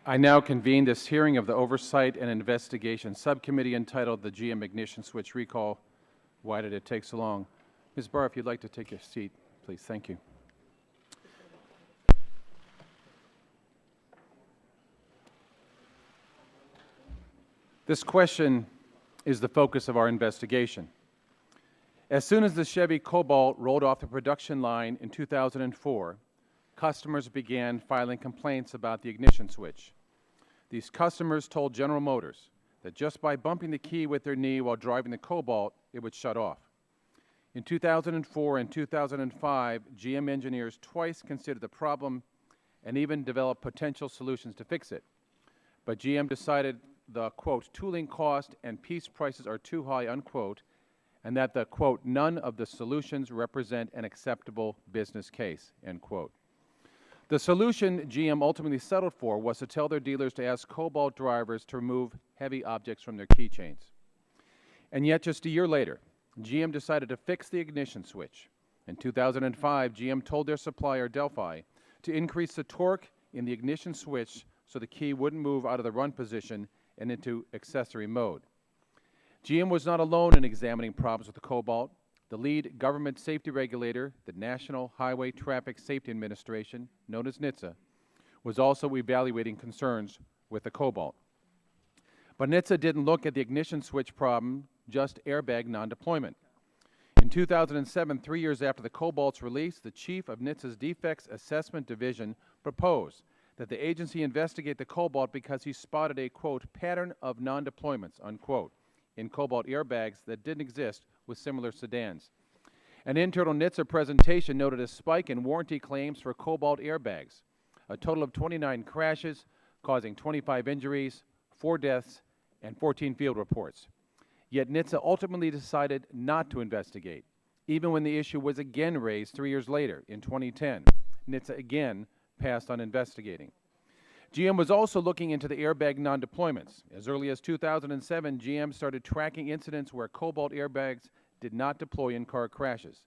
I now convene this hearing of the Oversight and Investigation Subcommittee entitled the GM Ignition Switch Recall. Why did it take so long? Ms. Barra, if you'd like to take your seat, please. Thank you. This question is the focus of our investigation. As soon as the Chevy Cobalt rolled off the production line in 2004, customers began filing complaints about the ignition switch. These customers told General Motors that just by bumping the key with their knee while driving the Cobalt, it would shut off. In 2004 and 2005, GM engineers twice considered the problem and even developed potential solutions to fix it. But GM decided the, quote, tooling cost and piece prices are too high, unquote, and that the, quote, none of the solutions represent an acceptable business case, end quote. The solution GM ultimately settled for was to tell their dealers to ask Cobalt drivers to remove heavy objects from their keychains. And yet, just a year later, GM decided to fix the ignition switch. In 2005, GM told their supplier, Delphi, to increase the torque in the ignition switch so the key wouldn't move out of the run position and into accessory mode. GM was not alone in examining problems with the Cobalt. The lead government safety regulator, the National Highway Traffic Safety Administration, known as NHTSA, was also evaluating concerns with the Cobalt. But NHTSA didn't look at the ignition switch problem, just airbag non-deployment. In 2007, 3 years after the Cobalt's release, the chief of NHTSA's Defects Assessment Division proposed that the agency investigate the Cobalt because he spotted a, quote, pattern of non-deployments, unquote, in Cobalt airbags that didn't exist with similar sedans. An internal NHTSA presentation noted a spike in warranty claims for Cobalt airbags, a total of 29 crashes causing 25 injuries, 4 deaths, and 14 field reports. Yet NHTSA ultimately decided not to investigate, even when the issue was again raised 3 years later in 2010. NHTSA again passed on investigating. GM was also looking into the airbag non-deployments. As early as 2007, GM started tracking incidents where Cobalt airbags did not deploy in car crashes.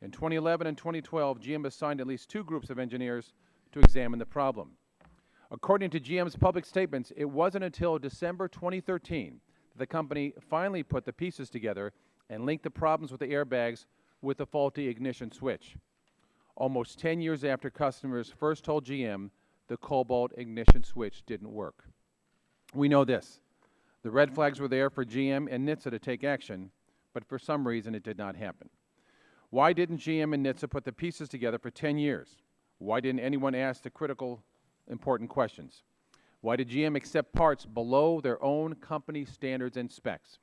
In 2011 and 2012, GM assigned at least 2 groups of engineers to examine the problem. According to GM's public statements, it wasn't until December 2013 that the company finally put the pieces together and linked the problems with the airbags with the faulty ignition switch. Almost 10 years after customers first told GM the Cobalt ignition switch didn't work. We know this. The red flags were there for GM and NHTSA to take action, but for some reason it did not happen. Why didn't GM and NHTSA put the pieces together for 10 years? Why didn't anyone ask the critical, important questions? Why did GM accept parts below their own company standards and specs?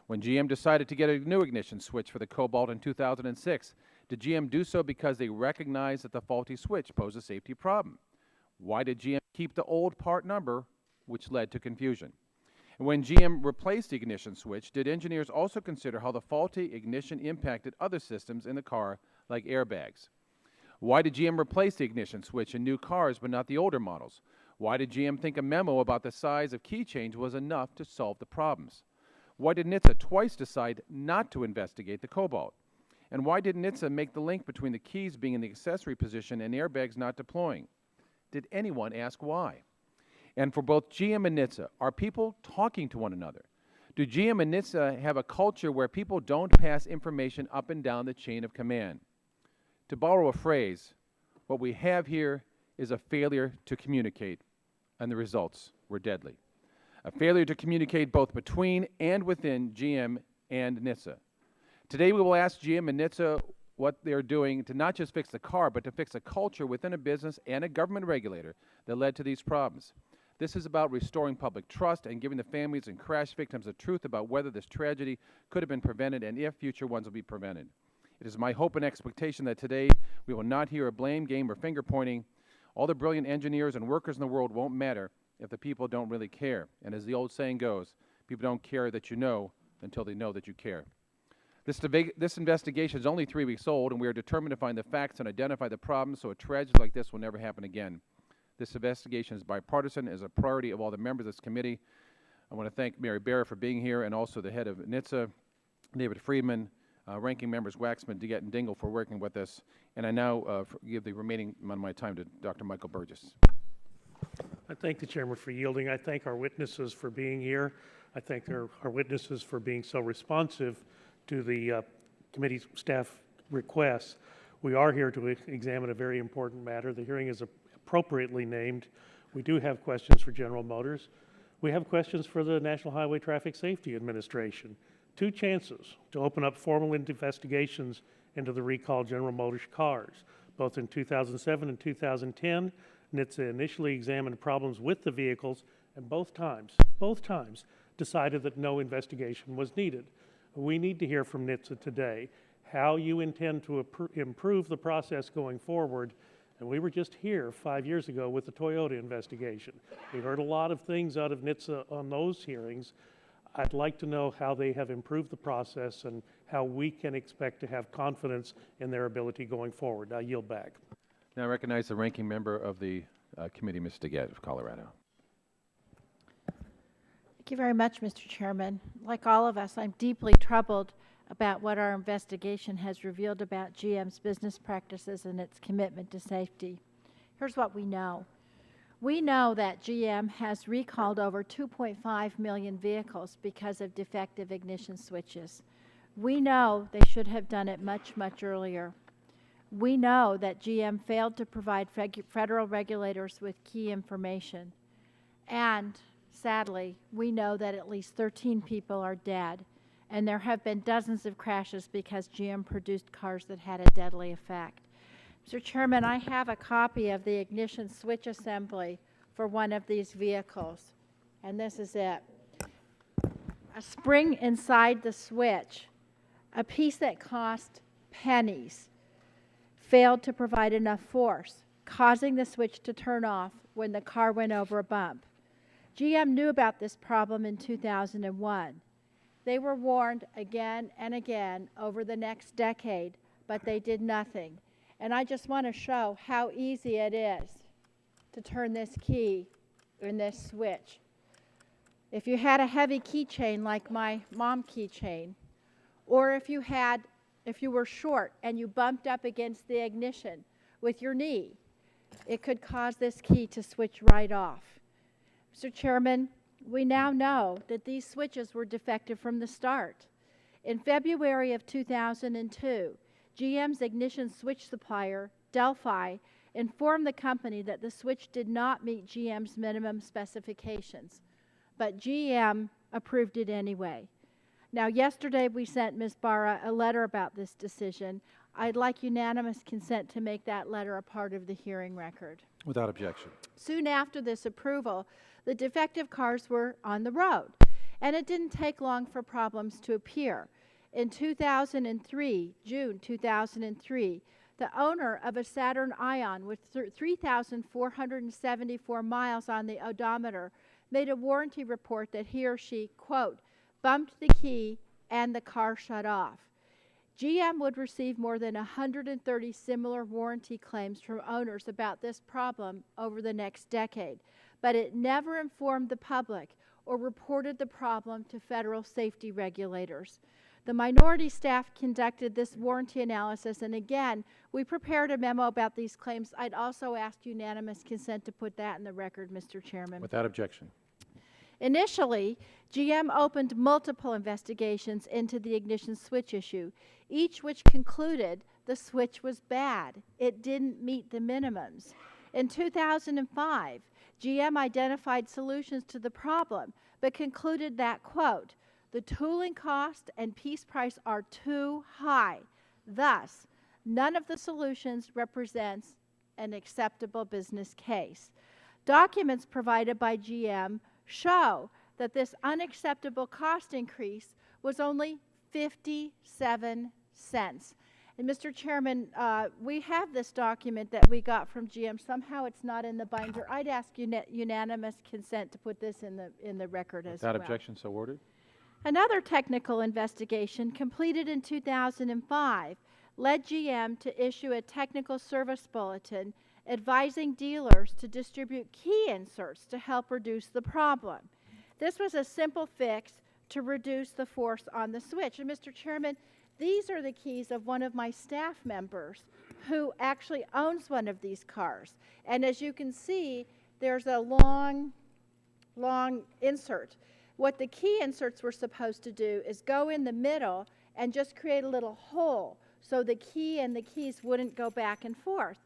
When GM decided to get a new ignition switch for the Cobalt in 2006, did GM do so because they recognized that the faulty switch posed a safety problem? Why did GM keep the old part number, which led to confusion? And when GM replaced the ignition switch, did engineers also consider how the faulty ignition impacted other systems in the car, like airbags? Why did GM replace the ignition switch in new cars but not the older models? Why did GM think a memo about the size of key change was enough to solve the problems? Why did NHTSA twice decide not to investigate the Cobalt? And why did NHTSA make the link between the keys being in the accessory position and airbags not deploying? Did anyone ask why? And for both GM and NHTSA, are people talking to one another? Do GM and NHTSA have a culture where people don't pass information up and down the chain of command? To borrow a phrase, what we have here is a failure to communicate, and the results were deadly. A failure to communicate both between and within GM and NHTSA. Today we will ask GM and NHTSA what they're doing to not just fix the car, but to fix a culture within a business and a government regulator that led to these problems. This is about restoring public trust and giving the families and crash victims the truth about whether this tragedy could have been prevented and if future ones will be prevented. It is my hope and expectation that today we will not hear a blame game or finger pointing. All the brilliant engineers and workers in the world won't matter if the people don't really care. And as the old saying goes, people don't care that you know until they know that you care. This investigation is only 3 weeks old, and we are determined to find the facts and identify the problems so a tragedy like this will never happen again. This investigation is bipartisan, is a priority of all the members of this committee. I want to thank Mary Barra for being here, and also the head of NHTSA, David Friedman, ranking members Waxman, Deget, and Dingell for working with us. And I now give the remaining amount of my time to Dr. Michael Burgess. I thank the chairman for yielding. I thank our witnesses for being here. I thank our witnesses for being so responsive to the committee staff requests. We are here to examine a very important matter. The hearing is appropriately named. We do have questions for General Motors. We have questions for the National Highway Traffic Safety Administration. 2 chances to open up formal investigations into the recalled General Motors cars. Both in 2007 and 2010, NHTSA initially examined problems with the vehicles, and both times decided that no investigation was needed. We need to hear from NHTSA today how you intend to improve the process going forward. And we were just here 5 years ago with the Toyota investigation. We heard a lot of things out of NHTSA on those hearings. I'd like to know how they have improved the process and how we can expect to have confidence in their ability going forward. I yield back. Now I recognize the ranking member of the committee, Ms. DeGette of Colorado. Thank you very much, Mr. Chairman. Like all of us, I'm deeply troubled about what our investigation has revealed about GM's business practices and its commitment to safety. Here's what we know. We know that GM has recalled over 2.5 million vehicles because of defective ignition switches. We know they should have done it much, much earlier. We know that GM failed to provide federal regulators with key information. And sadly, we know that at least 13 people are dead, and there have been dozens of crashes because GM produced cars that had a deadly effect. Mr. Chairman, I have a copy of the ignition switch assembly for one of these vehicles, and this is it. A spring inside the switch, a piece that cost pennies, failed to provide enough force, causing the switch to turn off when the car went over a bump. GM knew about this problem in 2001. They were warned again and again over the next decade, but they did nothing. And I just want to show how easy it is to turn this key in this switch. If you had a heavy keychain like my mom keychain, or if you were short and you bumped up against the ignition with your knee, it could cause this key to switch right off. Mr. Chairman, we now know that these switches were defective from the start. In February of 2002, GM's ignition switch supplier, Delphi, informed the company that the switch did not meet GM's minimum specifications, but GM approved it anyway. Now, yesterday we sent Ms. Barra a letter about this decision. I'd like unanimous consent to make that letter a part of the hearing record. Without objection. Soon Soon after this approval, the defective cars were on the road, and it didn't take long for problems to appear. In 2003, June 2003, the owner of a Saturn Ion with 3,474 miles on the odometer made a warranty report that he or she, quote, bumped the key and the car shut off. GM would receive more than 130 similar warranty claims from owners about this problem over the next decade, but it never informed the public or reported the problem to federal safety regulators. The minority staff conducted this warranty analysis, and again, we prepared a memo about these claims. I'd also ask unanimous consent to put that in the record, Mr. Chairman. Without objection. Initially, GM opened multiple investigations into the ignition switch issue, each which concluded the switch was bad. It didn't meet the minimums. In 2005, GM identified solutions to the problem, but concluded that, quote, the tooling cost and piece price are too high. Thus, none of the solutions represents an acceptable business case. Documents provided by GM show that this unacceptable cost increase was only 57 cents. And Mr. Chairman, we have this document that we got from GM. Somehow it's not in the binder. I'd ask unanimous consent to put this in the record as well. Without objection, so ordered. Another technical investigation completed in 2005 led GM to issue a technical service bulletin advising dealers to distribute key inserts to help reduce the problem. This was a simple fix to reduce the force on the switch. And Mr. Chairman, these are the keys of one of my staff members who actually owns one of these cars. And as you can see, there's a long insert. What the key inserts were supposed to do is go in the middle and just create a little hole so the key and the keys wouldn't go back and forth.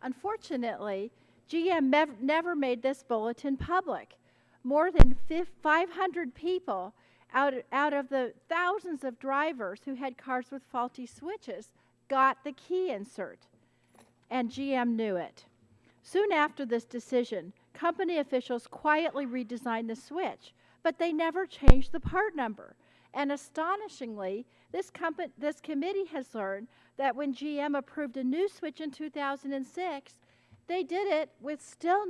Unfortunately, GM never made this bulletin public. More than 500 people out of the thousands of drivers who had cars with faulty switches got the key insert, and GM knew it. Soon after this decision, company officials quietly redesigned the switch, but they never changed the part number. And astonishingly, this committee has learned that when GM approved a new switch in 2006, they did it with still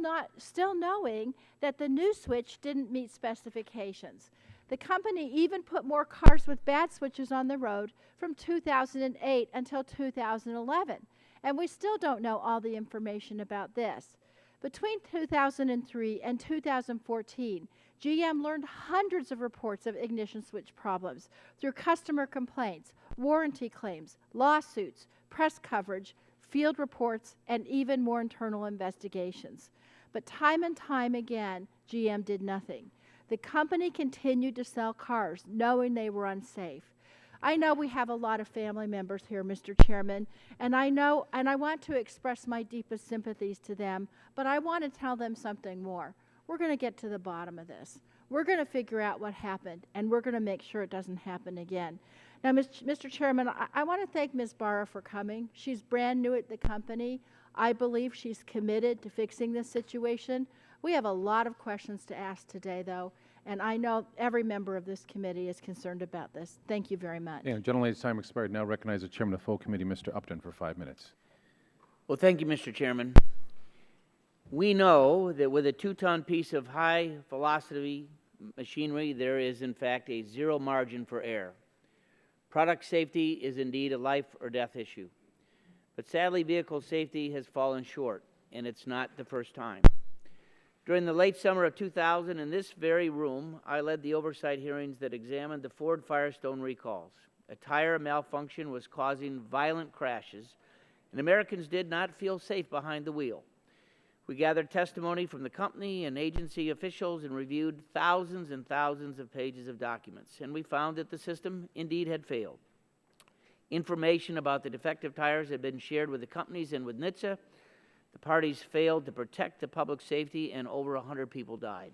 knowing that the new switch didn't meet specifications. The company even put more cars with bad switches on the road from 2008 until 2011. And we still don't know all the information about this. Between 2003 and 2014, GM learned hundreds of reports of ignition switch problems through customer complaints, warranty claims, lawsuits, press coverage, field reports, and even more internal investigations. But time and time again, GM did nothing. The company continued to sell cars, knowing they were unsafe. I know we have a lot of family members here, Mr. Chairman, and I want to express my deepest sympathies to them, but I want to tell them something more. We're going to get to the bottom of this. We're going to figure out what happened, and we're going to make sure it doesn't happen again. Now, Mr. Chairman, I want to thank Ms. Barra for coming. She's brand new at the company. I believe she's committed to fixing this situation. We have a lot of questions to ask today, though, and I know every member of this committee is concerned about this. Thank you very much. Yeah, gentlelady's time expired. Now recognize the chairman of the full committee, Mr. Upton, for 5 minutes. Well, thank you, Mr. Chairman. We know that with a 2-ton piece of high-velocity machinery, there is, in fact, a zero margin for error. Product safety is indeed a life-or-death issue. But sadly, vehicle safety has fallen short, and it's not the first time. During the late summer of 2000, in this very room, I led the oversight hearings that examined the Ford Firestone recalls. A tire malfunction was causing violent crashes, and Americans did not feel safe behind the wheel. We gathered testimony from the company and agency officials and reviewed thousands and thousands of pages of documents, and we found that the system indeed had failed. Information about the defective tires had been shared with the companies and with NHTSA. The parties failed to protect the public safety, and over 100 people died.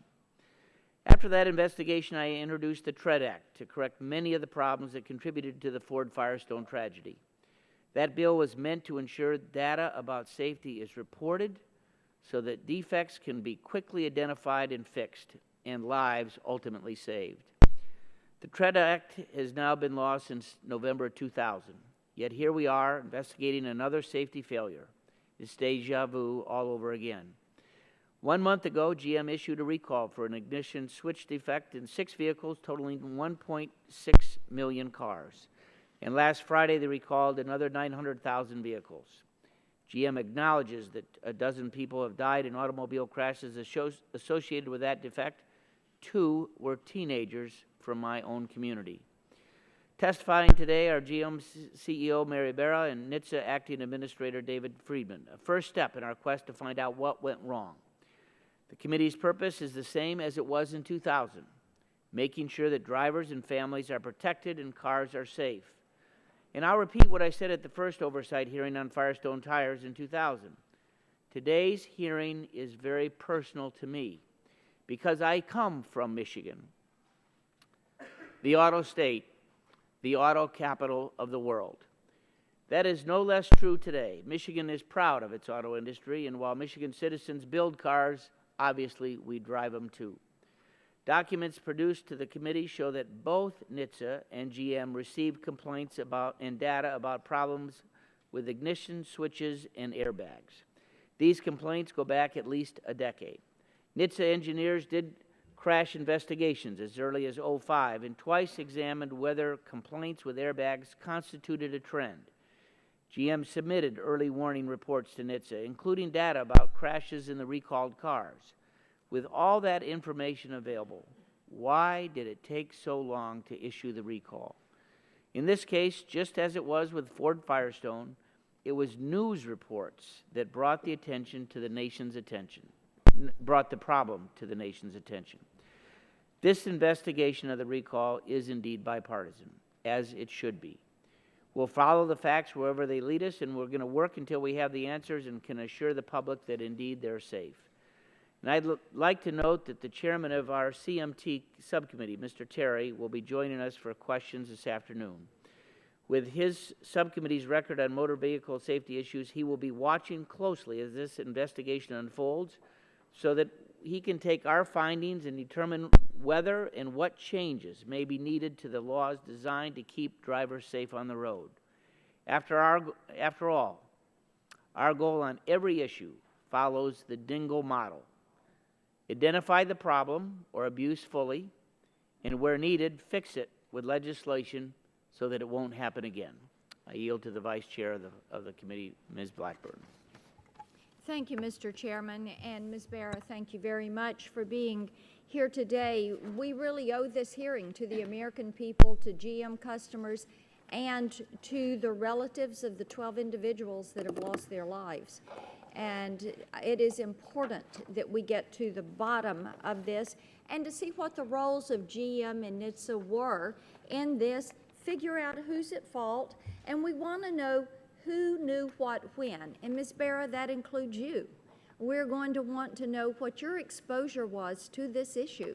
After that investigation, I introduced the TREAD Act to correct many of the problems that contributed to the Ford Firestone tragedy. That bill was meant to ensure data about safety is reported so that defects can be quickly identified and fixed, and lives ultimately saved. The TREAD Act has now been law since November 2000, yet here we are investigating another safety failure. It's deja vu all over again. 1 month ago, GM issued a recall for an ignition switch defect in 6 vehicles totaling 1.6 million cars. And last Friday, they recalled another 900,000 vehicles. GM acknowledges that a dozen people have died in automobile crashes associated with that defect. 2 were teenagers from my own community. Testifying today are GM CEO Mary Barra and NHTSA Acting Administrator David Friedman, a first step in our quest to find out what went wrong. The committee's purpose is the same as it was in 2000, making sure that drivers and families are protected and cars are safe. And I'll repeat what I said at the first oversight hearing on Firestone tires in 2000. Today's hearing is very personal to me because I come from Michigan, the auto state, the auto capital of the world. That is no less true today. Michigan is proud of its auto industry, and while Michigan citizens build cars, obviously we drive them too. Documents produced to the committee show that both NHTSA and GM received complaints about and data about problems with ignition switches and airbags. These complaints go back at least a decade. NHTSA engineers did crash investigations as early as 2005 and twice examined whether complaints with airbags constituted a trend. GM submitted early warning reports to NHTSA, including data about crashes in the recalled cars. With all that information available, why did it take so long to issue the recall? In this case, just as it was with Ford Firestone, it was news reports that brought the attention to the nation's attention. brought the problem to the nation's attention. This investigation of the recall is indeed bipartisan, as it should be. We'll follow the facts wherever they lead us, and we're going to work until we have the answers and can assure the public that indeed they're safe. And I'd like to note that the chairman of our CMT subcommittee, Mr. Terry, will be joining us for questions this afternoon. With his subcommittee's record on motor vehicle safety issues, he will be watching closely as this investigation unfolds so that he can take our findings and determine whether and what changes may be needed to the laws designed to keep drivers safe on the road. After all, our goal on every issue follows the DINGO model. Identify the problem or abuse fully, and where needed, fix it with legislation so that it won't happen again. I yield to the Vice Chair of the committee, Ms. Blackburn. Thank you, Mr. Chairman, and Ms. Barra, thank you very much for being here today. We really owe this hearing to the American people, to GM customers, and to the relatives of the 12 individuals that have lost their lives. And it is important that we get to the bottom of this and to see what the roles of GM and NHTSA were in this, figure out who's at fault, and we want to know who knew what when. And Ms. Barra, that includes you. We're going to want to know what your exposure was to this issue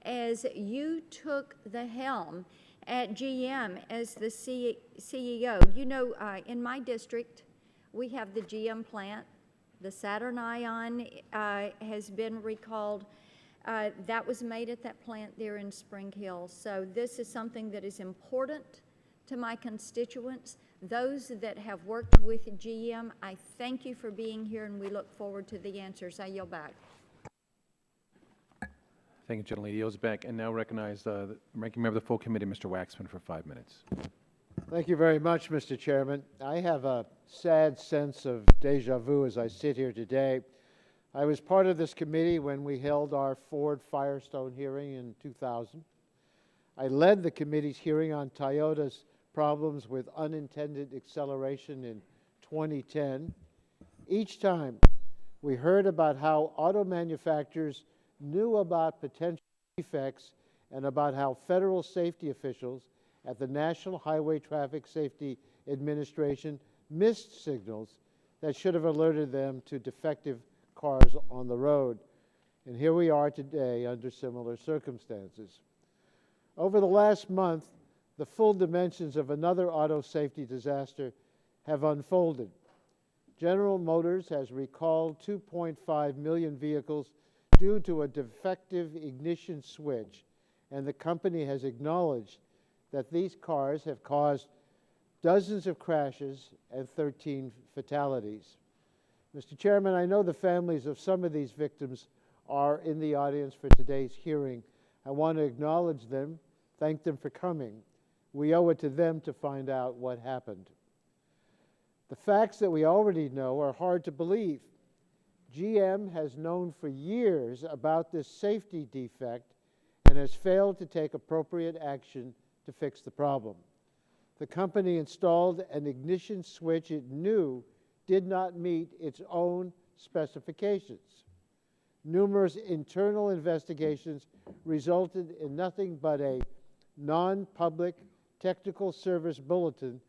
as you took the helm at GM as the CEO. You know, in my district, we have the GM plant. The Saturn Ion has been recalled. That was made at that plant there in Spring Hill. So this is something that is important to my constituents. Those that have worked with GM, I thank you for being here, and we look forward to the answers. I yield back. Thank you, General Lady. Yields back, and now recognize the ranking member of the full committee, Mr. Waxman, for 5 minutes. Thank you very much, Mr. Chairman. I have a sad sense of deja vu as I sit here today. I was part of this committee when we held our Ford Firestone hearing in 2000. I led the committee's hearing on Toyota's problems with unintended acceleration in 2010. Each time, we heard about how auto manufacturers knew about potential defects and about how federal safety officials at the National Highway Traffic Safety Administration missed signals that should have alerted them to defective cars on the road. And here we are today under similar circumstances. Over the last month, the full dimensions of another auto safety disaster have unfolded. General Motors has recalled 2.5 million vehicles due to a defective ignition switch, and the company has acknowledged that these cars have caused dozens of crashes and 13 fatalities. Mr. Chairman, I know the families of some of these victims are in the audience for today's hearing. I want to acknowledge them, thank them for coming. We owe it to them to find out what happened. The facts that we already know are hard to believe. GM has known for years about this safety defect and has failed to take appropriate action to fix the problem. The company installed an ignition switch it knew did not meet its own specifications. Numerous internal investigations resulted in nothing but a non-public technical service bulletin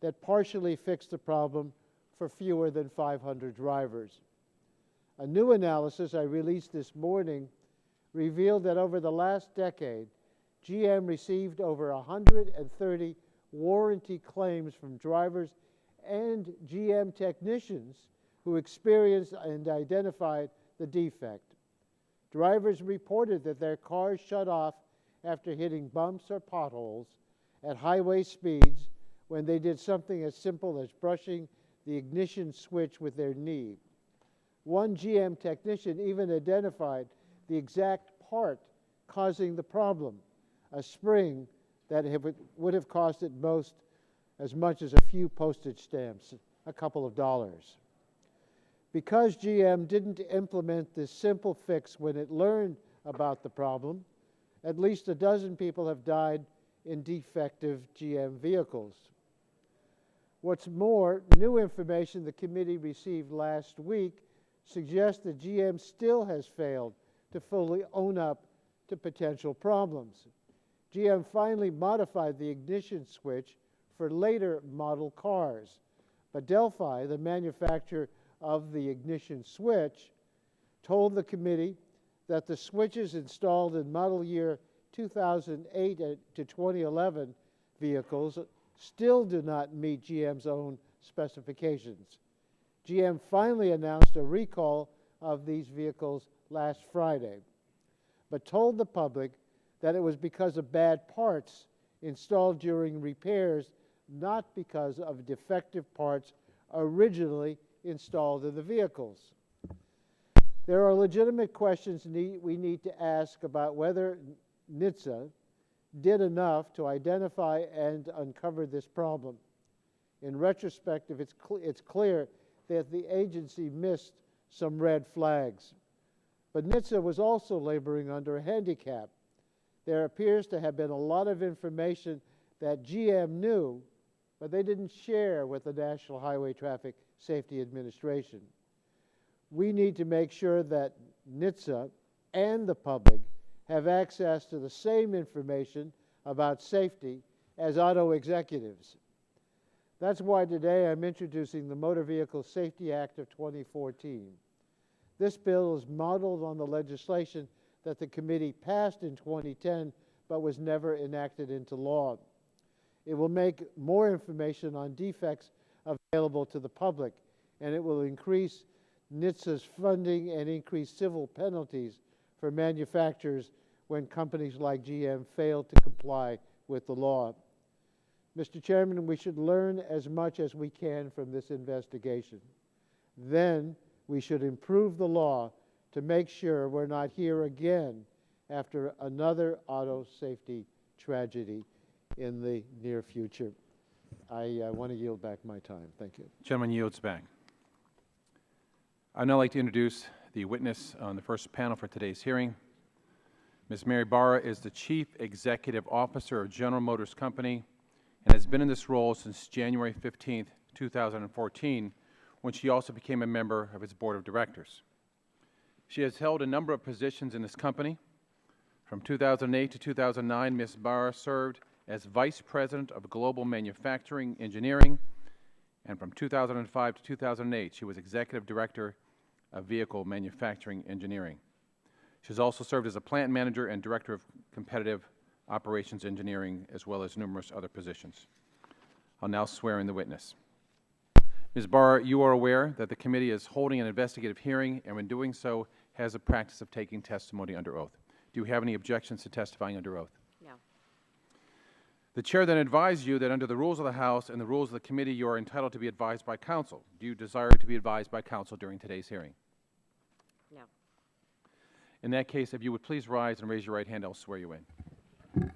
that partially fixed the problem for fewer than 500 drivers. A new analysis I released this morning revealed that over the last decade, GM received over 130 warranty claims from drivers and GM technicians who experienced and identified the defect. Drivers reported that their cars shut off after hitting bumps or potholes at highway speeds when they did something as simple as brushing the ignition switch with their knee. One GM technician even identified the exact part causing the problem, a spring that would have cost it as much as a few postage stamps, a couple of dollars. Because GM didn't implement this simple fix when it learned about the problem, at least a dozen people have died in defective GM vehicles. What's more, new information the committee received last week suggests that GM still has failed to fully own up to potential problems. GM finally modified the ignition switch for later model cars, but Delphi, the manufacturer of the ignition switch, told the committee that the switches installed in model year 2008 to 2011 vehicles still do not meet GM's own specifications. GM finally announced a recall of these vehicles last Friday, but told the public that it was because of bad parts installed during repairs, not because of defective parts originally installed in the vehicles. There are legitimate questions we need to ask about whether NHTSA did enough to identify and uncover this problem. In retrospect, it's clear that the agency missed some red flags. But NHTSA was also laboring under a handicap. There appears to have been a lot of information that GM knew, but they didn't share with the National Highway Traffic Safety Administration. We need to make sure that NHTSA and the public have access to the same information about safety as auto executives. That's why today I'm introducing the Motor Vehicle Safety Act of 2014. This bill is modeled on the legislation that the committee passed in 2010 but was never enacted into law. It will make more information on defects available to the public, and it will increase NHTSA's funding and increase civil penalties for manufacturers when companies like GM fail to comply with the law. Mr. Chairman, we should learn as much as we can from this investigation. Then we should improve the law to make sure we're not here again after another auto safety tragedy in the near future. I want to yield back my time. Thank you. Gentleman yields back. I'd now like to introduce the witness on the first panel for today's hearing. Ms. Mary Barra is the Chief Executive Officer of General Motors Company and has been in this role since January 15, 2014, when she also became a member of its Board of Directors. She has held a number of positions in this company. From 2008 to 2009, Ms. Barra served as Vice President of Global Manufacturing Engineering, and from 2005 to 2008, she was Executive Director of Vehicle Manufacturing Engineering. She has also served as a Plant Manager and Director of Competitive Operations Engineering, as well as numerous other positions. I'll now swear in the witness. Ms. Barra, you are aware that the committee is holding an investigative hearing, and when doing so, has a practice of taking testimony under oath. Do you have any objections to testifying under oath? No. The Chair then advised you that under the rules of the House and the rules of the committee, you are entitled to be advised by counsel. Do you desire to be advised by counsel during today's hearing? No. In that case, if you would please rise and raise your right hand, I'll swear you in. Do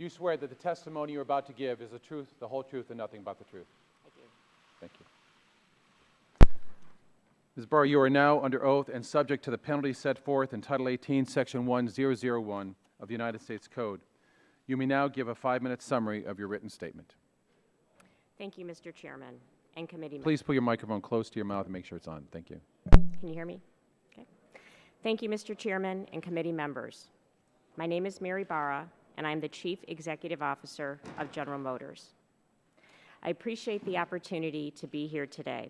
you swear that the testimony you're about to give is the truth, the whole truth, and nothing but the truth? I do. Thank you. Ms. Barra, you are now under oath and subject to the penalties set forth in Title 18, Section 1001 of the United States Code. You may now give a 5-minute summary of your written statement. Thank you, Mr. Chairman and committee members. Please put your microphone close to your mouth and make sure it's on. Thank you. Can you hear me? Okay. Thank you, Mr. Chairman and committee members. My name is Mary Barra, and I'm the Chief Executive Officer of General Motors. I appreciate the opportunity to be here today.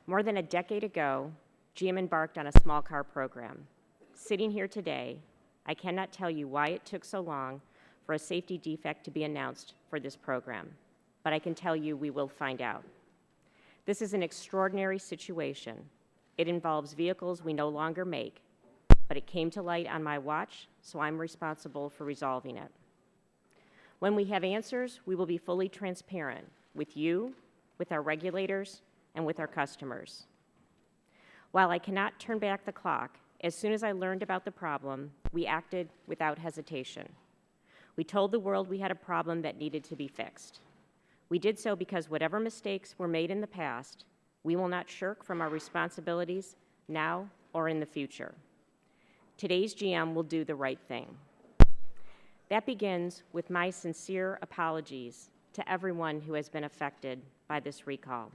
More than a decade ago, GM embarked on a small car program. Sitting here today, I cannot tell you why it took so long for a safety defect to be announced for this program, but I can tell you we will find out. This is an extraordinary situation. It involves vehicles we no longer make, but it came to light on my watch, so I'm responsible for resolving it. When we have answers, we will be fully transparent with you, with our regulators, and with our customers. While I cannot turn back the clock, as soon as I learned about the problem, we acted without hesitation. We told the world we had a problem that needed to be fixed. We did so because whatever mistakes were made in the past, we will not shirk from our responsibilities now or in the future. Today's GM will do the right thing. That begins with my sincere apologies to everyone who has been affected by this recall,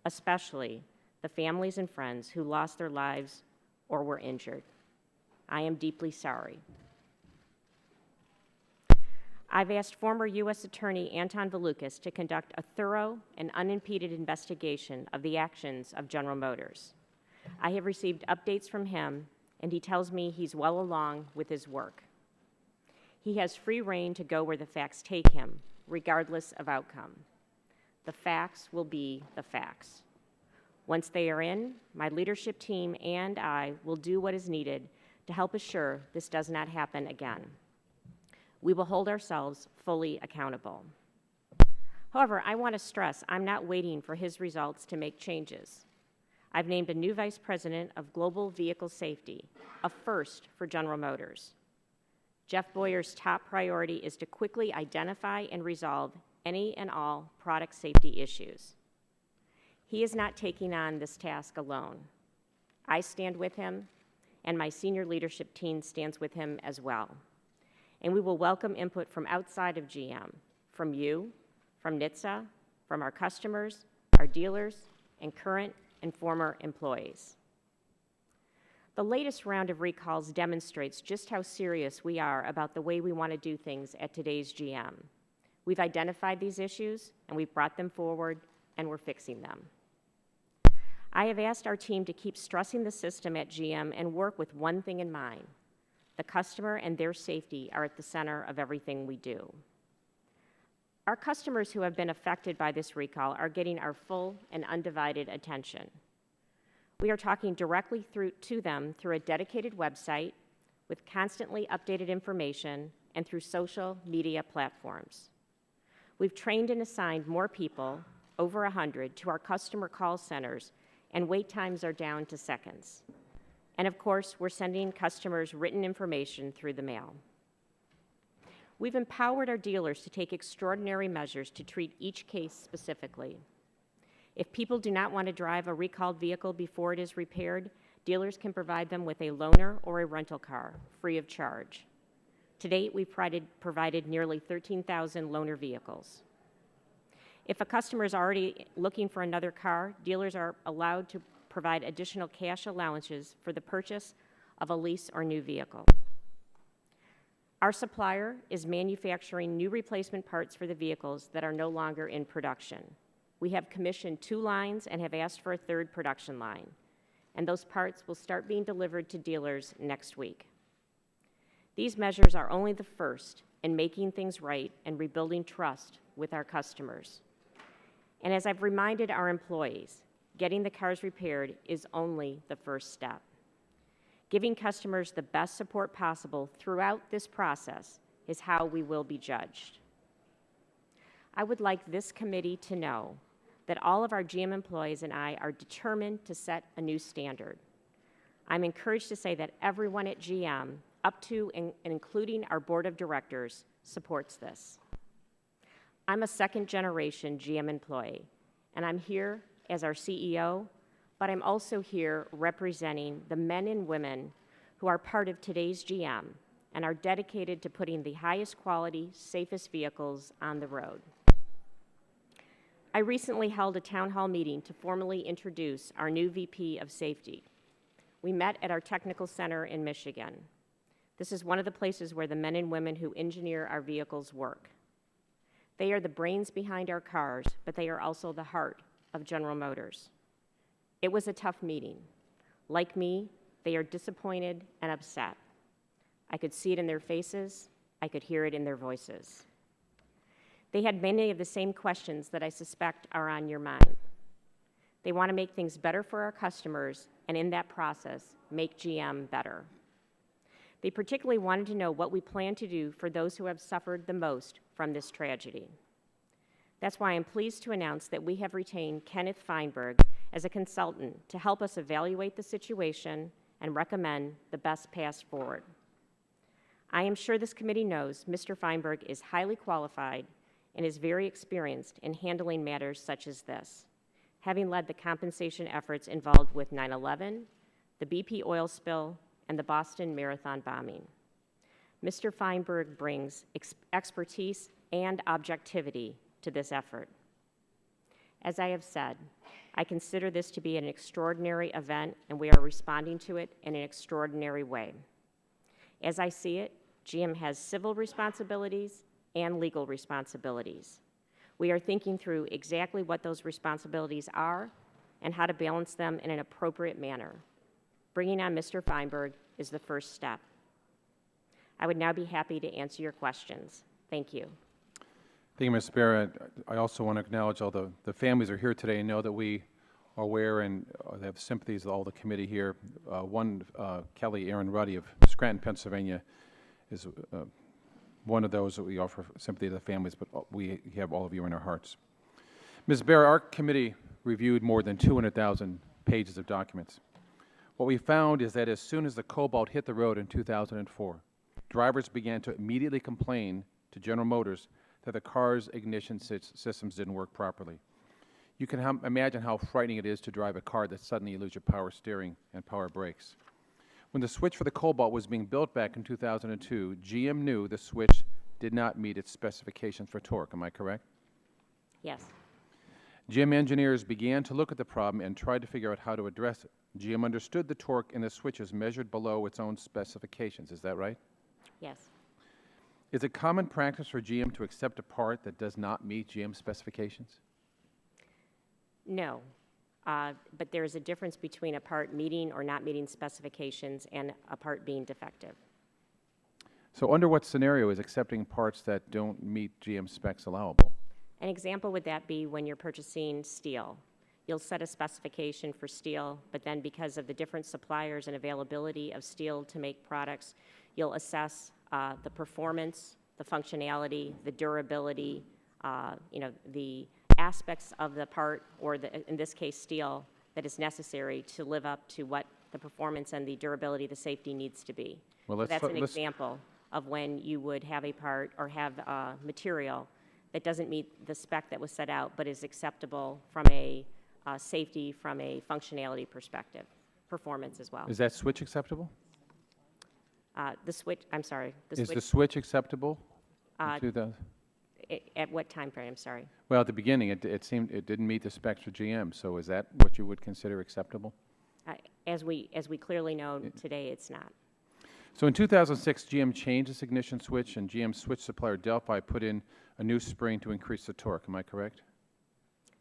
especially the families and friends who lost their lives or were injured. I am deeply sorry. I've asked former U.S. Attorney Anton Valukas to conduct a thorough and unimpeded investigation of the actions of General Motors. I have received updates from him, and he tells me he's well along with his work. He has free rein to go where the facts take him, regardless of outcome. The facts will be the facts. Once they are in, my leadership team and I will do what is needed to help assure this does not happen again. We will hold ourselves fully accountable. However, I want to stress I'm not waiting for his results to make changes. I've named a new Vice President of Global Vehicle Safety, a first for General Motors. Jeff Boyer's top priority is to quickly identify and resolve any and all product safety issues. He is not taking on this task alone. I stand with him, and my senior leadership team stands with him as well. And we will welcome input from outside of GM, from you, from NHTSA, from our customers, our dealers, and current and former employees. The latest round of recalls demonstrates just how serious we are about the way we want to do things at today's GM. We've identified these issues, and we've brought them forward, and we're fixing them. I have asked our team to keep stressing the system at GM and work with one thing in mind. The customer and their safety are at the center of everything we do. Our customers who have been affected by this recall are getting our full and undivided attention. We are talking directly to them through a dedicated website with constantly updated information and through social media platforms. We've trained and assigned more people, over 100, to our customer call centers, and wait times are down to seconds. And of course, we're sending customers written information through the mail. We've empowered our dealers to take extraordinary measures to treat each case specifically. If people do not want to drive a recalled vehicle before it is repaired, dealers can provide them with a loaner or a rental car, free of charge. To date, we've provided nearly 13,000 loaner vehicles. If a customer is already looking for another car, dealers are allowed to provide additional cash allowances for the purchase of a lease or new vehicle. Our supplier is manufacturing new replacement parts for the vehicles that are no longer in production. We have commissioned 2 lines and have asked for a 3rd production line, and those parts will start being delivered to dealers next week. These measures are only the first in making things right and rebuilding trust with our customers. And as I've reminded our employees, getting the cars repaired is only the first step. Giving customers the best support possible throughout this process is how we will be judged. I would like this committee to know that all of our GM employees and I are determined to set a new standard. I'm encouraged to say that everyone at GM, up to and including our board of directors, supports this. I'm a 2nd-generation GM employee, and I'm here as our CEO, but I'm also here representing the men and women who are part of today's GM and are dedicated to putting the highest quality, safest vehicles on the road. I recently held a town hall meeting to formally introduce our new VP of Safety. We met at our technical center in Michigan. This is one of the places where the men and women who engineer our vehicles work. They are the brains behind our cars, but they are also the heart of General Motors. It was a tough meeting. Like me, they are disappointed and upset. I could see it in their faces. I could hear it in their voices. They had many of the same questions that I suspect are on your mind. They want to make things better for our customers, and in that process, make GM better. They particularly wanted to know what we plan to do for those who have suffered the most from this tragedy. That's why I'm pleased to announce that we have retained Kenneth Feinberg as a consultant to help us evaluate the situation and recommend the best path forward. I am sure this committee knows Mr. Feinberg is highly qualified and is very experienced in handling matters such as this, having led the compensation efforts involved with 9/11, the BP oil spill, and the Boston Marathon bombing. Mr. Feinberg brings expertise and objectivity to this effort. As I have said, I consider this to be an extraordinary event, and we are responding to it in an extraordinary way. As I see it, GM has civil responsibilities and legal responsibilities. We are thinking through exactly what those responsibilities are and how to balance them in an appropriate manner. Bringing on Mr. Feinberg is the first step. I would now be happy to answer your questions. Thank you. Thank you, Ms. Barra. I also want to acknowledge all the families are here today and know that we are aware and have sympathies with all the committee here. Kelly Aaron Ruddy of Scranton, Pennsylvania, is one of those that we offer sympathy to the families, but we have all of you in our hearts. Ms. Barra, our committee reviewed more than 200,000 pages of documents. What we found is that as soon as the Cobalt hit the road in 2004, drivers began to immediately complain to General Motors that the car's ignition systems didn't work properly. You can imagine how frightening it is to drive a car that suddenly you lose your power steering and power brakes. When the switch for the Cobalt was being built back in 2002, GM knew the switch did not meet its specifications for torque. Am I correct? Yes. GM engineers began to look at the problem and tried to figure out how to address it. GM understood the torque in the switches measured below its own specifications. Is that right? Yes. Is it common practice for GM to accept a part that does not meet GM specifications? No. But there is a difference between a part meeting or not meeting specifications and a part being defective. So under what scenario is accepting parts that don't meet GM specs allowable? An example would that be when you're purchasing steel. You'll set a specification for steel, but then because of the different suppliers and availability of steel to make products, you'll assess the performance, the functionality, the durability, the aspects of the part, or in this case steel, that is necessary to live up to what the performance and the durability, the safety needs to be. Well, So that's an example of when you would have a part or have material that doesn't meet the spec that was set out, but is acceptable from a safety, from a functionality perspective, performance as well. Is that switch acceptable? The switch, I'm sorry. Is the switch acceptable? Uh, in 2000? At what time frame, I'm sorry? Well, at the beginning, it seemed it didn't meet the specs for GM. So is that what you would consider acceptable? As we clearly know today, it's not. So in 2006, GM changed its ignition switch, and GM switch supplier Delphi put in a new spring to increase the torque. Am I correct?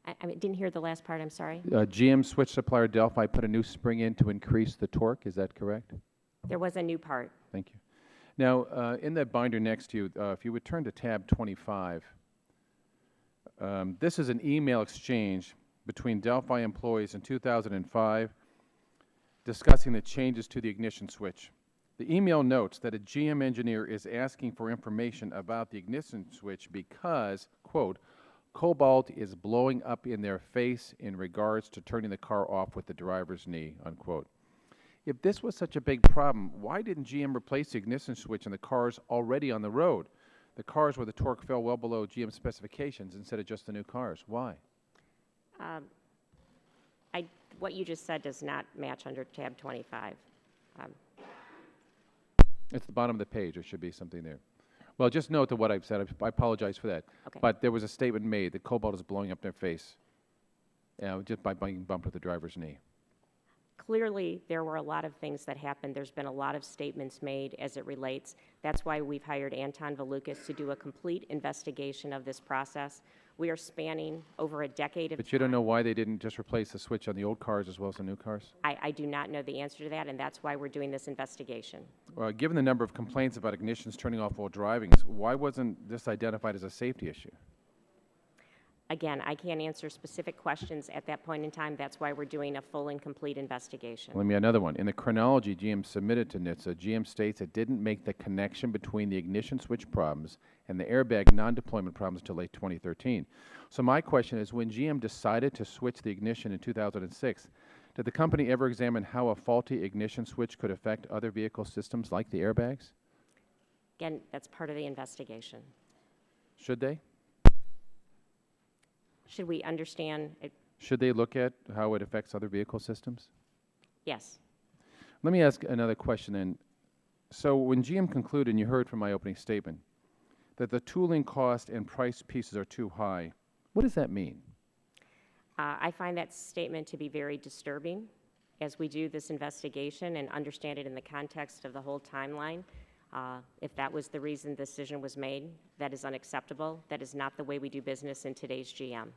I didn't hear the last part, I'm sorry. GM switch supplier Delphi put a new spring in to increase the torque. Is that correct? There was a new part. Thank you. Now, in that binder next to you, if you would turn to tab 25, this is an email exchange between Delphi employees in 2005 discussing the changes to the ignition switch. The email notes that a GM engineer is asking for information about the ignition switch because, quote, Cobalt is blowing up in their face in regards to turning the car off with the driver's knee, unquote. If this was such a big problem, why didn't GM replace the ignition switch in the cars already on the road? The cars where the torque fell well below GM specifications instead of just the new cars. Why? What you just said does not match under tab 25. It's the bottom of the page. There should be something there. Well, just note to what I've said. I apologize for that. Okay. But there was a statement made that Cobalt is blowing up their face just by being bumped with the driver's knee. Clearly, there were a lot of things that happened. There's been a lot of statements made as it relates. That's why we've hired Anton Valukas to do a complete investigation of this process. We are spanning over a decade of time. But you don't know why they didn't just replace the switch on the old cars as well as the new cars? I do not know the answer to that, and that's why we're doing this investigation. Given the number of complaints about ignitions turning off while driving, why wasn't this identified as a safety issue? Again, I can't answer specific questions at that point in time. That's why we're doing a full and complete investigation. Let me add another one. In the chronology GM submitted to NHTSA, GM states it didn't make the connection between the ignition switch problems and the airbag non-deployment problems until late 2013. So my question is, when GM decided to switch the ignition in 2006, did the company ever examine how a faulty ignition switch could affect other vehicle systems like the airbags? Again, that's part of the investigation. Should they? Should we understand it? Should they look at how it affects other vehicle systems? Yes. Let me ask another question then. So when GM concluded, and you heard from my opening statement, that the tooling cost and price pieces are too high, what does that mean? I find that statement to be very disturbing as we do this investigation and understand it in the context of the whole timeline. If that was the reason the decision was made, that is unacceptable. That is not the way we do business in today's GM.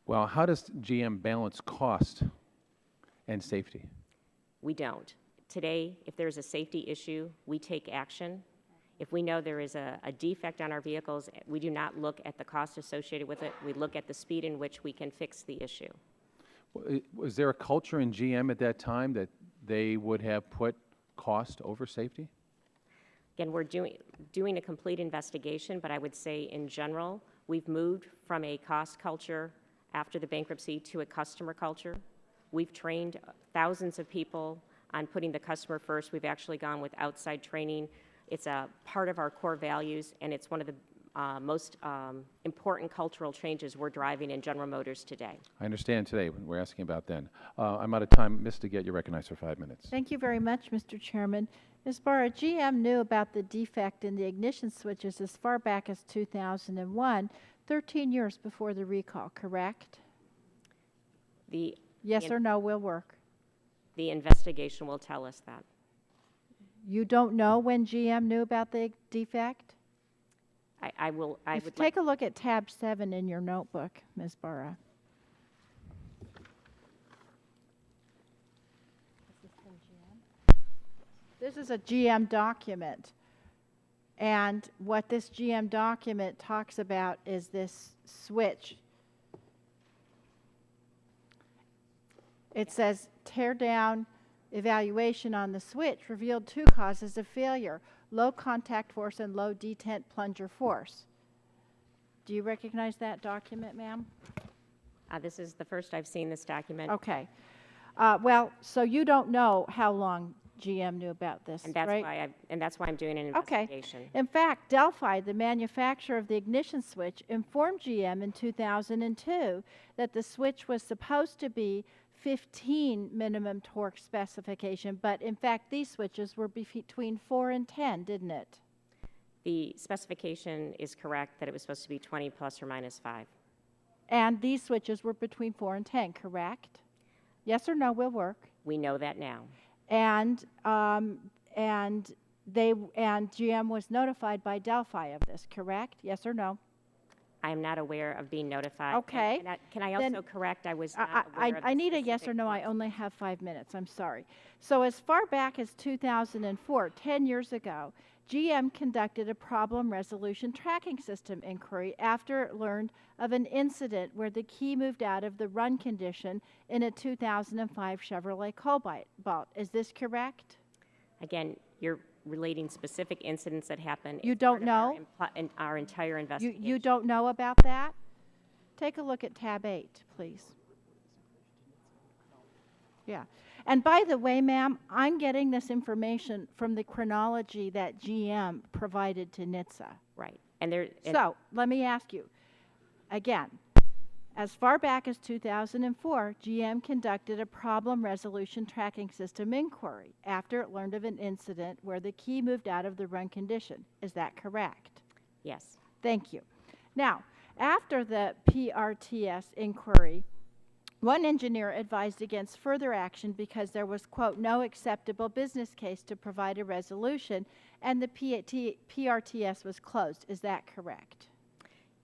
Well, how does GM balance cost and safety? We don't. Today, if there's a safety issue, we take action. If we know there is a defect on our vehicles, we do not look at the cost associated with it. We look at the speed in which we can fix the issue. Was there a culture in GM at that time that they would have put cost over safety? Again, we're doing a complete investigation, but I would say in general, we've moved from a cost culture after the bankruptcy to a customer culture. We've trained thousands of people on putting the customer first. We've actually gone with outside training. It's a part of our core values, and it's one of the most important cultural changes we're driving in General Motors today. I understand today. We're asking about then. I'm out of time. Ms. DeGette, you're recognized for 5 minutes. Thank you very much, Mr. Chairman. Ms. Barra, GM knew about the defect in the ignition switches as far back as 2001, 13 years before the recall, correct? Yes or no will work. The investigation will tell us that. You don't know when GM knew about the defect? I would Take a look at tab 7 in your notebook, Ms. Barra. This is a GM document. And what this GM document talks about is this switch. It says, tear down evaluation on the switch revealed 2 causes of failure: low contact force and low detent plunger force. Do you recognize that document, ma'am? This is the first I've seen this document. Okay. Well, so you don't know how long GM knew about this, And that's right? why I'm doing an Okay. investigation. In fact, Delphi, the manufacturer of the ignition switch, informed GM in 2002 that the switch was supposed to be 15 minimum torque specification, but in fact these switches were between 4 and 10, didn't it? The specification is correct that it was supposed to be 20 plus or minus 5. And these switches were between 4 and 10, correct? Yes or no will work. We know that now. And GM was notified by Delphi of this, correct? Yes or no? I am not aware of being notified. Okay. Can I Then also correct, I was not aware of I the need a yes or specific no. I cause. only have 5 minutes. I'm sorry. So as far back as 2004, 10 years ago, GM conducted a problem resolution tracking system inquiry after it learned of an incident where the key moved out of the run condition in a 2005 Chevrolet Cobalt. Is this correct? Again, you're relating specific incidents that happened. You as don't part of know? in our entire investigation. You don't know about that? Take a look at tab 8, please. Yeah. And by the way, ma'am, I'm getting this information from the chronology that GM provided to NHTSA. Right. So let me ask you, again, as far back as 2004, GM conducted a problem resolution tracking system inquiry after it learned of an incident where the key moved out of the run condition. Is that correct? Yes. Thank you. Now, after the PRTS inquiry, one engineer advised against further action because there was, quote, no acceptable business case to provide a resolution, and the PRTS was closed. Is that correct?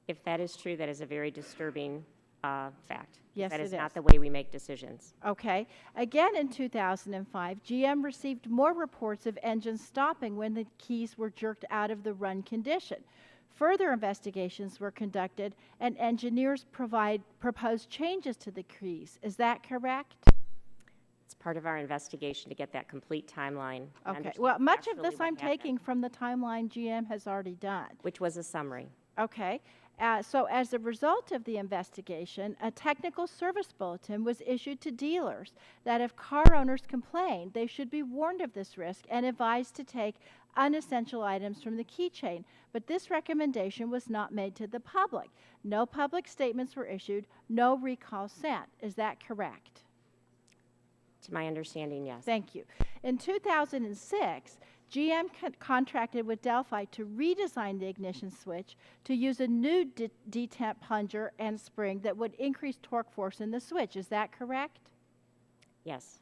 If that is true, that is a very disturbing fact. Yes, That is it not is. the way we make decisions. Okay. Again in 2005, GM received more reports of engines stopping when the keys were jerked out of the run condition. Further investigations were conducted, and engineers proposed changes to the keys. Is that correct? It's part of our investigation to get that complete timeline. and Okay. understand Well, much of actually this what I'm happened, taking from the timeline GM has already done. which was a summary. Okay. So as a result of the investigation, a technical service bulletin was issued to dealers that if car owners complained, they should be warned of this risk and advised to take unessential items from the keychain. But this recommendation was not made to the public. No public statements were issued, no recall sent. Is that correct? To my understanding, yes. Thank you. In 2006, GM contracted with Delphi to redesign the ignition switch to use a new detemp plunger and spring that would increase torque force in the switch. Is that correct? Yes.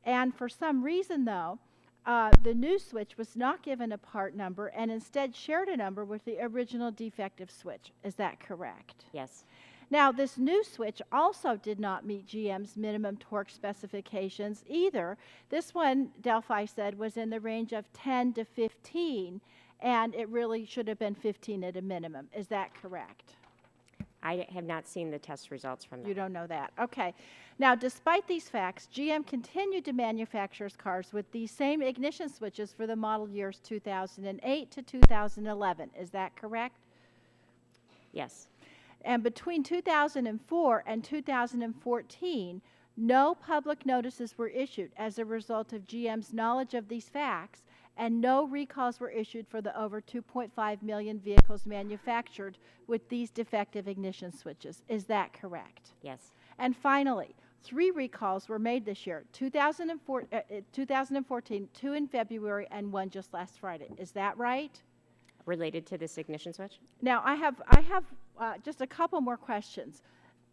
And for some reason, though, the new switch was not given a part number and instead shared a number with the original defective switch. Is that correct? Yes. Now, this new switch also did not meet GM's minimum torque specifications either. This one, Delphi said, was in the range of 10 to 15, and it really should have been 15 at a minimum. Is that correct? I have not seen the test results from that. You don't know that. Okay. Now, despite these facts, GM continued to manufacture cars with these same ignition switches for the model years 2008 to 2011. Is that correct? Yes. And between 2004 and 2014, no public notices were issued as a result of GM's knowledge of these facts, and no recalls were issued for the over 2.5 million vehicles manufactured with these defective ignition switches. Is that correct? Yes. And finally, 3 recalls were made this year, 2014, 2 in February, and 1 just last Friday. Is that right? Related to this ignition switch? Now, I have just a couple more questions.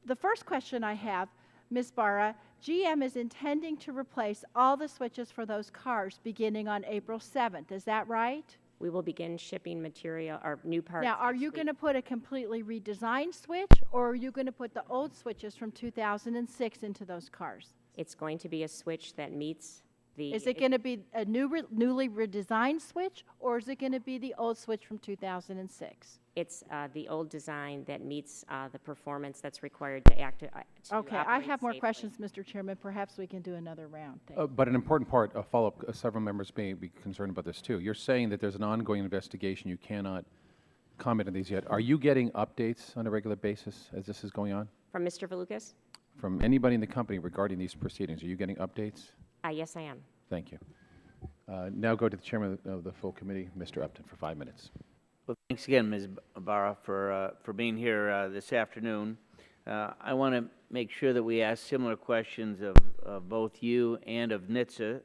The first question I have, Ms. Barra, GM is intending to replace all the switches for those cars beginning on April 7th. Is that right? We will begin shipping material or new parts. Now, are next you week. going to put a completely redesigned switch, or are you going to put the old switches from 2006 into those cars? It's going to be a switch that meets the... Is it going to be a newly redesigned switch, or is it going to be the old switch from 2006? It's the old design that meets the performance that's required to Okay, I operate have more safely. questions, Mr. Chairman. Perhaps we can do another round. Thank you. But an important part, a follow-up, several members may be concerned about this too. You're saying that there's an ongoing investigation. You cannot comment on these yet. Are you getting updates on a regular basis as this is going on? From Mr. Valukas? From anybody in the company regarding these proceedings? Are you getting updates? Yes, I am. Thank you. Now go to the chairman of the full committee, Mr. Upton, for 5 minutes. Well, thanks again, Ms. Barra, for being here this afternoon. I want to make sure that we ask similar questions of both you and of NHTSA.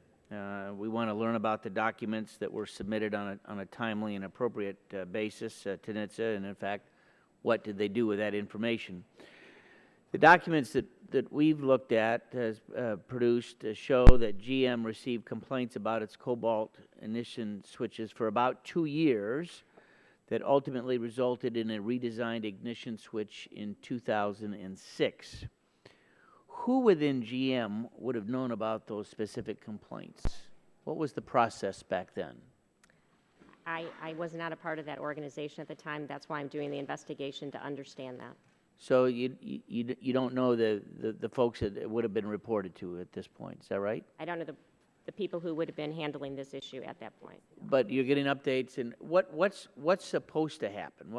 We want to learn about the documents that were submitted on a timely and appropriate basis to NHTSA, and in fact, what did they do with that information. The documents that we've looked at, has produced, show that GM received complaints about its cobalt ignition switches for about 2 years that ultimately resulted in a redesigned ignition switch in 2006. Who within GM would have known about those specific complaints? What was the process back then? I was not a part of that organization at the time. That's why I'm doing the investigation to understand that. So you don't know the folks that it would have been reported to at this point, is that right? I don't know the people who would have been handling this issue at that point. But you're getting updates, and what's supposed to happen?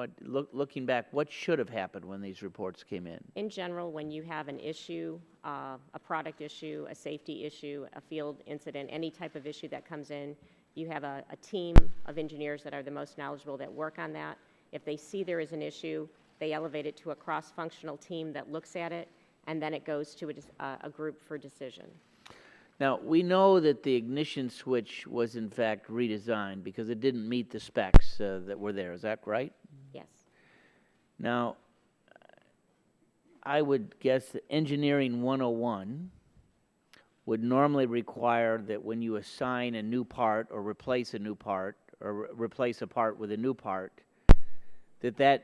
Looking back, what should have happened when these reports came in? In general, when you have an issue, a product issue, a safety issue, a field incident, any type of issue that comes in, you have a team of engineers that are the most knowledgeable that work on that. If they see there is an issue, they elevate it to a cross-functional team that looks at it, and then it goes to a group for decision. Now, we know that the ignition switch was in fact redesigned because it didn't meet the specs that were there. Is that right? Yes. Now, I would guess that Engineering 101 would normally require that when you assign a new part or replace a new part or replace a part with a new part, that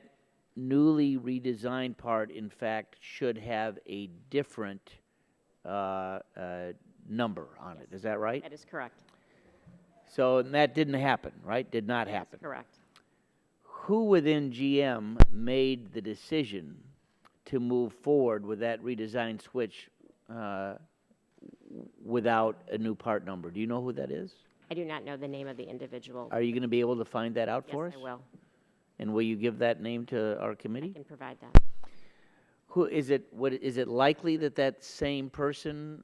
newly redesigned part, in fact, should have a different number on it. Is that right? That is correct. So that didn't happen, right? Did not happen. That's correct. Who within GM made the decision to move forward with that redesigned switch without a new part number? Do you know who that is? I do not know the name of the individual. Are you going to be able to find that out for us? Yes, I will. And will you give that name to our committee? I can provide that. Who is it? Is it likely that that same person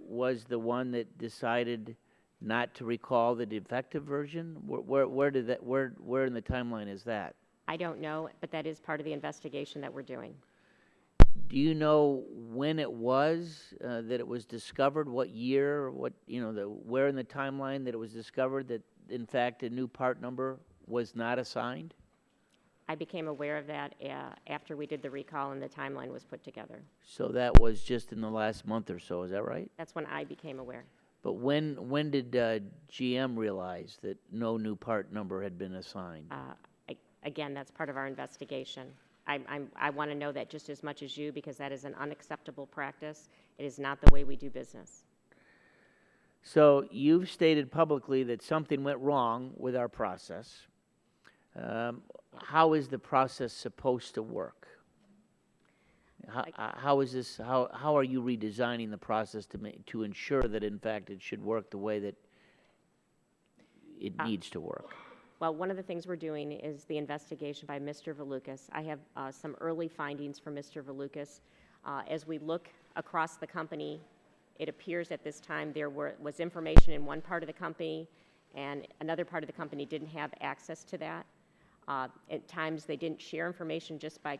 was the one that decided not to recall the defective version? Where did that? Where in the timeline is that? I don't know, but that is part of the investigation that we're doing. Do you know when it was that it was discovered? What year? What where in the timeline that it was discovered in fact, a new part number was not assigned? I became aware of that after we did the recall and the timeline was put together. So that was just in the last month or so, is that right? That's when I became aware. But when did GM realize that no new part number had been assigned? Again, that's part of our investigation. I want to know that just as much as you, because that is an unacceptable practice. It is not the way we do business. So you've stated publicly that something went wrong with our process. How is the process supposed to work? How is this? How are you redesigning the process to ensure that in fact it should work the way that it needs to work? Well, one of the things we're doing is the investigation by Mr. Valukas. I have some early findings from Mr. Valukas. As we look across the company, it appears at this time there was information in one part of the company and another part of the company didn't have access to that. At times they didn't share information just by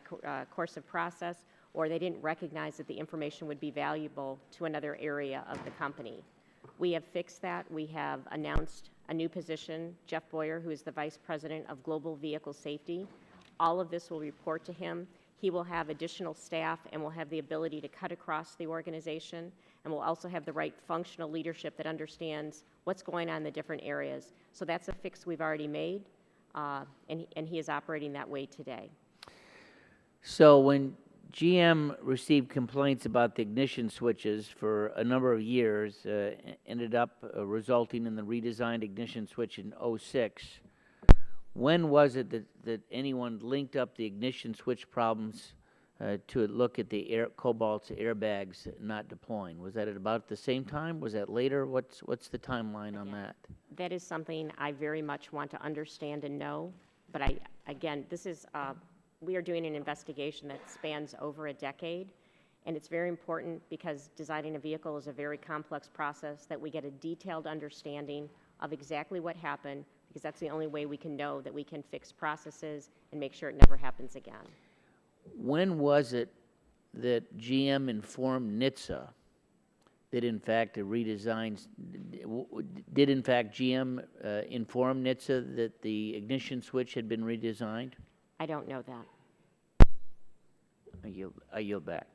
course of process, or they didn't recognize that the information would be valuable to another area of the company. We have fixed that. We have announced a new position, Jeff Boyer, who is the Vice President of Global Vehicle Safety. All of this will report to him. He will have additional staff and will have the ability to cut across the organization, and will also have the right functional leadership that understands what's going on in the different areas. So that's a fix we've already made, and he is operating that way today. So when GM received complaints about the ignition switches for a number of years, ended up resulting in the redesigned ignition switch in '06. When was it that anyone linked up the ignition switch problems to look at the Cobalt's airbags not deploying? Was that at about the same time? Was that later? What's the timeline on that? That is something I very much want to understand and know. But again, this is we are doing an investigation that spans over a decade, and it's very important because designing a vehicle is a very complex process, that we get a detailed understanding of exactly what happened, because that's the only way we can know that we can fix processes and make sure it never happens again. When was it that GM informed NHTSA that in fact a redesign, did in fact GM inform NHTSA that the ignition switch had been redesigned? I don't know that. I yield back.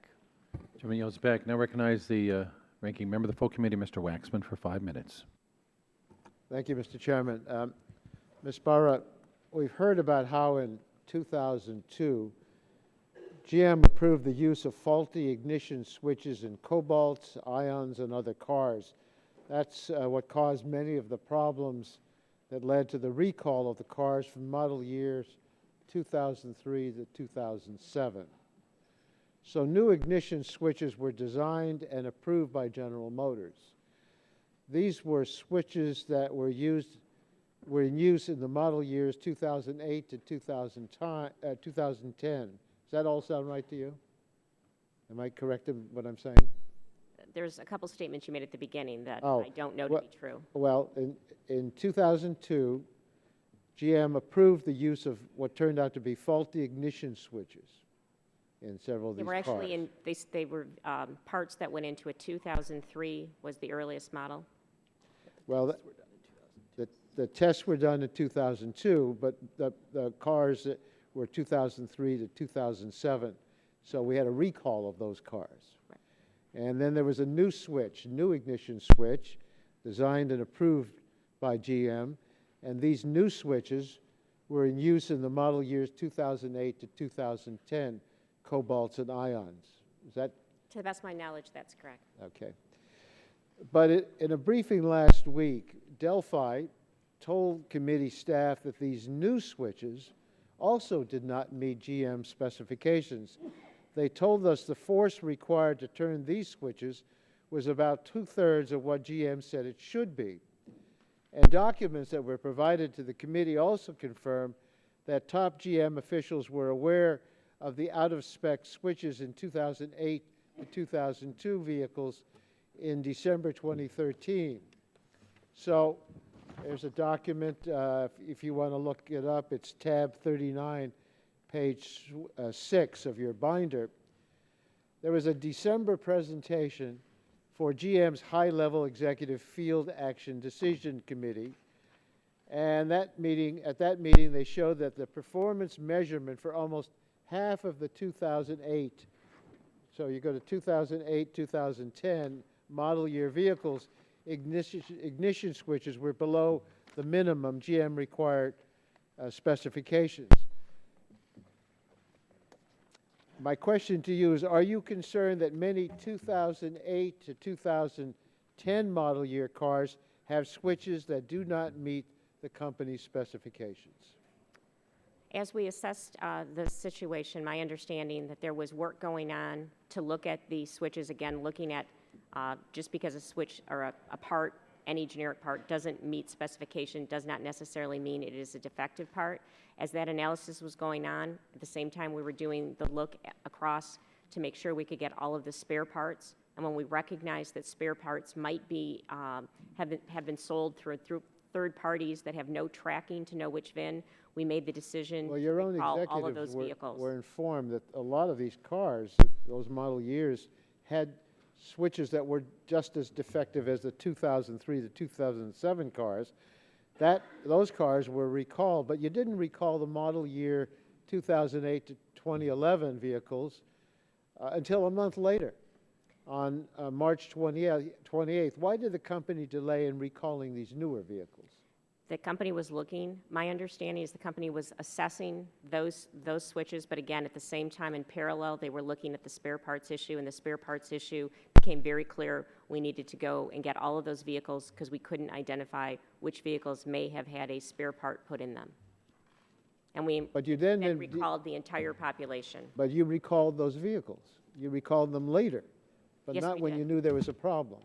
Chairman yields back. Now recognize the ranking member of the full committee, Mr. Waxman, for 5 minutes. Thank you, Mr. Chairman. Ms. Barra, we've heard about how in 2002, GM approved the use of faulty ignition switches in Cobalts, Ions, and other cars. That's what caused many of the problems that led to the recall of the cars from model years 2003 to 2007. So new ignition switches were designed and approved by General Motors. These were switches that were in use in the model years 2008 to 2010. Does that all sound right to you? Am I correct in what I'm saying? There's a couple statements you made at the beginning that Oh, I don't know to be true. Well, in 2002, GM approved the use of what turned out to be faulty ignition switches in several of these They were cars. actually they were parts that went into a 2003 was the earliest model. Well, the tests were done in 2002, but the cars that were 2003 to 2007, so we had a recall of those cars. Right. And then there was a new switch, new ignition switch, designed and approved by GM, and these new switches were in use in the model years 2008 to 2010, Cobalts and Ions. Is that To the best of my knowledge, that's correct. okay? But in a briefing last week, Delphi told committee staff that these new switches also did not meet GM specifications. They told us the force required to turn these switches was about 2/3 of what GM said it should be. And documents that were provided to the committee also confirm that top GM officials were aware of the out-of-spec switches in 2008 to 2002 vehicles in December 2013. So there's a document, if you want to look it up, it's tab 39, page 6 of your binder. There was a December presentation for GM's high-level executive field action decision committee, And at that meeting, they showed that the performance measurement for almost half of the 2008, so you go to 2008, 2010 model year vehicles, ignition switches were below the minimum GM required specifications. My question to you is, are you concerned that many 2008 to 2010 model year cars have switches that do not meet the company's specifications? As we assessed the situation, my understanding that there was work going on to look at the switches, again, looking at just because a switch or a part, any generic part, doesn't meet specification does not necessarily mean it is a defective part. As that analysis was going on, at the same time we were doing the look across to make sure we could get all of the spare parts. And when we recognized that spare parts might be have been sold through third parties that have no tracking to know which VIN, we made the decision Well, your to own recall all of those executives vehicles. were informed that a lot of these cars, those model years, had switches that were just as defective as the 2003 to 2007 cars. Those cars were recalled, but you didn't recall the model year 2008 to 2011 vehicles until a month later, on March 28th. Why did the company delay in recalling these newer vehicles? The company was looking, my understanding is the company was assessing those switches, but again, at the same time, in parallel, they were looking at the spare parts issue, and the spare parts issue became very clear. We needed to go and get all of those vehicles because we couldn't identify which vehicles may have had a spare part put in them. And we But you then recalled the entire population. But you recalled those vehicles. You recalled them later, but Yes, not we when did. you knew there was a problem.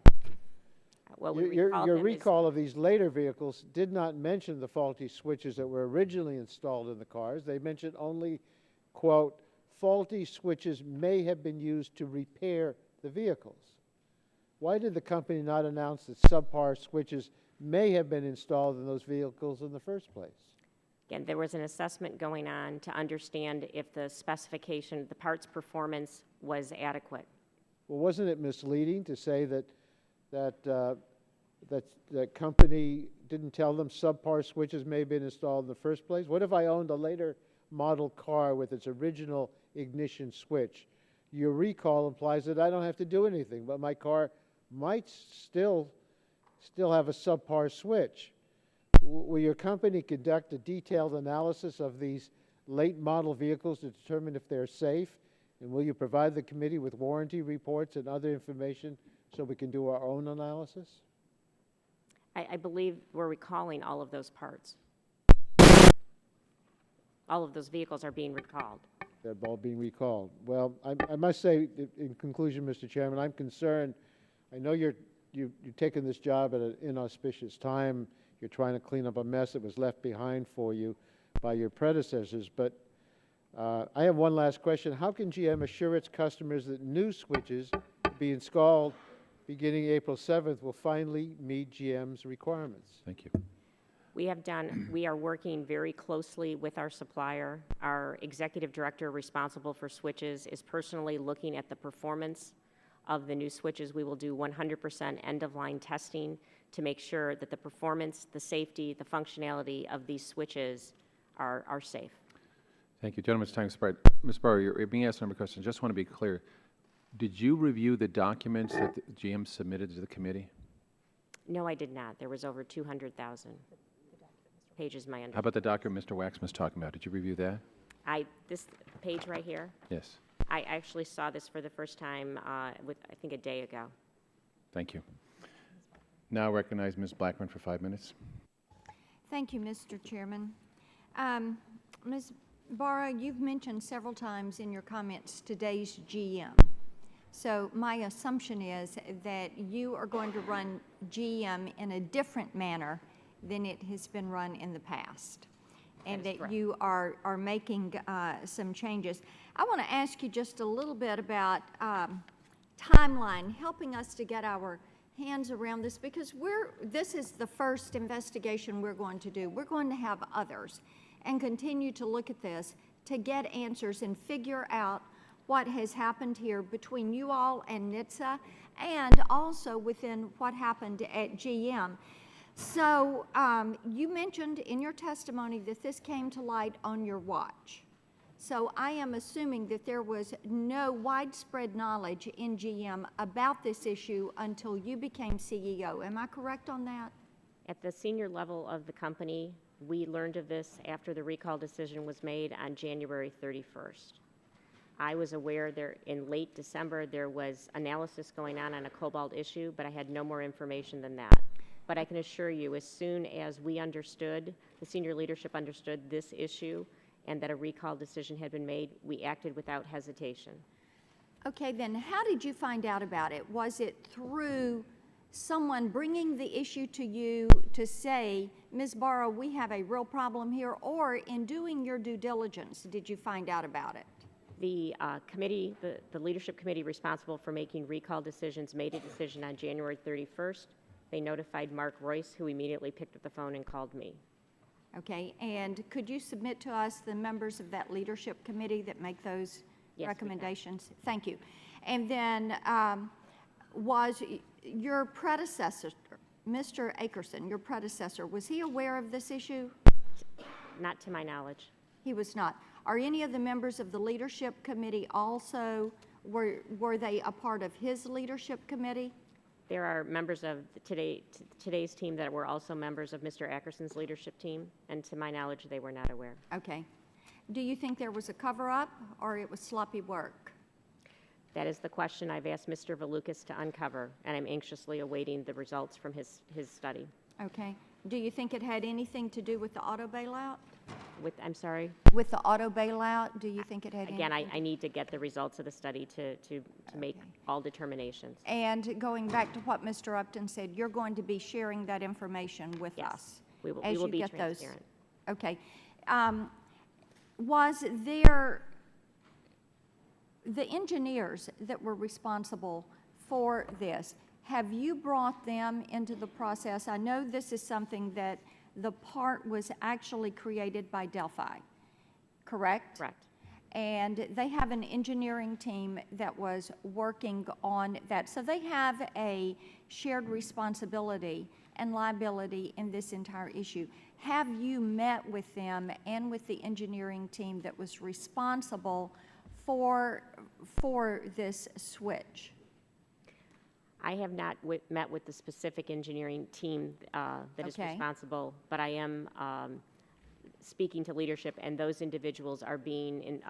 Well, we Your recalled them as- recall of these later vehicles did not mention the faulty switches that were originally installed in the cars. They mentioned only, quote, faulty switches may have been used to repair the vehicles. Why did the company not announce that subpar switches may have been installed in those vehicles in the first place? Again, there was an assessment going on to understand if the specification, the parts performance was adequate. Well, wasn't it misleading to say that the company didn't tell them subpar switches may have been installed in the first place? What if I owned a later model car with its original ignition switch? Your recall implies that I don't have to do anything, but my car might still have a subpar switch. Will your company conduct a detailed analysis of these late model vehicles to determine if they're safe? And will you provide the committee with warranty reports and other information so we can do our own analysis? I believe we're recalling all of those parts. All of those vehicles are being recalled. They're all being recalled. Well, I must say, in conclusion, Mr. Chairman, I'm concerned. I know you've taken this job at an inauspicious time. You're trying to clean up a mess that was left behind for you by your predecessors. But I have one last question. How can GM assure its customers that new switches to be installed beginning April 7th will finally meet GM's requirements? Thank you. We are working very closely with our supplier. Our executive director responsible for switches is personally looking at the performance of the new switches. We will do 100% end-of-line testing to make sure that the performance, the safety, the functionality of these switches are safe. Thank you. Gentleman's time expired. Ms. Barra, you're being asked a number of questions. Just want to be clear. Did you review the documents that the GM submitted to the committee? No, I did not. There was over 200,000 pages, my How understanding. about the document Mr. Waxman's talking about? Did you review that? This page right here, Yes. I actually saw this for the first time I think a day ago. Thank you. Now recognize Ms. Blackburn for 5 minutes. Thank you, Mr. Chairman. Ms. Barra, you've mentioned several times in your comments today's GM. So my assumption is that you are going to run GM in a different manner than it has been run in the past, and That is that correct. you are making some changes. I want to ask you just a little bit about timeline, helping us to get our hands around this, because this is the first investigation we're going to do. We're going to have others and continue to look at this to get answers and figure out what has happened here between you all and NHTSA, and also within what happened at GM. So you mentioned in your testimony that this came to light on your watch. So I am assuming that there was no widespread knowledge in GM about this issue until you became CEO. Am I correct on that? At the senior level of the company, we learned of this after the recall decision was made on January 31st. I was aware there in late December there was analysis going on a cobalt issue, but I had no more information than that. But I can assure you, as soon as we understood, the senior leadership understood this issue and that a recall decision had been made, we acted without hesitation. Okay, then how did you find out about it? Was it through someone bringing the issue to you to say, Ms. Barra, we have a real problem here, or in doing your due diligence, did you find out about it? The committee, the leadership committee responsible for making recall decisions made a decision on January 31st. They notified Mark Royce, who immediately picked up the phone and called me. Okay, and could you submit to us the members of that leadership committee that make those Yes, recommendations? Thank you. And then was your predecessor, Mr. Akerson, your predecessor, was he aware of this issue? Not to my knowledge. He was not. Are any of the members of the leadership committee also, were they a part of his leadership committee? There are members of today's team that were also members of Mr. Ackerson's leadership team, and to my knowledge, they were not aware. Okay. Do you think there was a cover-up or it was sloppy work? That is the question I've asked Mr. Valukas to uncover, and I'm anxiously awaiting the results from his study. Okay. Do you think it had anything to do with the auto bailout? I'm sorry? With the auto bailout, do you think it had Again, anything? I need to get the results of the study to make all determinations. And going back to what Mr. Upton said, you're going to be sharing that information with Yes, us we will as you be get those. transparent. Okay. Was there the engineers that were responsible for this? Have you brought them into the process? I know this is something that the part was actually created by Delphi, correct? Correct. And they have an engineering team that was working on that. So they have a shared responsibility and liability in this entire issue. Have you met with them and with the engineering team that was responsible for this switch? I have not met with the specific engineering team that is Okay. responsible, but I am speaking to leadership, and those individuals are being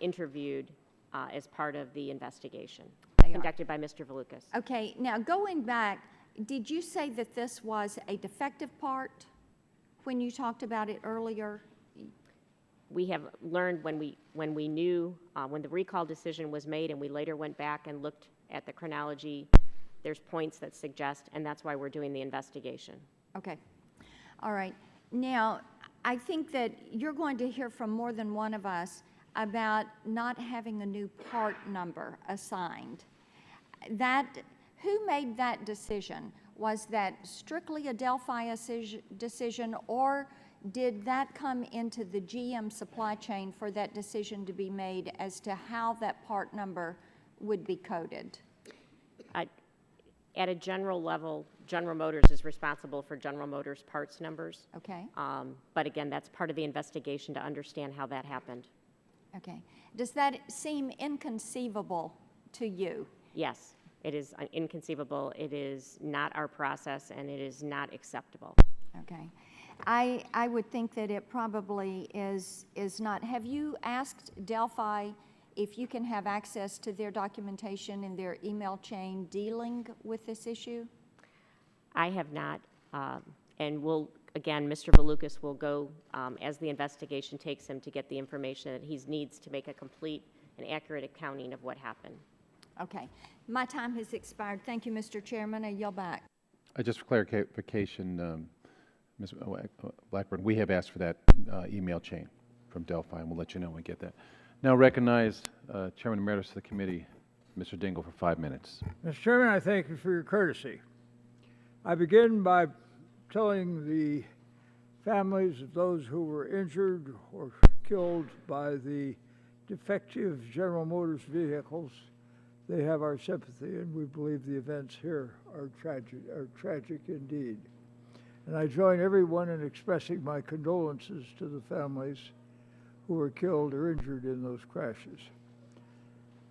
interviewed as part of the investigation They are. conducted by Mr. Valukas. Okay, now going back, did you say that this was a defective part when you talked about it earlier? We have learned when we knew, when the recall decision was made, and we later went back and looked at the chronology, there's points that suggest, and that's why we're doing the investigation. Okay, all right. Now, I think that you're going to hear from more than one of us about not having a new part number assigned. Who made that decision? Was that strictly a Delphi decision, or did that come into the GM supply chain for that decision to be made as to how that part number would be coded? At a general level, General Motors is responsible for General Motors parts numbers. Okay, But again, that's part of the investigation to understand how that happened. okay. Does that seem inconceivable to you? Yes, it is inconceivable. It is not our process, and it is not acceptable. Okay. I would think that it probably is not. Have you asked Delphi if you can have access to their documentation in their email chain dealing with this issue? I have not, and again, Mr. Valukas will go, as the investigation takes him, to get the information that he needs to make a complete and accurate accounting of what happened. Okay. My time has expired. Thank you, Mr. Chairman. I yield back. Just for clarification, Ms. Blackburn, we have asked for that email chain from Delphi, and we'll let you know when we get that. Now recognize Chairman Emeritus of the Committee, Mr. Dingell, for 5 minutes. Mr. Chairman, I thank you for your courtesy. I begin by telling the families of those who were injured or killed by the defective General Motors vehicles, they have our sympathy, and we believe the events here are tragic indeed. and I join everyone in expressing my condolences to the families who were killed or injured in those crashes.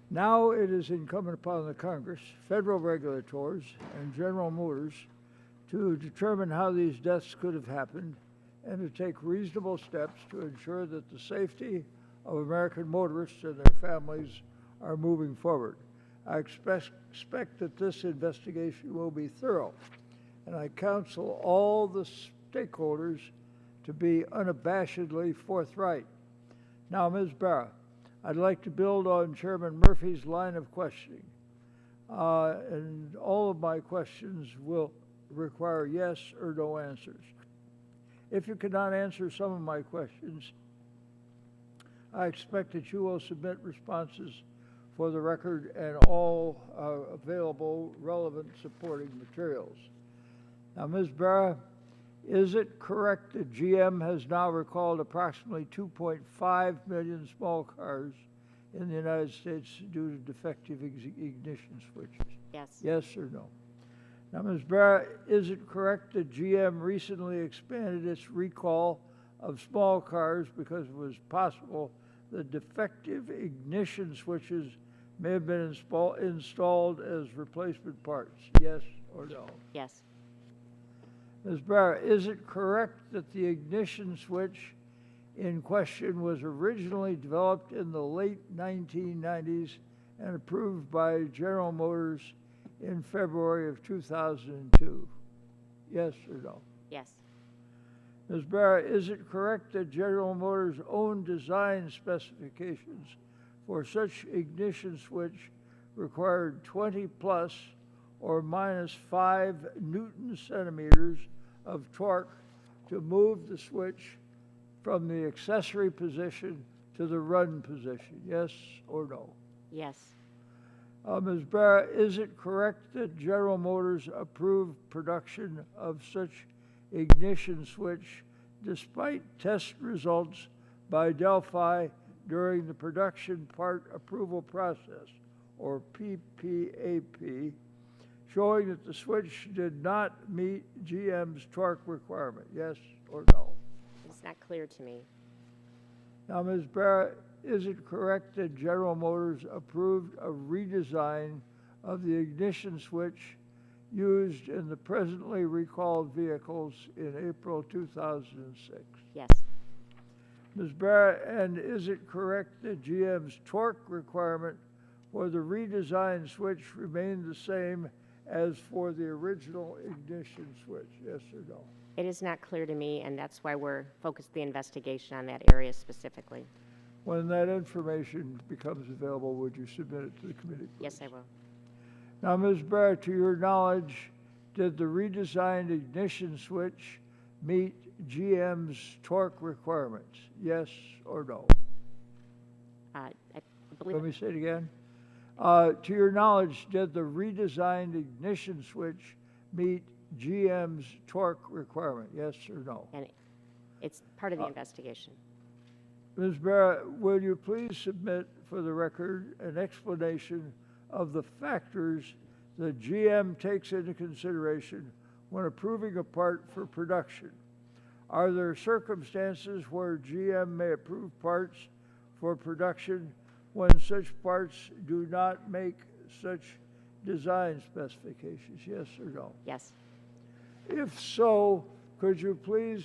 Now it is incumbent upon the Congress, federal regulators, and General Motors to determine how these deaths could have happened and to take reasonable steps to ensure that the safety of American motorists and their families are moving forward. I expect that this investigation will be thorough, and I counsel all the stakeholders to be unabashedly forthright. Now, Ms. Barra, I'd like to build on Chairman Murphy's line of questioning, and all of my questions will require yes or no answers. If you cannot answer some of my questions, I expect that you will submit responses for the record and all available relevant supporting materials. Now, Ms. Barra, is it correct that GM has now recalled approximately 2.5 million small cars in the United States due to defective ignition switches? Yes. Yes or no? Now, Ms. Barra, is it correct that GM recently expanded its recall of small cars because it was possible that defective ignition switches may have been installed as replacement parts? Yes or no? Yes. Ms. Barra, is it correct that the ignition switch in question was originally developed in the late 1990s and approved by General Motors in February of 2002? Yes or no? Yes. Ms. Barra, is it correct that General Motors' own design specifications for such ignition switch required 20 plus or minus 5 Newton centimeters of torque to move the switch from the accessory position to the run position? Yes or no? Yes. Ms. Barra, is it correct that General Motors approved production of such ignition switch despite test results by Delphi during the production part approval process, or PPAP, showing that the switch did not meet GM's torque requirement? Yes or no? It's not clear to me. Now, Ms. Barra, is it correct that General Motors approved a redesign of the ignition switch used in the presently recalled vehicles in April 2006? Yes. Ms. Barra, and is it correct that GM's torque requirement for the redesigned switch remained the same as for the original ignition switch? Yes or no? It is not clear to me, and that's why we're focused the investigation on that area specifically. When that information becomes available, would you submit it to the committee, please? Yes, I will. Now, Ms. Barra, to your knowledge, did the redesigned ignition switch meet GM's torque requirements? Yes or no? I believe. Let me say it again. To your knowledge, did the redesigned ignition switch meet GM's torque requirement? Yes or no? And it's part of the investigation. Ms. Barra, will you please submit for the record an explanation of the factors that GM takes into consideration when approving a part for production? Are there circumstances where GM may approve parts for production when such parts do not make such design specifications? Yes or no? Yes. If so, could you please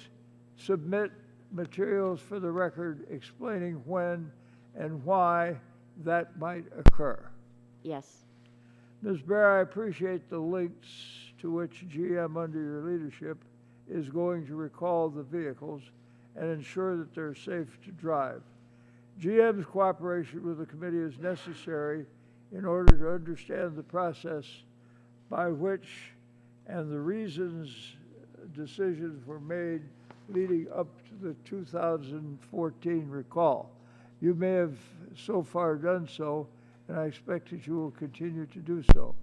submit materials for the record explaining when and why that might occur? Yes. Ms. Barra, I appreciate the lengths to which GM, under your leadership, is going to recall the vehicles and ensure that they're safe to drive. GM's cooperation with the committee is necessary in order to understand the process by which and the reasons decisions were made leading up to the 2014 recall. You may have so far done so, and I expect that you will continue to do so.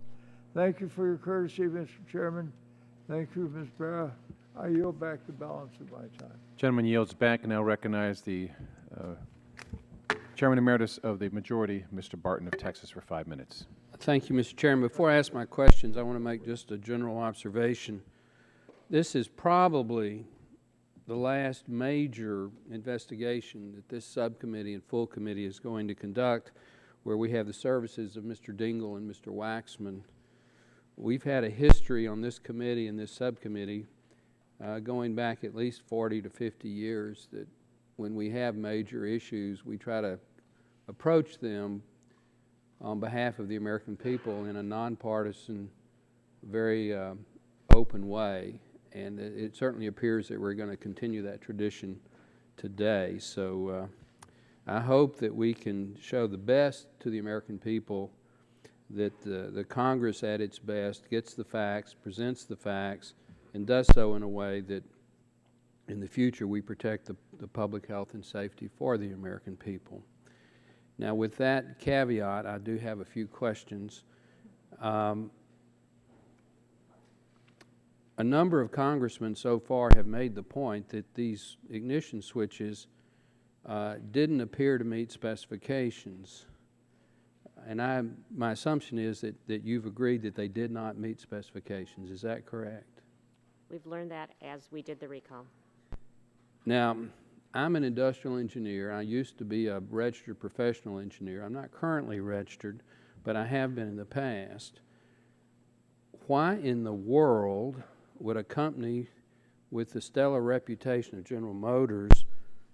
Thank you for your courtesy, Mr. Chairman. Thank you, Ms. Barra. I yield back the balance of my time. Gentleman yields back and now recognize the Chairman Emeritus of the Majority, Mr. Barton of Texas, for 5 minutes. Thank you, Mr. Chairman. Before I ask my questions, I want to make just a general observation. This is probably the last major investigation that this subcommittee and full committee is going to conduct, where we have the services of Mr. Dingle and Mr. Waxman. We've had a history on this committee and this subcommittee going back at least 40 to 50 years that when we have major issues, we try to approach them on behalf of the American people in a nonpartisan, very open way. And it certainly appears that we're going to continue that tradition today. So I hope that we can show the best to the American people, that the Congress at its best gets the facts, presents the facts, and does so in a way that in the future we protect the public health and safety for the American people. Now, with that caveat, I do have a few questions. A number of congressmen so far have made the point that these ignition switches didn't appear to meet specifications. And my assumption is that you've agreed that they did not meet specifications. Is that correct? We've learned that as we did the recall. Now, I'm an industrial engineer. I used to be a registered professional engineer. I'm not currently registered, but I have been in the past. Why in the world would a company with the stellar reputation of General Motors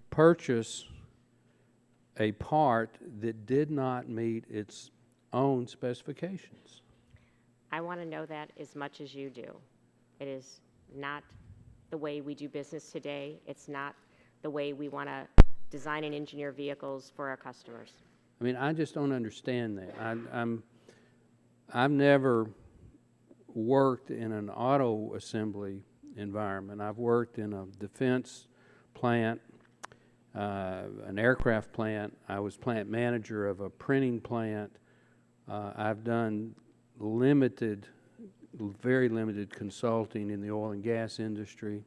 purchase a part that did not meet its own specifications? I want to know that as much as you do. It is not the way we do business today. It's not the way we want to design and engineer vehicles for our customers. I mean, I just don't understand that. I've never worked in an auto assembly environment. I've worked in a defense plant, an aircraft plant. I was plant manager of a printing plant. I've done very limited consulting in the oil and gas industry,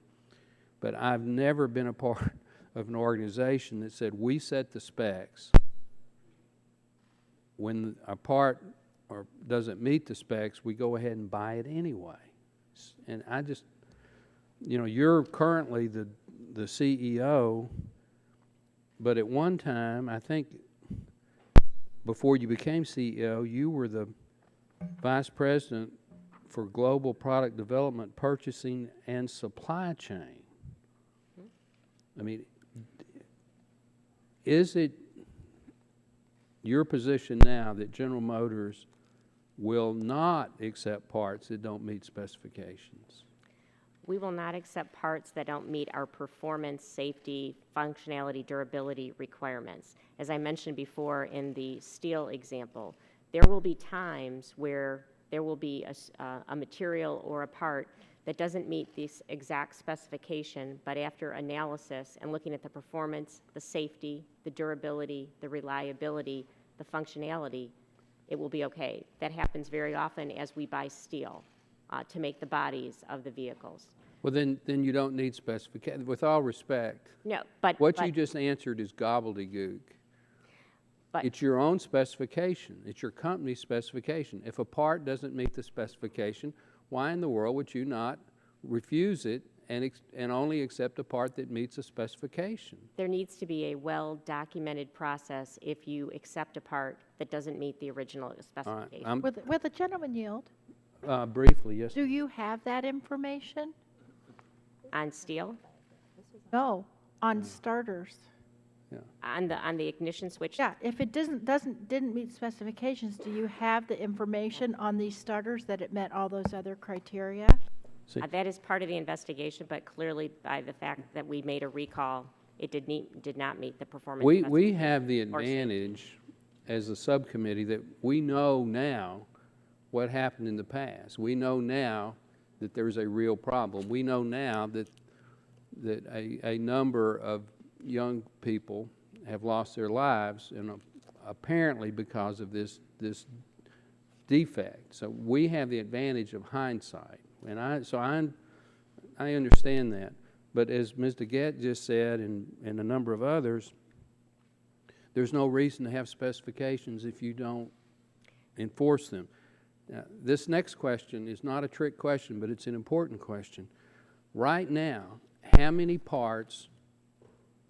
but I've never been a part of an organization that said we set the specs. When a part or doesn't meet the specs, we go ahead and buy it anyway. And I just, you know, you're currently the CEO, but at one time, I think before you became CEO, you were the vice president for global product development, purchasing, and supply chain. I mean, is it your position now that General Motors will not accept parts that don't meet specifications? We will not accept parts that don't meet our performance, safety, functionality, durability requirements. As I mentioned before in the steel example, there will be times where there will be a material or a part that doesn't meet this exact specification, but after analysis and looking at the performance, the safety, the durability, the reliability, the functionality, it will be okay. That happens very often as we buy steel to make the bodies of the vehicles. Well, then you don't need specification. With all respect, No, but what you just answered is gobbledygook. But it's your own specification. It's your company's specification. If a part doesn't meet the specification, why in the world would you not refuse it and only accept a part that meets a specification? there needs to be a well-documented process if you accept a part that doesn't meet the original specification. Will the gentleman yield? Briefly, yes. Do you have that information? On steel, No, on starters. on the ignition switch. Yeah, if it didn't meet specifications, do you have the information on these starters that it met all those other criteria? That is part of the investigation, but clearly by the fact that we made a recall, it did not meet the performance. We have the advantage as a subcommittee that we know now what happened in the past. We know now that there's a real problem. We know now that a number of young people have lost their lives, and apparently because of this defect. So we have the advantage of hindsight, and I understand that. But as Ms. DeGette just said, and a number of others, there's no reason to have specifications if you don't enforce them. Now, this next question is not a trick question, but it's an important question. Right now, how many parts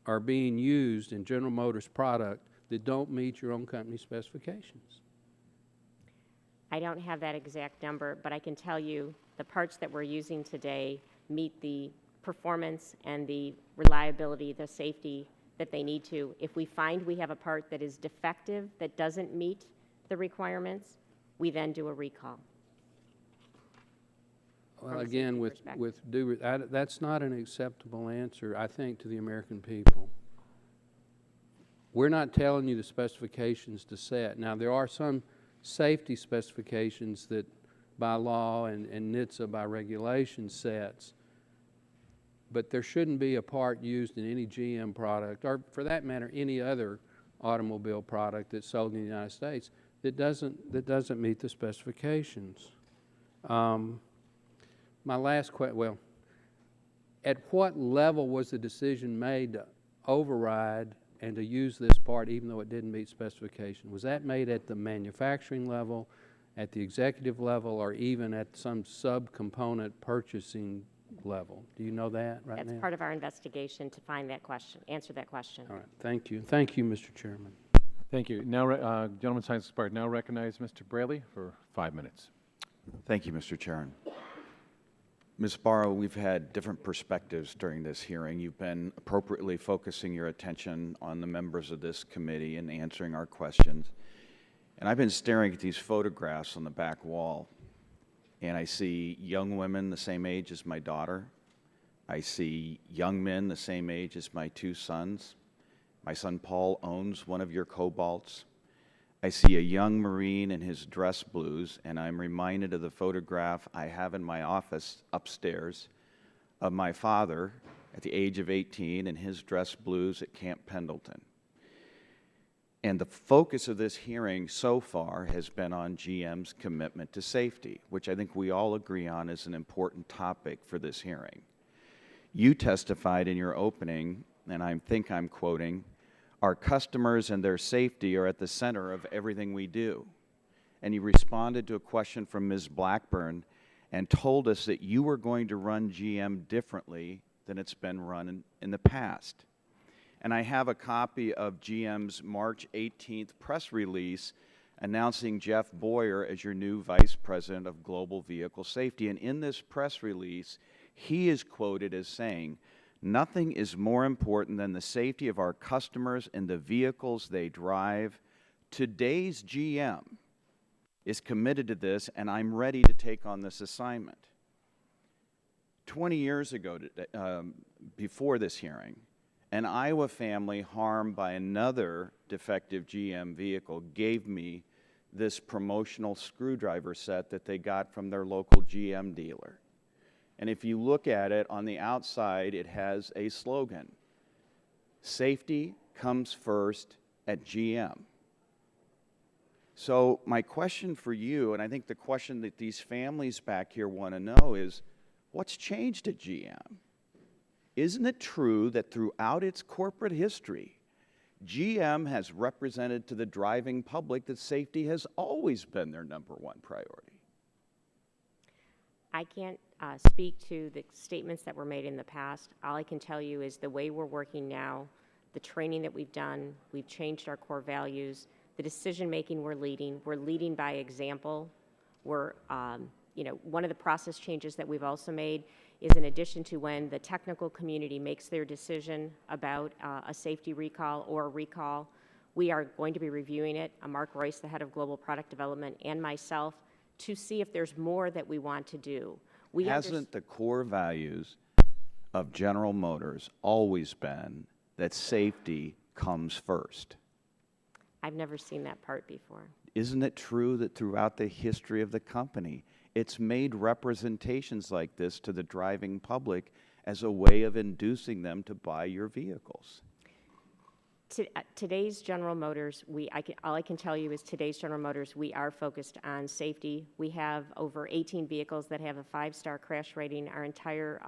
are being used in General Motors product that don't meet your own company specifications? I don't have that exact number, but I can tell you the parts that we're using today meet the performance and the reliability, the safety that they need to. If we find we have a part that is defective, that doesn't meet the requirements, we then do a recall. Well, From a again, safety perspective. that's not an acceptable answer, I think, to the American people. We're not telling you the specifications to set. Now, there are some safety specifications that by law and NHTSA by regulation sets, but there shouldn't be a part used in any GM product, or for that matter, any other automobile product that's sold in the United States that doesn't meet the specifications. My last question, well, at what level was the decision made to override and to use this part even though it didn't meet specification? Was that made at the manufacturing level, at the executive level, or even at some subcomponent purchasing level? Do you know that right now? That's part of our investigation to find that question, answer that question. All right, thank you. Thank you, Mr. Chairman. Thank you. Now, gentleman's time has expired. Now recognize Mr. Braley for 5 minutes. Thank you, Mr. Chairman. Ms. Barra, we've had different perspectives during this hearing. You've been appropriately focusing your attention on the members of this committee and answering our questions. And I've been staring at these photographs on the back wall, and I see young women the same age as my daughter. I see young men the same age as my 2 sons. My son Paul owns one of your Cobalts. I see a young Marine in his dress blues, and I'm reminded of the photograph I have in my office upstairs of my father at the age of 18 in his dress blues at Camp Pendleton. And the focus of this hearing so far has been on GM's commitment to safety, which I think we all agree on is an important topic for this hearing. You testified in your opening, and I think I'm quoting, "Our customers and their safety are at the center of everything we do." And you responded to a question from Ms. Blackburn and told us that you were going to run GM differently than it's been run in the past. And I have a copy of GM's March 18th press release announcing Jeff Boyer as your new Vice President of Global Vehicle Safety. And in this press release, he is quoted as saying, "Nothing is more important than the safety of our customers and the vehicles they drive. Today's GM is committed to this, and I'm ready to take on this assignment." 20 years ago, before this hearing, an Iowa family harmed by another defective GM vehicle gave me this promotional screwdriver set that they got from their local GM dealer. And if you look at it on the outside, it has a slogan: "Safety comes first at GM." So my question for you, and I think the question that these families back here want to know is, what's changed at GM? Isn't it true that throughout its corporate history, GM has represented to the driving public that safety has always been their #1 priority? I can't speak to the statements that were made in the past. All I can tell you is the way we're working now, the training that we've done, we've changed our core values, the decision-making we're leading by example. We're, one of the process changes that we've also made is in addition to when the technical community makes their decision about a safety recall or a recall, we are going to be reviewing it, Mark Royce, the head of global product development, and myself, to see if there's more that we want to do. Hasn't the core values of General Motors always been that safety comes first? I've never seen that part before. Isn't it true that throughout the history of the company, it's made representations like this to the driving public as a way of inducing them to buy your vehicles? Today's General Motors, all I can tell you is today's General Motors, we are focused on safety. We have over 18 vehicles that have a 5-star crash rating. Our entire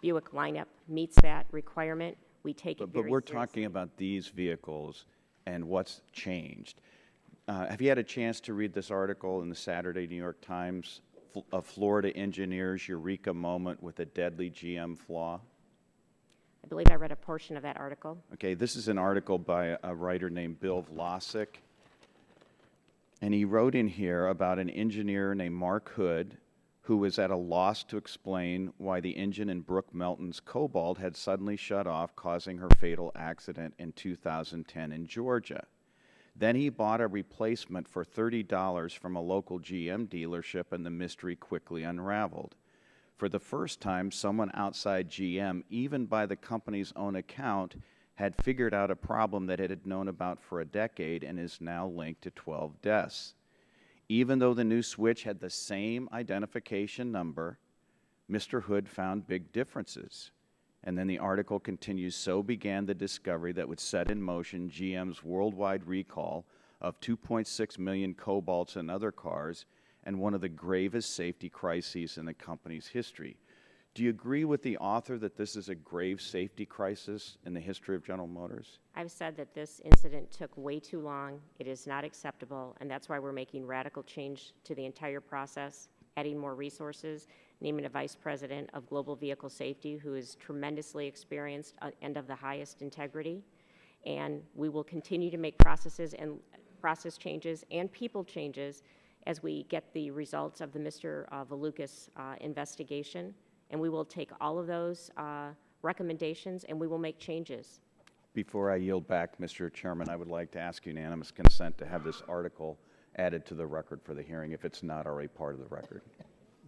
Buick lineup meets that requirement. We take it very But we're seriously. talking about these vehicles and what's changed. Have you had a chance to read this article in the Saturday New York Times, a Florida engineer's eureka moment with a deadly GM flaw? I believe I read a portion of that article. Okay, this is an article by a writer named Bill Vlasic, and he wrote in here about an engineer named Mark Hood who was at a loss to explain why the engine in Brooke Melton's Cobalt had suddenly shut off, causing her fatal accident in 2010 in Georgia. Then he bought a replacement for $30 from a local GM dealership, and the mystery quickly unraveled. For the first time, someone outside GM, even by the company's own account, had figured out a problem that it had known about for a decade and is now linked to 12 deaths. Even though the new switch had the same identification number, Mr. Hood found big differences. And then the article continues, so began the discovery that would set in motion GM's worldwide recall of 2.6 million Cobalts and other cars, and one of the gravest safety crises in the company's history. Do you agree with the author that this is a grave safety crisis in the history of General Motors? I've said that this incident took way too long. It is not acceptable, and that's why we're making radical change to the entire process, adding more resources, naming a vice president of global vehicle safety who is tremendously experienced and of the highest integrity. And we will continue to make processes and process changes and people changes as we get the results of the Mr. Valukas investigation. And we will take all of those recommendations and we will make changes. Before I yield back, Mr. Chairman, I would like to ask unanimous consent to have this article added to the record for the hearing if it's not already part of the record.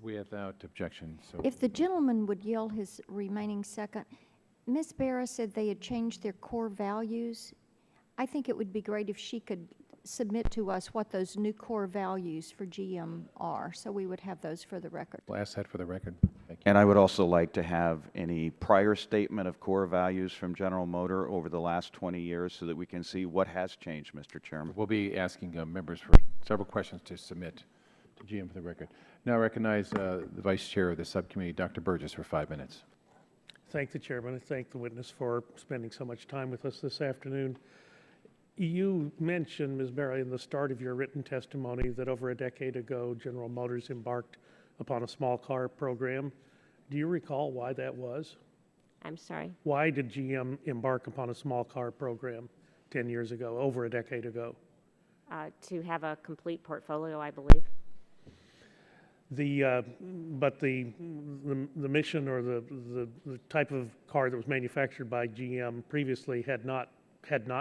Without objection, so. If the gentleman would yield his remaining second, Ms. Barra said they had changed their core values. I think it would be great if she could submit to us what those new core values for GM are, so we would have those for the record. We'll ask that for the record. Thank you. And I would also like to have any prior statement of core values from General Motor over the last 20 years so that we can see what has changed, Mr. Chairman. We'll be asking members for several questions to submit to GM for the record. Now I recognize the Vice Chair of the Subcommittee, Dr. Burgess, for 5 minutes. Thank the chairman and thank the witness for spending so much time with us this afternoon. You mentioned, Ms. Barra, in the start of your written testimony that over a decade ago, General Motors embarked upon a small car program. Do you recall why that was? I'm sorry? Why did GM embark upon a small car program 10 years ago, over a decade ago? To have a complete portfolio, I believe. But the mission or the type of car that was manufactured by GM previously had not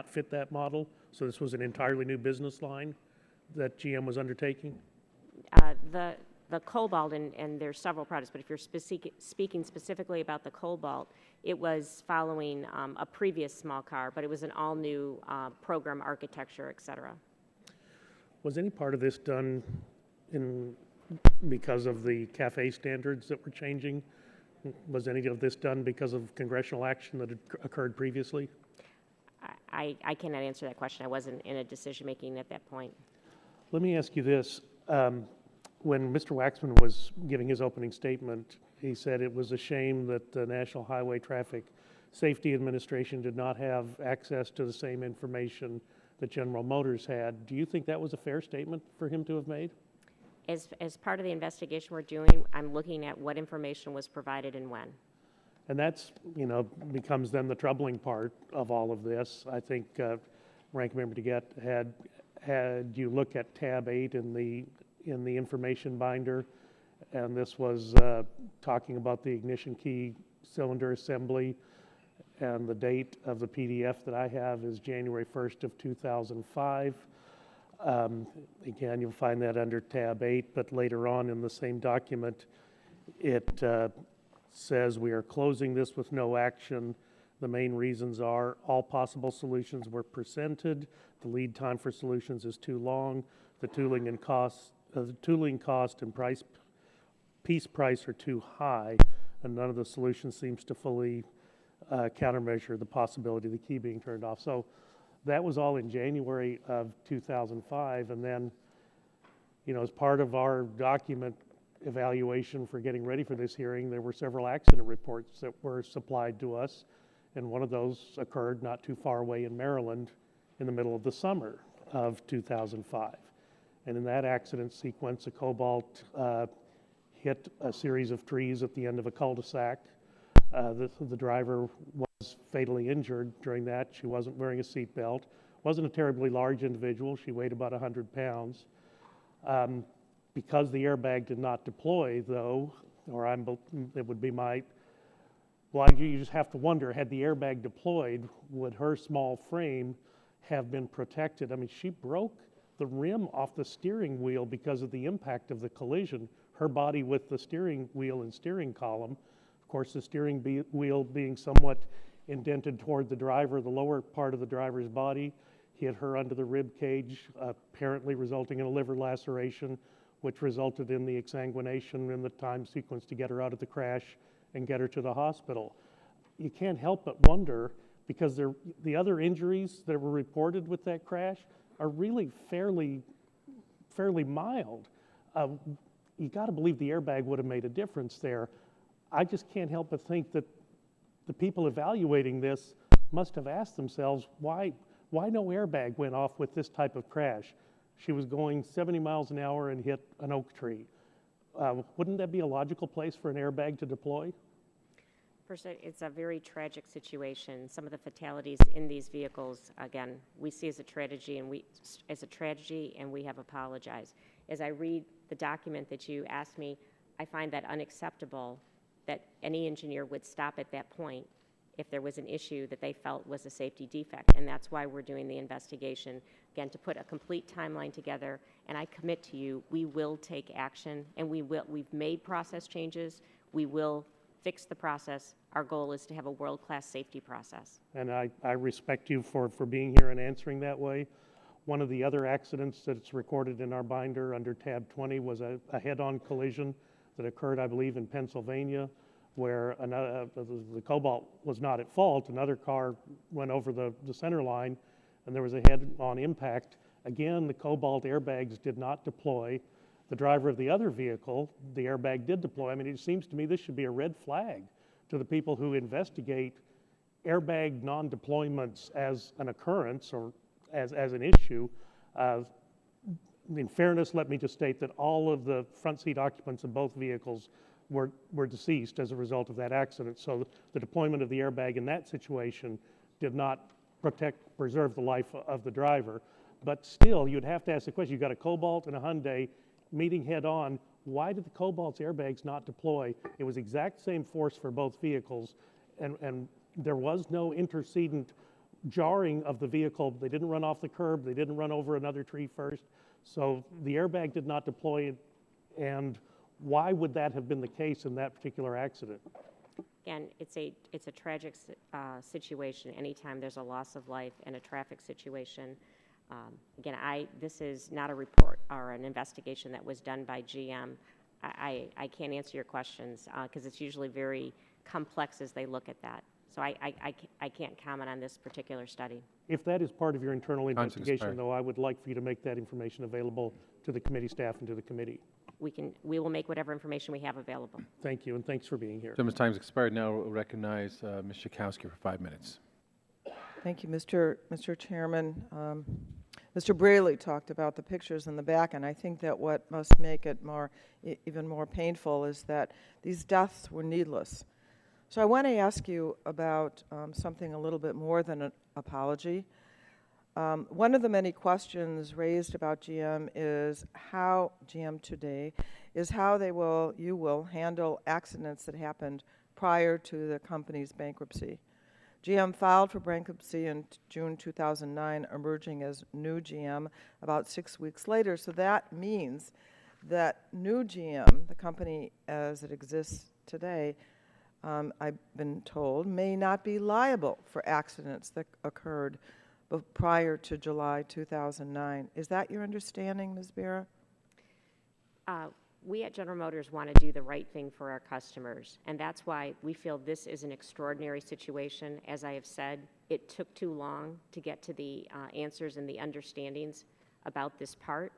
fit that model, so this was an entirely new business line that GM was undertaking? The Cobalt, and there's several products, but if you're speaking specifically about the Cobalt, it was following a previous small car, but it was an all-new program architecture, et cetera. Was any part of this done because of the CAFE standards that were changing? Was any of this done because of congressional action that had occurred previously? I cannot answer that question. I wasn't in a decision-making at that point. Let me ask you this. When Mr. Waxman was giving his opening statement, he said it was a shame that the National Highway Traffic Safety Administration did not have access to the same information that General Motors had. Do you think that was a fair statement for him to have made? As part of the investigation we're doing, I'm looking at what information was provided and when. And that's, becomes then the troubling part of all of this. I think Ranking Member DeGette had you look at tab 8 in the information binder, and this was talking about the ignition key cylinder assembly, and the date of the PDF that I have is January 1st of 2005. Again, you'll find that under tab 8, but later on in the same document, it says we are closing this with no action. The main reasons are all possible solutions were presented. The lead time for solutions is too long. The tooling cost and piece price are too high, and none of the solutions seems to fully countermeasure the possibility of the key being turned off. So that was all in January of 2005, and then, as part of our document evaluation for getting ready for this hearing, there were several accident reports that were supplied to us, and one of those occurred not too far away in Maryland in the middle of the summer of 2005. And in that accident sequence, a Cobalt hit a series of trees at the end of a cul-de-sac. The driver was fatally injured during that. She wasn't wearing a seatbelt. Wasn't a terribly large individual. She weighed about 100 pounds. Because the airbag did not deploy, though, it would be well, you just have to wonder, had the airbag deployed, would her small frame have been protected? I mean, she broke the rim off the steering wheel because of the impact of the collision, her body with the steering wheel and steering column. Of course, the steering wheel being somewhat indented toward the driver, the lower part of the driver's body hit her under the rib cage, apparently resulting in a liver laceration, which resulted in the exsanguination and the time sequence to get her out of the crash and get her to the hospital. You can't help but wonder, because the other injuries that were reported with that crash are really fairly mild. You got to believe the airbag would have made a difference there. I just can't help but think that the people evaluating this must have asked themselves, why no airbag went off with this type of crash? She was going 70 miles an hour and hit an oak tree. Wouldn't that be a logical place for an airbag to deploy? First, it's a very tragic situation. Some of the fatalities in these vehicles, again, we see as a tragedy, and we have apologized. As I read the document that you asked me, I find that unacceptable that any engineer would stop at that point if there was an issue that they felt was a safety defect, and that's why we're doing the investigation, again, to put a complete timeline together. And I commit to you, we will take action, and we've made process changes. We will fix the process. Our goal is to have a world-class safety process. And I respect you for being here and answering that way. One of the other accidents that's recorded in our binder under tab 20 was a head-on collision that occurred, I believe, in Pennsylvania, where the Cobalt was not at fault. Another car went over the center line, and there was a head-on impact. Again, the Cobalt airbags did not deploy. The driver of the other vehicle, the airbag did deploy. I mean, it seems to me this should be a red flag to the people who investigate airbag non-deployments as an occurrence or as an issue. In fairness, let me just state that all of the front seat occupants of both vehicles were deceased as a result of that accident. So the deployment of the airbag in that situation did not preserve the life of the driver. But still, you'd have to ask the question, you've got a Cobalt and a Hyundai meeting head on. Why did the Cobalt's airbags not deploy? It was exact same force for both vehicles, and there was no intercedent jarring of the vehicle. They didn't run off the curb. They didn't run over another tree first. So the airbag did not deploy, and why would that have been the case in that particular accident? Again, it's a tragic situation anytime there's a loss of life in a traffic situation. Again, this is not a report or an investigation that was done by GM. I can't answer your questions because it's usually very complex as they look at that. So I can't comment on this particular study. If that is part of your internal investigation, though, I would like for you to make that information available to the committee staff and to the committee. We will make whatever information we have available. Thank you, and thanks for being here. Gentleman's time's expired. Now we'll recognize Ms. Schakowsky for 5 minutes. Thank you, Mr. Chairman. Mr. Braley talked about the pictures in the back, and I think that what must make it even more painful is that these deaths were needless. So I want to ask you about something a little bit more than an apology. One of the many questions raised about GM is how GM today is how you will handle accidents that happened prior to the company's bankruptcy. GM filed for bankruptcy in June 2009, emerging as New GM about 6 weeks later. So that means that New GM, the company as it exists today, I've been told, may not be liable for accidents that occurred prior to July 2009. Is that your understanding, Ms. Barra? We at General Motors want to do the right thing for our customers, and that's why we feel this is an extraordinary situation. As I have said, it took too long to get to the answers and the understandings about this part.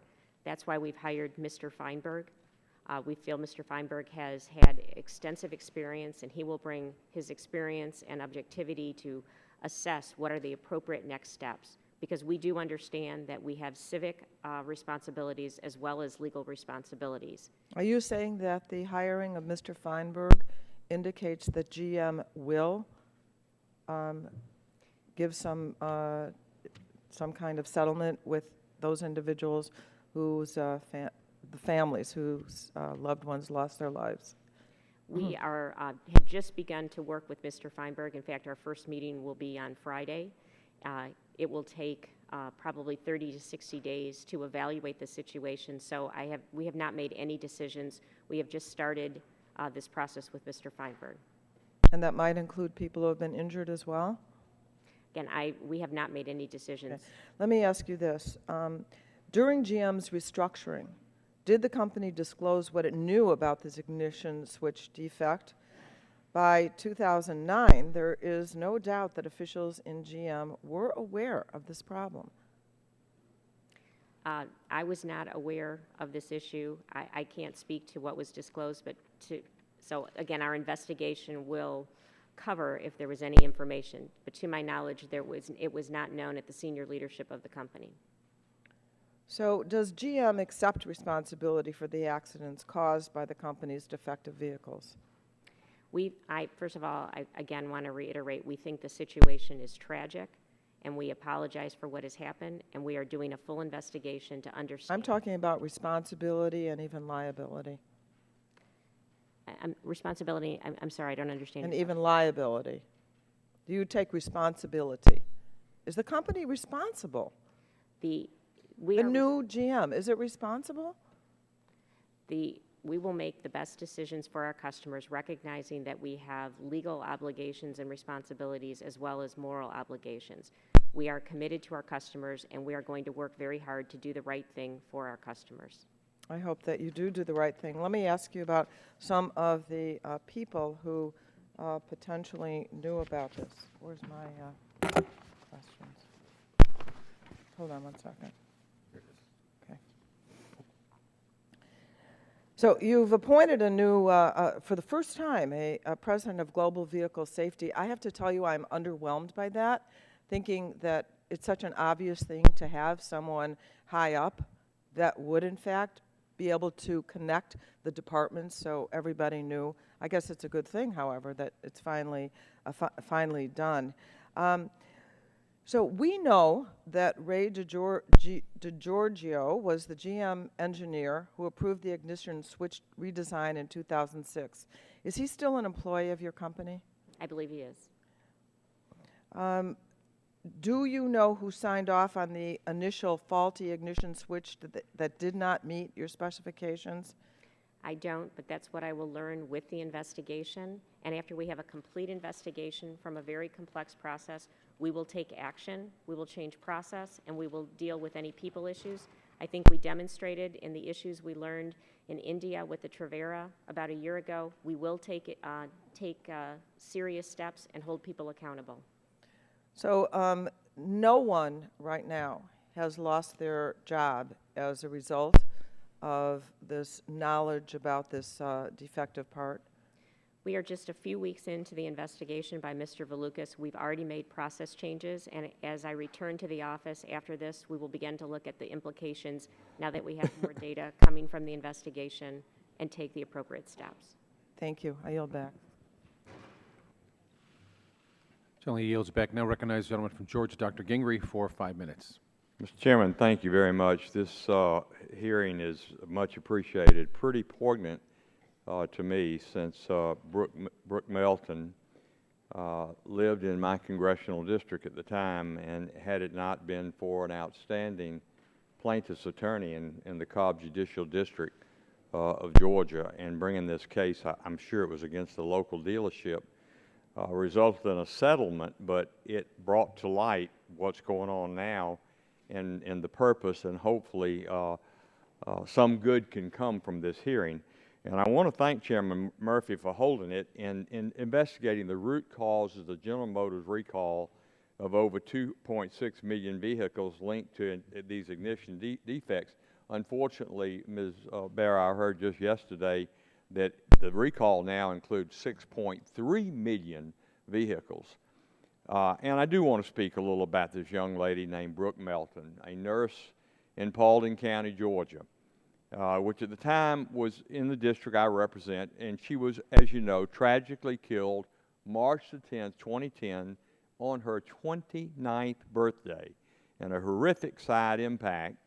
That's why we've hired Mr. Feinberg. We feel Mr. Feinberg has had extensive experience, and he will bring his experience and objectivity to assess what are the appropriate next steps. because we do understand that we have civic responsibilities as well as legal responsibilities. Are you saying that the hiring of Mr. Feinberg indicates that GM will give some kind of settlement with those individuals whose the families whose loved ones lost their lives? We have just begun to work with Mr. Feinberg. In fact, our first meeting will be on Friday. It will take probably 30 to 60 days to evaluate the situation. So we have not made any decisions. We have just started this process with Mr. Feinberg. And that might include people who have been injured as well? Again, we have not made any decisions. Okay. Let me ask you this. During GM's restructuring, did the company disclose what it knew about this ignition switch defect? By 2009, there is no doubt that officials in GM were aware of this problem. I was not aware of this issue. I can't speak to what was disclosed, but so again, our investigation will cover if there was any information. But to my knowledge, it was not known at the senior leadership of the company. So does GM accept responsibility for the accidents caused by the company's defective vehicles? First of all, I again want to reiterate, we think the situation is tragic, and we apologize for what has happened, and we are doing a full investigation to understand. I'm talking about responsibility and even liability. Responsibility, I'm sorry, I don't understand. And even liability. Do you take responsibility? Is the company responsible? The new GM, is it responsible? We will make the best decisions for our customers, recognizing that we have legal obligations and responsibilities as well as moral obligations. We are committed to our customers, and we are going to work very hard to do the right thing for our customers. I hope that you do the right thing. Let me ask you about some of the people who potentially knew about this. Where's my questions? Hold on one second. Okay. So you've appointed a new, for the first time, a president of global vehicle safety. I have to tell you, I'm underwhelmed by that, thinking that it's such an obvious thing to have someone high up that would, in fact, be able to connect the departments so everybody knew. I guess it's a good thing, however, that it's finally done. So we know that Ray DiGiorgio was the GM engineer who approved the ignition switch redesign in 2006. Is he still an employee of your company? I believe he is. Do you know who signed off on the initial faulty ignition switch that did not meet your specifications? I don't, but that's what I will learn with the investigation. And after we have a complete investigation from a very complex process, we will take action, we will change process, and we will deal with any people issues. I think we demonstrated in the issues we learned in India with the Trevera about a year ago. We will take serious steps and hold people accountable. So no one right now has lost their job as a result of this knowledge about this defective part? We are just a few weeks into the investigation by Mr. Valukas. We've already made process changes, and as I return to the office after this, we will begin to look at the implications now that we have more data coming from the investigation and take the appropriate steps. Thank you. I yield back. Gentleman yields back. Now recognize the gentleman from Georgia, Dr. Gingrey, for 5 minutes. Mr. Chairman, thank you very much. This hearing is much appreciated. Pretty poignant to me, since Brooke Melton lived in my congressional district at the time, and had it not been for an outstanding plaintiff's attorney in the Cobb Judicial District of Georgia, and bringing this case, I'm sure it was against the local dealership, resulted in a settlement, but it brought to light what's going on now and the purpose, and hopefully some good can come from this hearing. And I want to thank Chairman Murphy for holding it and investigating the root cause of the General Motors recall of over 2.6 million vehicles linked to these ignition defects. Unfortunately, Ms. Barra, I heard just yesterday that the recall now includes 6.3 million vehicles. And I do want to speak a little about this young lady named Brooke Melton, a nurse in Paulding County, Georgia, which at the time was in the district I represent, and she was, as you know, tragically killed March the 10th, 2010, on her 29th birthday in a horrific side impact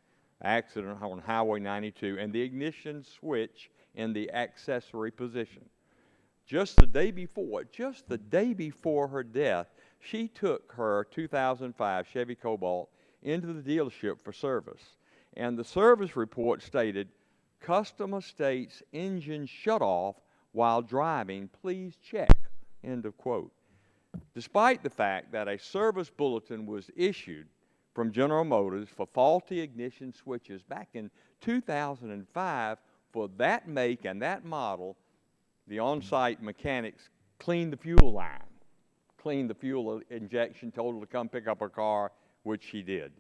accident on Highway 92 and the ignition switch in the accessory position. Just the day before her death, she took her 2005 Chevy Cobalt into the dealership for service. And the service report stated, "Customer states engine shut off while driving, please check," end of quote. Despite the fact that a service bulletin was issued from General Motors for faulty ignition switches back in 2005 for that make and that model, the on-site mechanics cleaned the fuel line, cleaned the fuel injection, told her to come pick up her car, which she did.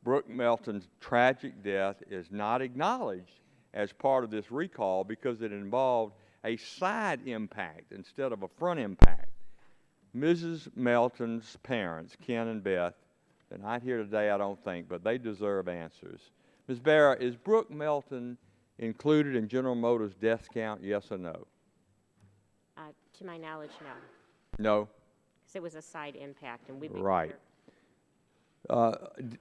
Brooke Melton's tragic death is not acknowledged as part of this recall because it involved a side impact instead of a front impact. Mrs. Melton's parents, Ken and Beth, they're not here today, I don't think, but they deserve answers. Ms. Barra, is Brooke Melton included in General Motors' death count, yes or no? To my knowledge, no. No? Because it was a side impact, and we've been Right.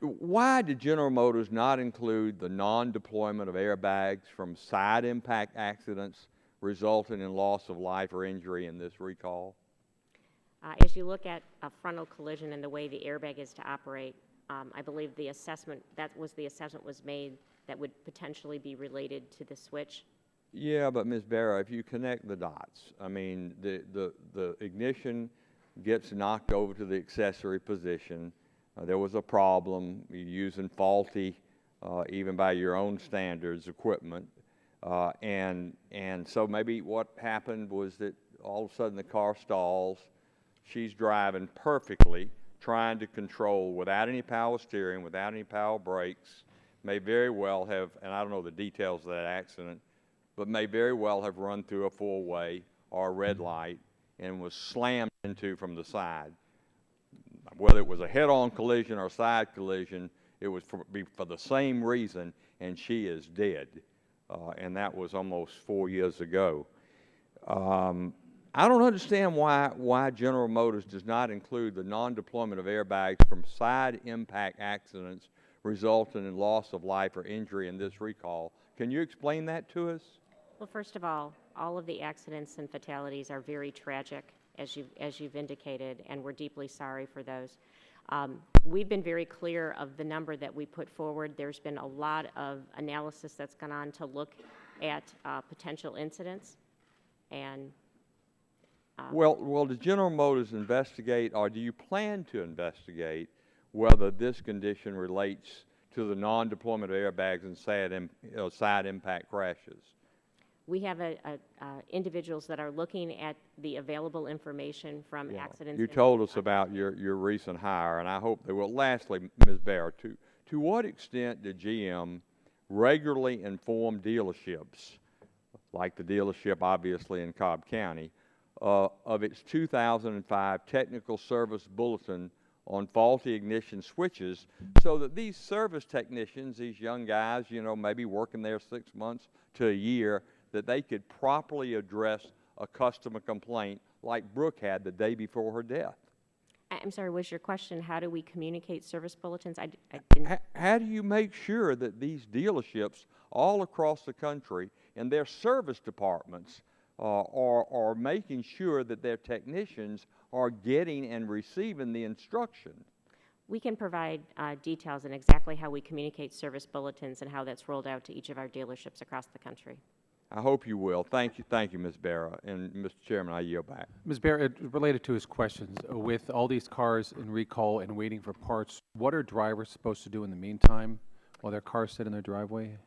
Why did General Motors not include the non-deployment of airbags from side impact accidents resulting in loss of life or injury in this recall? As you look at a frontal collision and the way the airbag is to operate, I believe the assessment was made that would potentially be related to the switch. Yeah, but Ms. Barra, if you connect the dots, I mean, the ignition gets knocked over to the accessory position. There was a problem. You're using faulty, even by your own standards, equipment. And so maybe what happened was that all of a sudden the car stalls. She's driving perfectly, trying to control without any power steering, without any power brakes, may very well have, and I don't know the details of that accident, but may very well have run through a four-way or a red light and was slammed into from the side. Whether it was a head-on collision or a side collision, it was for the same reason, and she is dead. And that was almost 4 years ago. I don't understand why General Motors does not include the non-deployment of airbags from side impact accidents resulting in loss of life or injury in this recall. Can you explain that to us? Well, first of all of the accidents and fatalities are very tragic, as you've indicated, and we're deeply sorry for those. We've been very clear of the number that we put forward. There's been a lot of analysis that's gone on to look at potential incidents, and well, does General Motors investigate, or do you plan to investigate, whether this condition relates to the non-deployment of airbags and side impact crashes? we have individuals that are looking at the available information from accidents. You told us about your recent hire, and I hope they will. Lastly, Ms. Barra, to what extent did GM regularly inform dealerships, like the dealership obviously in Cobb County, of its 2005 technical service bulletin on faulty ignition switches, so that these service technicians, these young guys, you know, maybe working there 6 months to a year, that they could properly address a customer complaint like Brooke had the day before her death? I'm sorry, was your question, how do we communicate service bulletins? I didn't. How do you make sure that these dealerships all across the country and their service departments are making sure that their technicians are getting and receiving the instruction? We can provide details on exactly how we communicate service bulletins and how that's rolled out to each of our dealerships across the country. I hope you will. Thank you, Ms. Barra. And Mr. Chairman, I yield back. Ms. Barra, related to his questions, with all these cars in recall and waiting for parts, what are drivers supposed to do in the meantime while their cars sit in their driveway?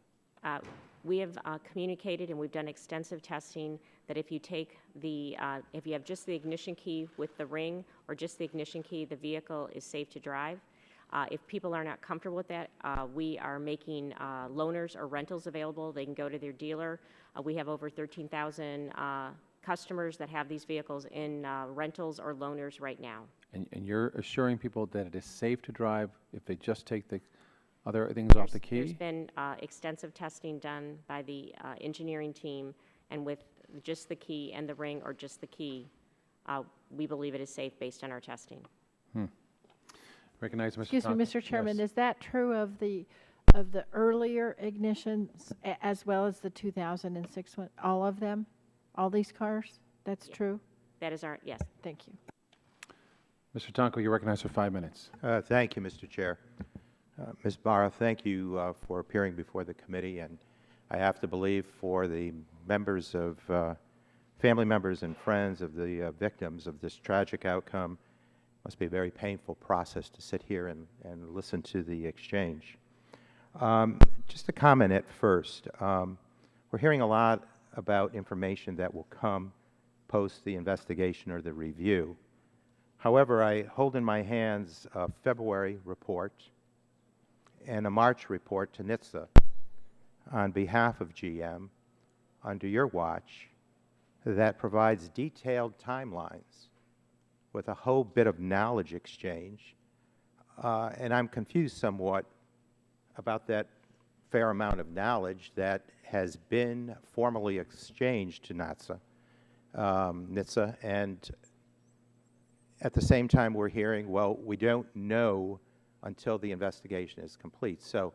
We have communicated, and we've done extensive testing, that if you take if you have just the ignition key with the ring or just the ignition key, the vehicle is safe to drive. If people are not comfortable with that, we are making loaners or rentals available. They can go to their dealer. We have over 13,000 customers that have these vehicles in rentals or loaners right now. And you're assuring people that it is safe to drive if they just take the other things off the key? There's been extensive testing done by the engineering team, and with just the key and the ring or just the key, we believe it is safe based on our testing. Recognize Mr. Excuse me, Tonkin. Mr. Chairman, Yes. is that true of the earlier ignitions as well as the 2006 one? All of them? All these cars? That's true? That is our, yes. Thank you. Mr. Tonko, you're recognized for 5 minutes. Thank you, Mr. Chair. Ms. Barra, thank you for appearing before the committee, and I have to believe for the members of, family members and friends of the victims of this tragic outcome, must be a very painful process to sit here and listen to the exchange. Just a comment at first. We're hearing a lot about information that will come post the investigation or the review. However, I hold in my hands a February report and a March report to NHTSA on behalf of GM under your watch that provides detailed timelines with a whole bit of knowledge exchange. And I'm confused somewhat about that fair amount of knowledge that has been formally exchanged to NHTSA, and at the same time we're hearing, well, we don't know until the investigation is complete. So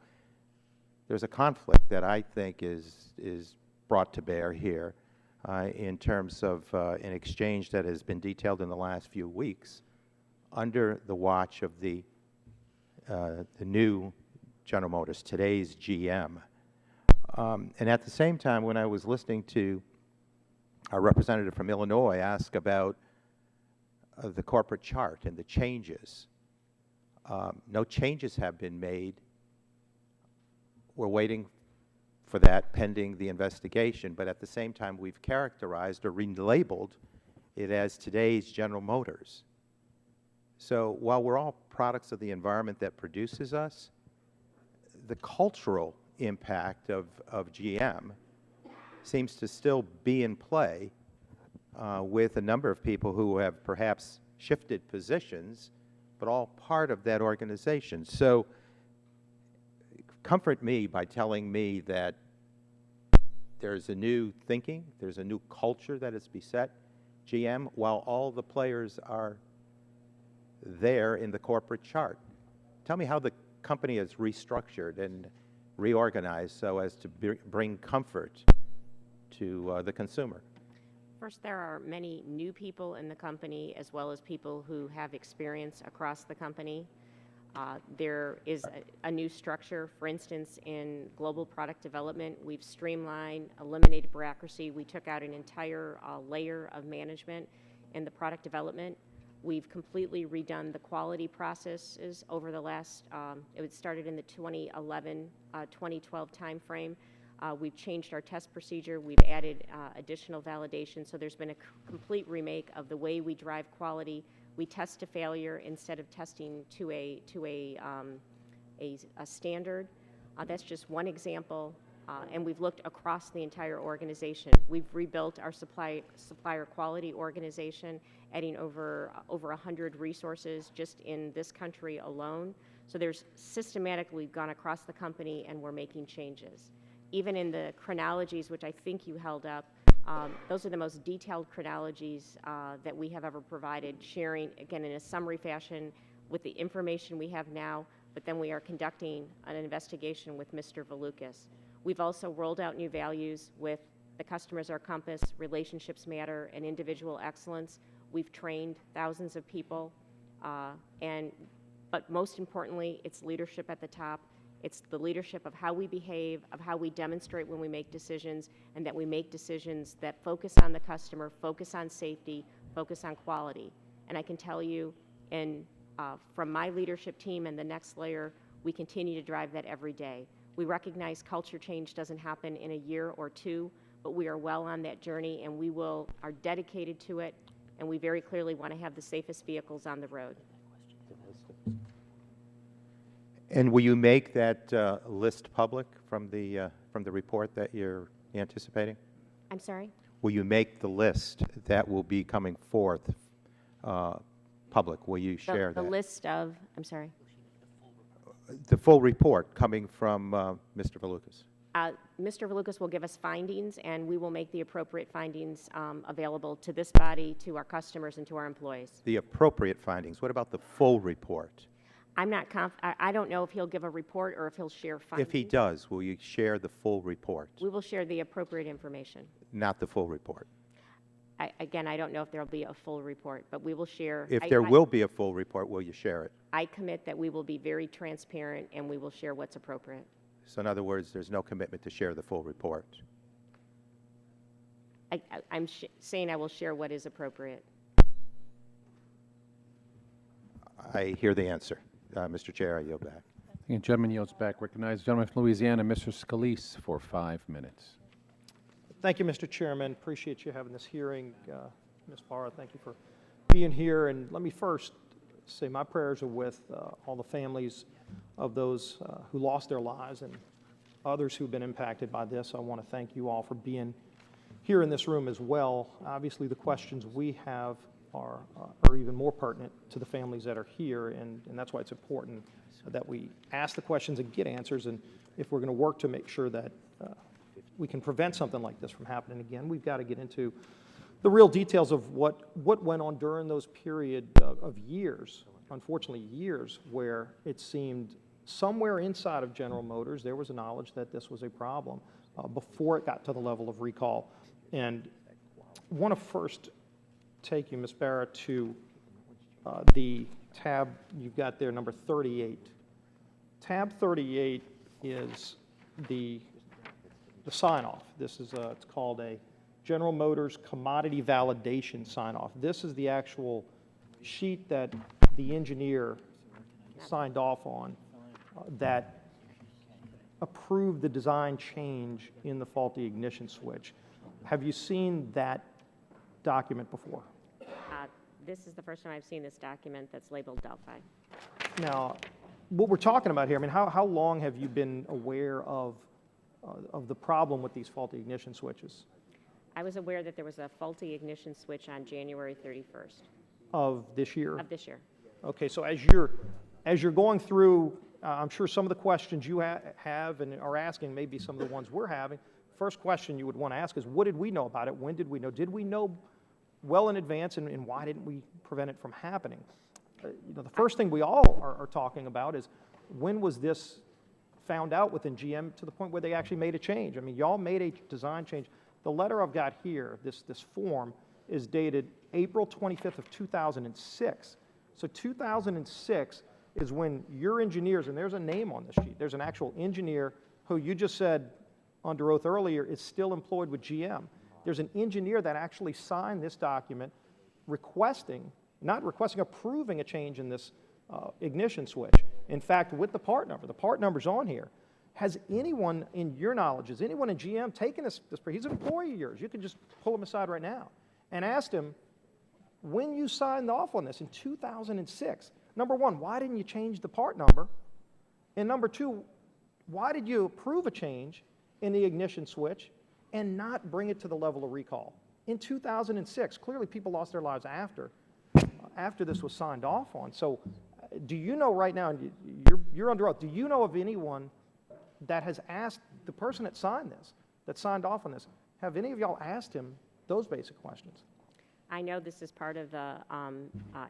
there's a conflict that I think is brought to bear here in terms of an exchange that has been detailed in the last few weeks under the watch of the new General Motors, today's GM. And at the same time, when I was listening to our representative from Illinois ask about the corporate chart and the changes, no changes have been made. We're waiting for that pending the investigation, but at the same time we've characterized or relabeled it as today's General Motors. So while we're all products of the environment that produces us, the cultural impact of GM seems to still be in play with a number of people who have perhaps shifted positions, but all part of that organization. So comfort me by telling me that there's a new thinking, there's a new culture that is beset GM, while all the players are there in the corporate chart. Tell me how the company is restructured and reorganized so as to bring comfort to the consumer. First, there are many new people in the company as well as people who have experience across the company. There is a new structure. For instance, in global product development, we've streamlined, eliminated bureaucracy. We took out an entire layer of management in the product development. We've completely redone the quality processes over the last, it started in the 2011, 2012 timeframe. We've changed our test procedure. We've added additional validation. So there's been a complete remake of the way we drive quality. We test to failure instead of testing to a standard. That's just one example. And we've looked across the entire organization. We've rebuilt our supplier quality organization, adding over 100 resources just in this country alone. So there's systematically we've gone across the company and we're making changes. Even in the chronologies, which I think you held up, those are the most detailed chronologies that we have ever provided, sharing, again, in a summary fashion with the information we have now, but then we are conducting an investigation with Mr. Valukas. We've also rolled out new values with the customers our compass, relationships matter, and individual excellence. We've trained thousands of people, but most importantly, it's leadership at the top. It's the leadership of how we behave, of how we demonstrate when we make decisions, and that we make decisions that focus on the customer, focus on safety, focus on quality. And I can tell you, from my leadership team and the next layer, we continue to drive that every day. We recognize culture change doesn't happen in a year or two, but we are well on that journey, and we are dedicated to it, and we very clearly want to have the safest vehicles on the road. And will you make that list public from the report that you're anticipating? I'm sorry? will you make the list that will be coming forth public? Will you share The that? list of, I'm sorry. The full report coming from Mr. Valukas. Mr. Valukas will give us findings, and we will make the appropriate findings available to this body, to our customers, and to our employees. The appropriate findings. What about the full report? I'm not I don't know if he'll give a report or if he'll share findings. If he does, will you share the full report? We will share the appropriate information. Not the full report. Again, I don't know if there will be a full report, but we will share. If there will be a full report, will you share it? I commit that we will be very transparent and we will share what's appropriate. So in other words, there's no commitment to share the full report. I'm saying I will share what is appropriate. I hear the answer. Mr. Chair, I yield back. The gentleman yields back. Recognize the gentleman from Louisiana, Mr. Scalise, for 5 minutes. Thank you, Mr. Chairman. Appreciate you having this hearing. Ms. Barra, thank you for being here. And let me first say my prayers are with all the families of those who lost their lives and others who've been impacted by this. I want to thank you all for being here in this room as well. Obviously, the questions we have are even more pertinent to the families that are here, and that's why it's important that we ask the questions and get answers. And if we're going to work to make sure that we can prevent something like this from happening again, we've got to get into the real details of what went on during those period of years, unfortunately years, where it seemed somewhere inside of General Motors there was a knowledge that this was a problem before it got to the level of recall. And I want to first take you, Ms. Barra, to the tab you've got there, number 38. Tab 38 is the sign-off. This is it's called a General Motors Commodity Validation Sign-Off. This is the actual sheet that the engineer signed off on that approved the design change in the faulty ignition switch. Have you seen that document before? This is the first time I've seen this document that's labeled Delphi. Now, what we're talking about here, I mean, how long have you been aware of the problem with these faulty ignition switches? I was aware that there was a faulty ignition switch on January 31st. Of this year? Of this year. Okay, so as you're going through, I'm sure some of the questions you have and are asking may be some of the ones we're having. First question you would want to ask is, what did we know about it? When did we know? Did we know well in advance, and why didn't we prevent it from happening? The first thing we all are talking about is, when was this found out within GM to the point where they actually made a change? I mean, y'all made a design change. The letter I've got here, this form, is dated April 25th of 2006. So 2006 is when your engineers, and there's a name on this sheet, there's an actual engineer who you just said under oath earlier is still employed with GM. There's an engineer that actually signed this document approving a change in this ignition switch. In fact, with the part number's on here. Has anyone, in your knowledge, has anyone in GM taken this, he's an employee of yours, you can just pull him aside right now, and asked him, when you signed off on this in 2006, number one, why didn't you change the part number? And number two, why did you approve a change in the ignition switch and not bring it to the level of recall? In 2006, clearly people lost their lives after this was signed off on. So do you know right now, and you're under oath, do you know of anyone that has asked the person that signed this, that signed off on this, have any of y'all asked him those basic questions? I know this is part of the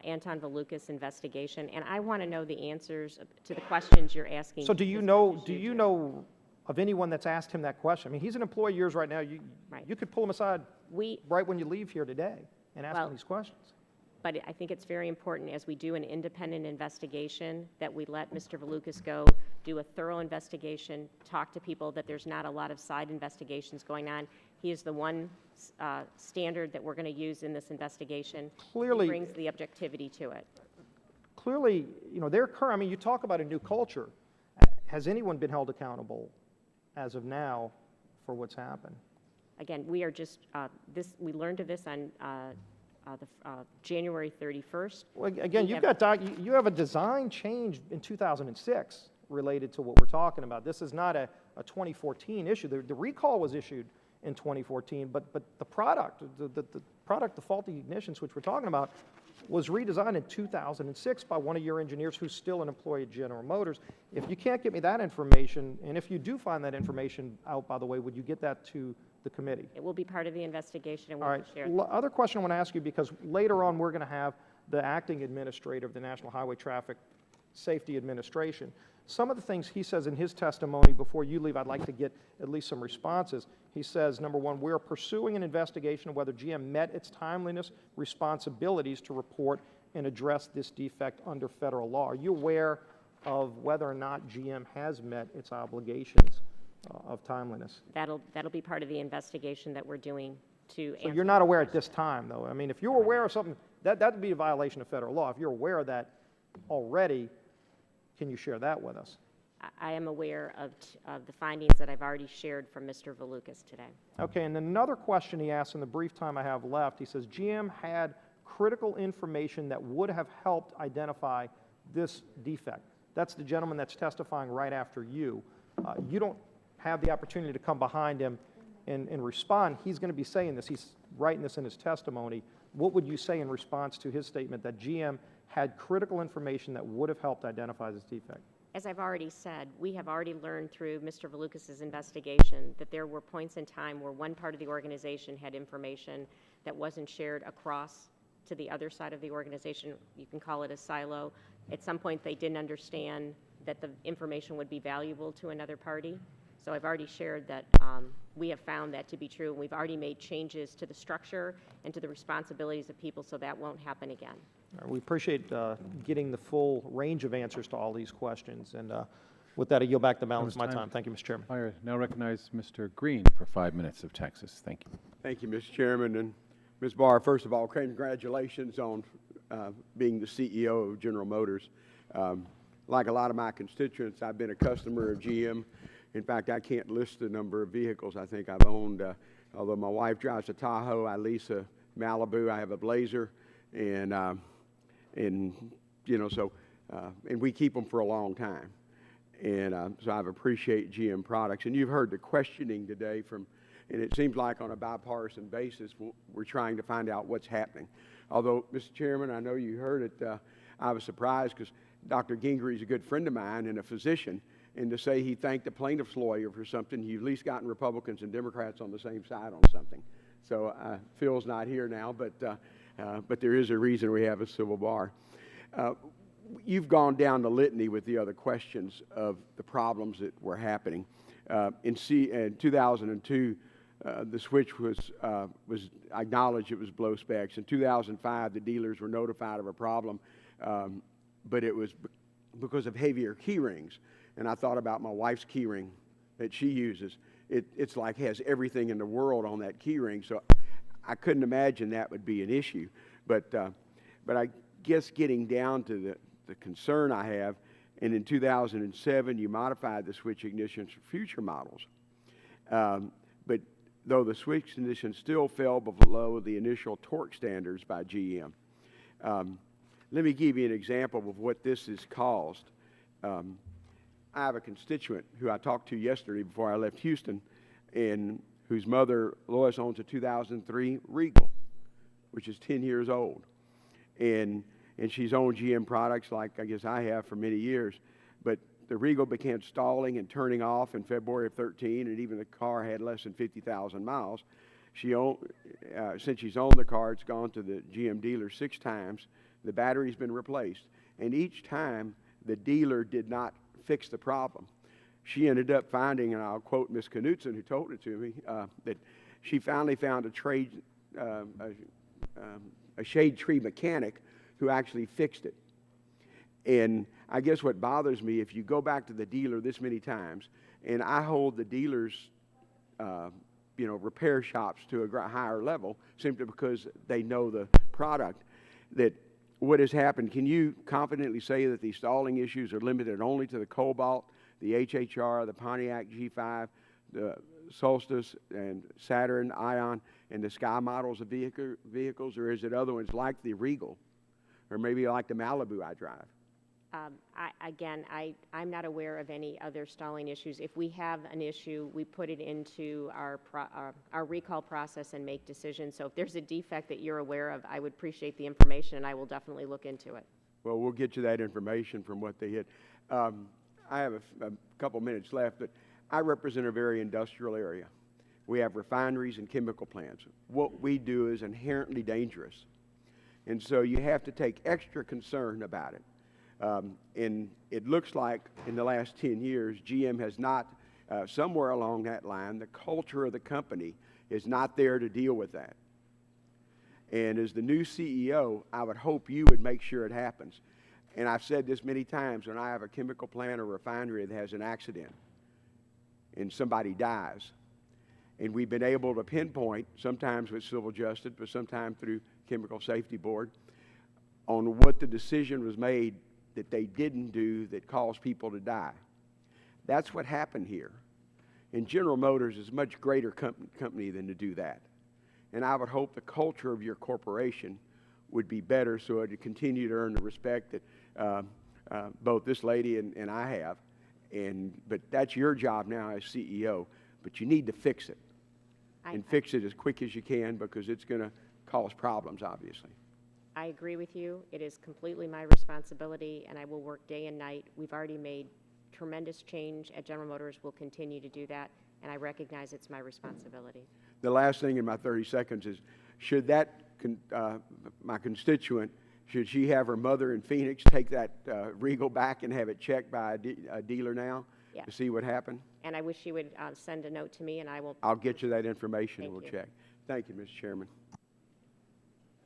Anton Valukas investigation, and I want to know the answers to the questions you're asking. So do you know of anyone that's asked him that question? I mean, he's an employee of yours right now. You could pull him aside right when you leave here today and ask him these questions. But I think it's very important, as we do an independent investigation, that we let Mr. Valukas go do a thorough investigation, talk to people, that there's not a lot of side investigations going on. He is the one standard that we're going to use in this investigation. Clearly, he brings the objectivity to it. Clearly, I mean, you talk about a new culture. Has anyone been held accountable as of now for what's happened? Again, we are just, we learned of this on January 31st. Well, again, you have a design change in 2006 related to what we're talking about. This is not a 2014 issue. The recall was issued in 2014. But the product, the faulty ignitions, which we're talking about, was redesigned in 2006 by one of your engineers who's still an employee at General Motors. If you can't get me that information, and if you do find that information out, by the way, would you get that to the committee? It will be part of the investigation, and All we'll right. share it. Other question I want to ask you, because later on we're going to have the acting administrator of the National Highway Traffic Safety Administration. Some of the things he says in his testimony, before you leave, I'd like to get at least some responses. He says, number one, we are pursuing an investigation of whether GM met its timeliness responsibilities to report and address this defect under federal law. Are you aware of whether or not GM has met its obligations of timeliness? That'll be part of the investigation that we're doing to So answer. you're not aware at this time, though? I mean, if you were aware of something, that would be a violation of federal law. If you're aware of that already, can you share that with us? I am aware of the findings that I've already shared from Mr. Valukas today. Okay, and another question he asked in the brief time I have left, he says, GM had critical information that would have helped identify this defect. That's the gentleman that's testifying right after you. You don't have the opportunity to come behind him and respond. He's going to be saying this. He's writing this in his testimony. What would you say in response to his statement that GM had critical information that would have helped identify this defect? As I've already said, we have already learned through Mr. Valukas' investigation that there were points in time where one part of the organization had information that wasn't shared across to the other side of the organization. You can call it a silo. At some point, they didn't understand that the information would be valuable to another party. So I've already shared that we have found that to be true, and we've already made changes to the structure and to the responsibilities of people so that won't happen again. We appreciate getting the full range of answers to all these questions. And with that, I yield back the balance of my time. Thank you, Mr. Chairman. I now recognize Mr. Green for 5 minutes of Texas. Thank you. Thank you, Mr. Chairman. And Ms. Barr, first of all, congratulations on being the CEO of General Motors. Like a lot of my constituents, I've been a customer of GM. In fact, I can't list the number of vehicles I think I've owned. Although my wife drives a Tahoe, I lease a Malibu, I have a Blazer, and you know, so and we keep them for a long time. And so I appreciate GM products. And you've heard the questioning today from, and it seems like on a bipartisan basis, we're trying to find out what's happening. Although, Mr. Chairman, I know you heard it, I was surprised because Dr. Gingrey is a good friend of mine and a physician, and to say he thanked the plaintiff's lawyer for something, you've at least gotten Republicans and Democrats on the same side on something. So Phil's not here now, but there is a reason we have a civil bar. You've gone down the litany with the other questions of the problems that were happening. In 2002, the switch was acknowledged it was below specs. In 2005, the dealers were notified of a problem, but it was because of heavier key rings. And I thought about my wife's key ring that she uses. It's like has everything in the world on that key ring, so I couldn't imagine that would be an issue. But I guess getting down to the concern I have, and in 2007 you modified the switch ignitions for future models. But though the switch ignition still fell below the initial torque standards by GM. Let me give you an example of what this has caused. I have a constituent who I talked to yesterday before I left Houston, and whose mother, Lois, owns a 2003 Regal, which is 10 years old. And she's owned GM products like I guess I have for many years. But the Regal began stalling and turning off in February of 13, and even the car had less than 50,000 miles. Since she's owned the car, it's gone to the GM dealer 6 times. The battery's been replaced. And each time, the dealer did not fix the problem. She ended up finding, and I'll quote Ms. Knutson, who told it to me, that she finally found a shade tree mechanic who actually fixed it. And I guess what bothers me, if you go back to the dealer this many times, and I hold the dealers, repair shops to a higher level simply because they know the product, that what has happened, can you confidently say that these stalling issues are limited only to the Cobalt, the HHR, the Pontiac G5, the Solstice and Saturn, Ion, and the Sky models of vehicles, or is it other ones like the Regal, or maybe like the Malibu I drive? I'm not aware of any other stalling issues. If we have an issue, we put it into our recall process and make decisions. So if there's a defect that you're aware of, I would appreciate the information, and I will definitely look into it. Well, we'll get you that information from what they hit. I have a couple minutes left, but I represent a very industrial area. We have refineries and chemical plants. What we do is inherently dangerous. And so you have to take extra concern about it. And it looks like in the last 10 years, GM has not, somewhere along that line, the culture of the company is not there to deal with that. And as the new CEO, I would hope you would make sure it happens. And I've said this many times, when I have a chemical plant or refinery that has an accident and somebody dies, and we've been able to pinpoint, sometimes with civil justice, but sometimes through Chemical Safety Board, on what the decision was made that they didn't do that caused people to die. That's what happened here. And General Motors is a much greater company than to do that. And I would hope the culture of your corporation would be better so it would continue to earn the respect that both this lady and I have. But that's your job now as CEO. But you need to fix it. And fix it as quick as you can, because it's going to cause problems, obviously. I agree with you. It is completely my responsibility, and I will work day and night. We've already made tremendous change at General Motors. We'll continue to do that, and I recognize it's my responsibility. The last thing in my 30 seconds is, should that, my constituent, should she have her mother in Phoenix take that Regal back and have it checked by a dealer now to see what happened? And I wish you would send a note to me, and I will. I'll get you that information and we'll check. Thank you, Mr. Chairman.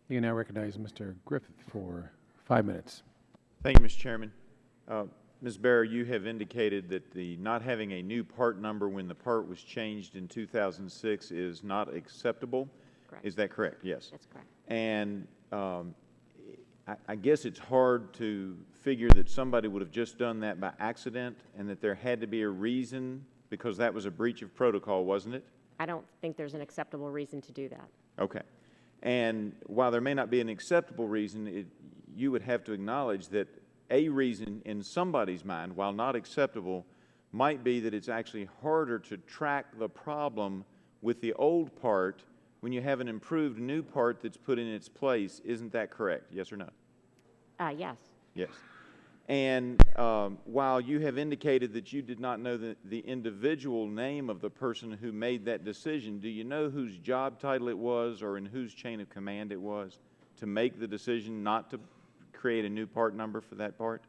You now recognize Mr. Griffith for 5 minutes. Thank you, Mr. Chairman. Ms. Barra, you have indicated that the not having a new part number when the part was changed in 2006 is not acceptable. Correct. Is that correct? Yes. That's correct. And I guess it's hard to figure that somebody would have just done that by accident and that there had to be a reason, because that was a breach of protocol, wasn't it? I don't think there's an acceptable reason to do that. Okay. And while there may not be an acceptable reason, you would have to acknowledge that a reason in somebody's mind, while not acceptable, might be that it's actually harder to track the problem with the old part when you have an improved new part that's put in its place. Isn't that correct? Yes or no? Yes. Yes. And while you have indicated that you did not know the individual name of the person who made that decision, do you know whose job title it was or in whose chain of command it was to make the decision not to create a new part number for that part?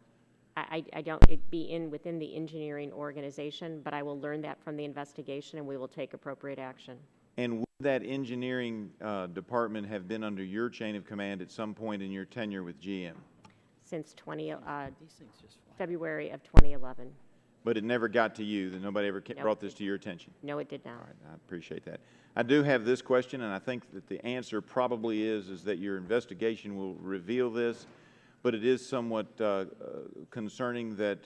I don't. It'd be within the engineering organization, but I will learn that from the investigation, and we will take appropriate action. And would that engineering department have been under your chain of command at some point in your tenure with GM? Since February of 2011. But it never got to you, that nobody ever brought this to your attention? No, it did not. All right, I appreciate that. I do have this question, and I think that the answer probably is that your investigation will reveal this, but it is somewhat concerning that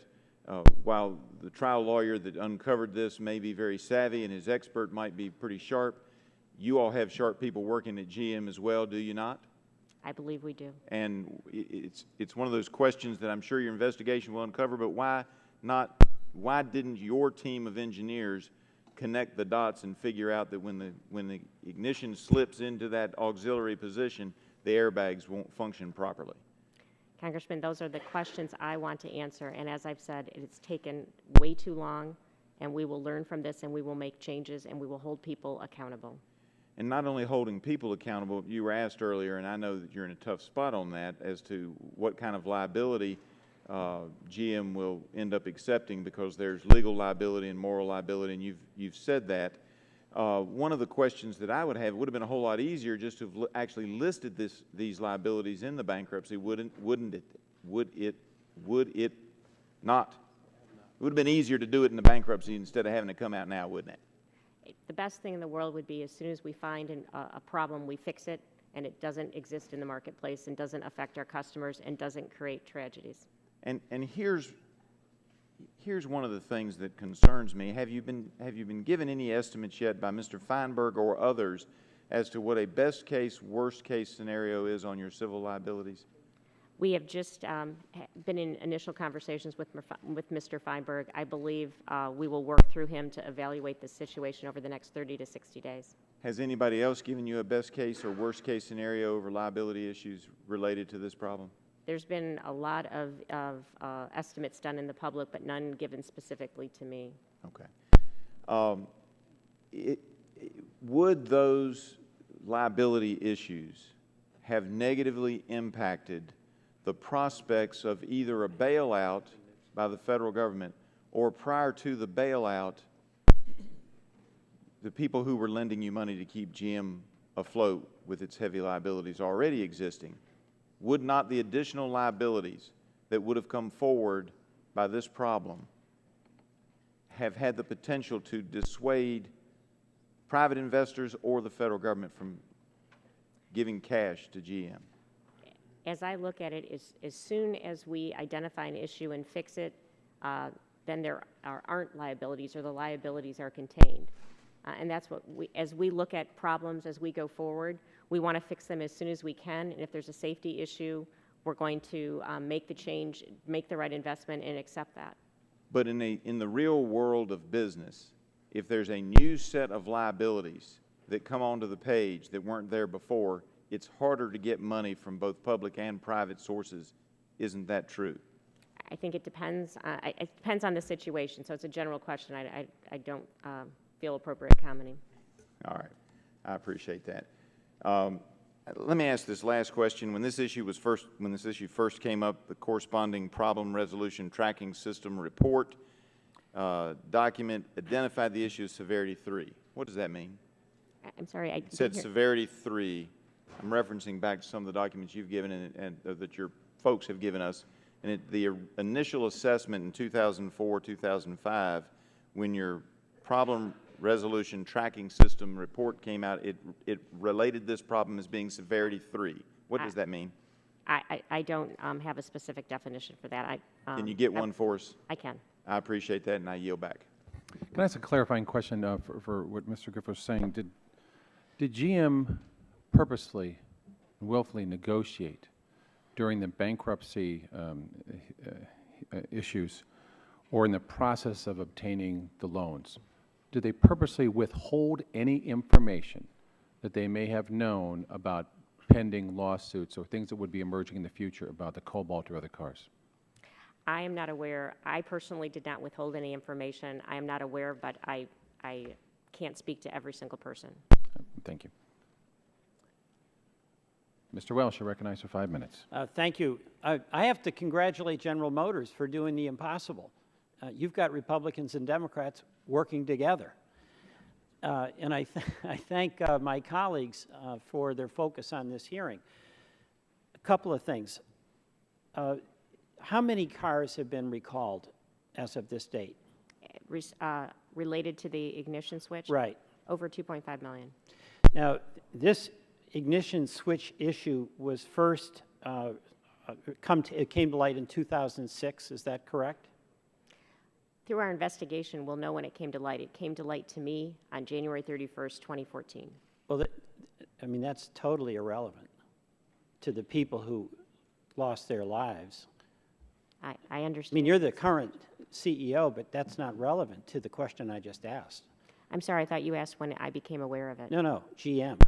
while the trial lawyer that uncovered this may be very savvy and his expert might be pretty sharp, you all have sharp people working at GM as well, do you not? I believe we do. And it's one of those questions that I'm sure your investigation will uncover, but why didn't your team of engineers connect the dots and figure out that when the ignition slips into that auxiliary position, the airbags won't function properly? Congressman, those are the questions I want to answer, and as I've said, it's taken way too long, and we will learn from this, and we will make changes, and we will hold people accountable. And not only holding people accountable, you were asked earlier, and I know that you're in a tough spot on that, as to what kind of liability GM will end up accepting, because there's legal liability and moral liability, and you've said that. One of the questions that I would have, it would have been a whole lot easier just to have actually listed these liabilities in the bankruptcy, wouldn't it? Would it not? It would have been easier to do it in the bankruptcy instead of having to come out now, wouldn't it? The best thing in the world would be as soon as we find a problem, we fix it, and it doesn't exist in the marketplace and doesn't affect our customers and doesn't create tragedies. And here's one of the things that concerns me. Have you been given any estimates yet by Mr. Feinberg or others as to what a best case, worst case scenario is on your civil liabilities? We have just been in initial conversations with Mr. Feinberg. I believe we will work through him to evaluate the situation over the next 30 to 60 days. Has anybody else given you a best case or worst case scenario over liability issues related to this problem? There's been a lot of estimates done in the public, but none given specifically to me. Okay. Would those liability issues have negatively impacted the prospects of either a bailout by the federal government or, prior to the bailout, the people who were lending you money to keep GM afloat with its heavy liabilities already existing? Would not the additional liabilities that would have come forward by this problem have had the potential to dissuade private investors or the federal government from giving cash to GM? As I look at it, as soon as we identify an issue and fix it, then there aren't liabilities, or the liabilities are contained. And that's what as we look at problems as we go forward, we want to fix them as soon as we can. And if there's a safety issue, we're going to make the change, make the right investment, and accept that. But in the real world of business, if there's a new set of liabilities that come onto the page that weren't there before, it's harder to get money from both public and private sources. Isn't that true? I think it depends. It depends on the situation. So it's a general question. I don't feel appropriate commenting. All right. I appreciate that. Let me ask this last question. When this issue first came up, the corresponding problem resolution tracking system report document identified the issue as severity 3. What does that mean? I'm sorry. It said severity 3. I'm referencing back to some of the documents you've given and that your folks have given us. And the initial assessment in 2004, 2005, when your problem resolution tracking system report came out, it related this problem as being severity 3. What does that mean? I don't have a specific definition for that. Can you get one for us? I can. I appreciate that, and I yield back. Can I ask a clarifying question for what Mr. Griffith was saying? Did GM purposely and willfully negotiate during the bankruptcy issues or in the process of obtaining the loans? Did they purposely withhold any information that they may have known about pending lawsuits or things that would be emerging in the future about the Cobalt or other cars? I am not aware. I personally did not withhold any information. I am not aware, but I can't speak to every single person. Thank you. Mr. Welsh, you're recognized for 5 minutes. Thank you. I have to congratulate General Motors for doing the impossible. You've got Republicans and Democrats working together. And I thank my colleagues for their focus on this hearing. A couple of things. How many cars have been recalled as of this date? Related to the ignition switch? Right. Over 2.5 million. Now, this ignition switch issue was first, it came to light in 2006, is that correct? Through our investigation, we'll know when it came to light. It came to light to me on January 31st, 2014. Well, I mean, that's totally irrelevant to the people who lost their lives. I understand. I mean, you're the current CEO, but that's not relevant to the question I just asked. I'm sorry, I thought you asked when I became aware of it. No, GM.